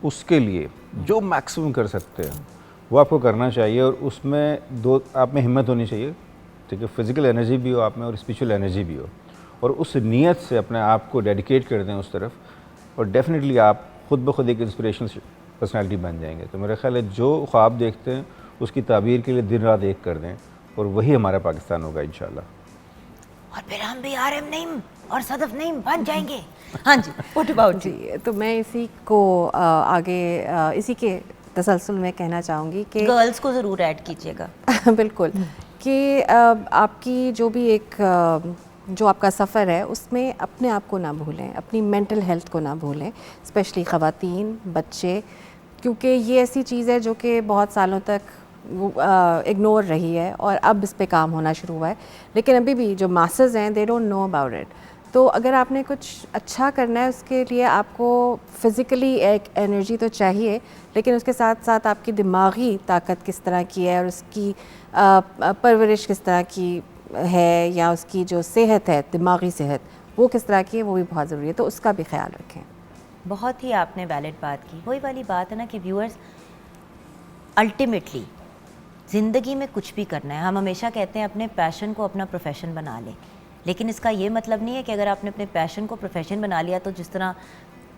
उसके लिए जो मैक्सिमम कर सकते हैं वो आपको करना चाहिए, और उसमें 2 आप में हिम्मत होनी चाहिए। ठीक है, फिज़िकल एनर्जी भी हो आप में और स्पिरिचुअल एनर्जी भी हो, और उस नीयत से अपने आप को डेडिकेट कर दें उस तरफ, और डेफिनेटली आप खुद ब खुद एक इंस्पिरेशनल पर्सनैलिटी बन जाएंगे। तो मेरा ख्याल है जो ख्वाब देखते हैं उसकी ताबीर के लिए दिन रात एक कर दें, और वही हमारा पाकिस्तान होगा इंशाल्लाह। और फिर हम भी आरएम नईम और सदफ नईम बन जाएंगे। हाँ जी, व्हाट अबाउट जी, तो मैं इसी को आगे इसी के तसलसल में कहना चाहूँगी कि गर्ल्स को ज़रूर ऐड कीजिएगा। बिल्कुल, कि आपकी जो भी एक जो आपका सफ़र है उसमें अपने आप को ना भूलें, अपनी मेंटल हेल्थ को ना भूलें, स्पेशली ख़वातीन, बच्चे, क्योंकि ये ऐसी चीज़ है जो कि बहुत सालों तक इग्नोर रही है और अब इस पे काम होना शुरू हुआ है। लेकिन अभी भी जो मासेस हैं they don't know about it. तो अगर आपने कुछ अच्छा करना है उसके लिए आपको फ़िज़िकली एक एनर्जी तो चाहिए, लेकिन उसके साथ साथ आपकी दिमागी ताकत किस तरह की है और उसकी परवरिश किस तरह की है, या उसकी जो सेहत है, दिमागी सेहत, वो किस तरह की है, वो भी बहुत ज़रूरी है। तो उसका भी ख्याल रखें। बहुत ही आपने वैलिड बात की। वही वाली बात है ना कि व्यूअर्स, अल्टीमेटली ज़िंदगी में कुछ भी करना है, हम हमेशा कहते हैं अपने पैशन को अपना प्रोफेशन बना लें, लेकिन इसका ये मतलब नहीं है कि अगर आपने अपने पैशन को प्रोफेशन बना लिया तो जिस तरह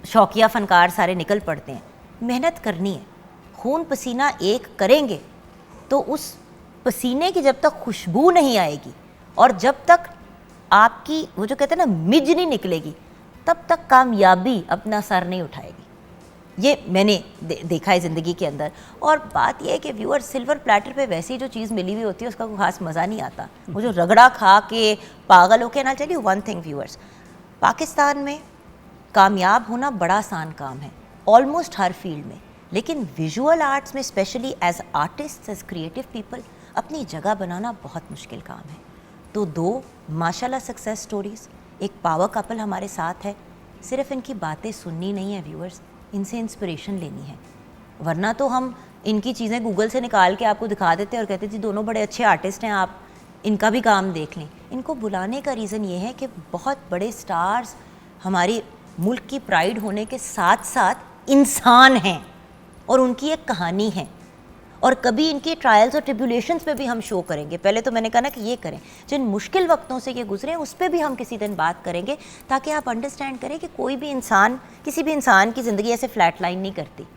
शौकिया फ़नकार सारे निकल पड़ते हैं। मेहनत करनी है, खून पसीना एक करेंगे तो उस पसीने की जब तक खुशबू नहीं आएगी और जब तक आपकी वो जो कहते हैं ना मिज नहीं निकलेगी, तब तक कामयाबी अपना सर नहीं उठाएगी। ये मैंने देखा है ज़िंदगी के अंदर। और बात ये है कि व्यूअर सिल्वर प्लेटर पे वैसी जो चीज़ मिली हुई होती है उसका कोई खास मज़ा नहीं आता, वो जो रगड़ा खा के पागल होके ना। Tell you one thing viewers, Pakistan में कामयाब होना बड़ा आसान काम है ऑलमोस्ट हर फील्ड में, लेकिन विजुअल आर्ट्स में specially as artist, as creative people अपनी जगह बनाना बहुत मुश्किल काम है। तो 2 माशाल्लाह सक्सेस स्टोरीज़, एक पावर कपल हमारे साथ है। सिर्फ इनकी बातें सुननी नहीं है व्यूअर्स, इनसे इंस्पिरेशन लेनी है, वरना तो हम इनकी चीज़ें गूगल से निकाल के आपको दिखा देते और कहते जी दोनों बड़े अच्छे आर्टिस्ट हैं, आप इनका भी काम देख लें। इनको बुलाने का रीज़न ये है कि बहुत बड़े स्टार्स हमारी मुल्क की प्राइड होने के साथ साथ इंसान हैं और उनकी एक कहानी है, और कभी इनकी ट्रायल्स और ट्रिब्यूलेशंस पे भी हम शो करेंगे। पहले तो मैंने कहा ना कि ये करें, जिन मुश्किल वक्तों से ये गुजरे उस पर भी हम किसी दिन बात करेंगे, ताकि आप अंडरस्टैंड करें कि कोई भी इंसान, किसी भी इंसान की ज़िंदगी ऐसे फ्लैट लाइन नहीं करती।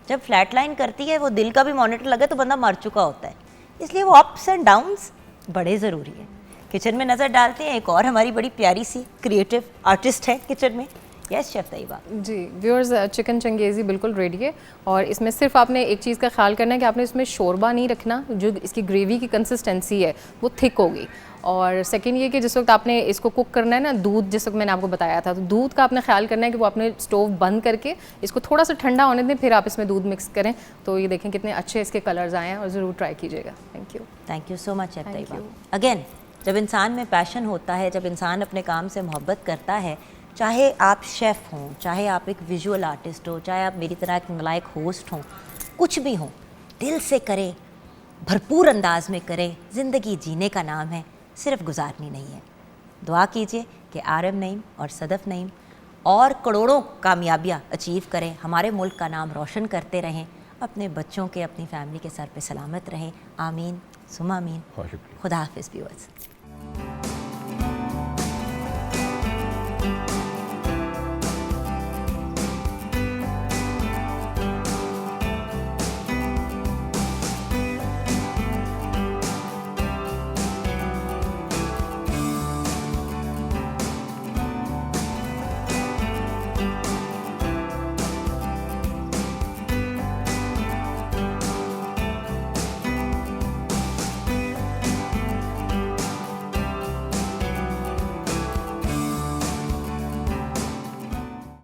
जब फ्लैट लाइन करती है, वो दिल का भी मॉनिटर लगे तो बंदा मर चुका होता है। इसलिए वो अप्स एंड डाउन्स बड़े ज़रूरी है। किचन में नज़र डालते हैं, एक और हमारी बड़ी प्यारी सी क्रिएटिव आर्टिस्ट है किचन में। यस शेफ तैयबा जी व्यूअर्स, चिकन चंगेज़ी बिल्कुल रेडी है, और इसमें सिर्फ आपने एक चीज़ का ख्याल करना है कि आपने इसमें शोरबा नहीं रखना, जो इसकी ग्रेवी की कंसिस्टेंसी है वो थिक होगी। और सेकंड ये कि जिस वक्त आपने इसको कुक करना है ना, दूध जिस वक्त मैंने आपको बताया था, तो दूध का आपने ख्याल करना है कि वो आपने स्टोव बंद करके इसको थोड़ा सा ठंडा होने दें, फिर आप इसमें दूध मिक्स करें। तो ये देखें कितने अच्छे इसके कलर्स आए हैं, और ज़रूर ट्राई कीजिएगा। Thank you so much chef Tayyaba. Again, जब इंसान में पैशन होता है, जब इंसान अपने काम से मोहब्बत करता है, चाहे आप शेफ़ हों, चाहे आप एक विजुअल आर्टिस्ट हो, चाहे आप मेरी तरह एक नालायक होस्ट हों, कुछ भी हो, दिल से करें, भरपूर अंदाज में करें। ज़िंदगी जीने का नाम है, सिर्फ गुजारनी नहीं है। दुआ कीजिए कि आरम नईम और सदफ़ नईम और करोड़ों कामयाबियाँ अचीव करें, हमारे मुल्क का नाम रोशन करते रहें, अपने बच्चों के, अपनी फैमिली के सर पे सलामत रहें। आमीन सुमा आमीन। खुदा हाफिज़ व्यूअर्स।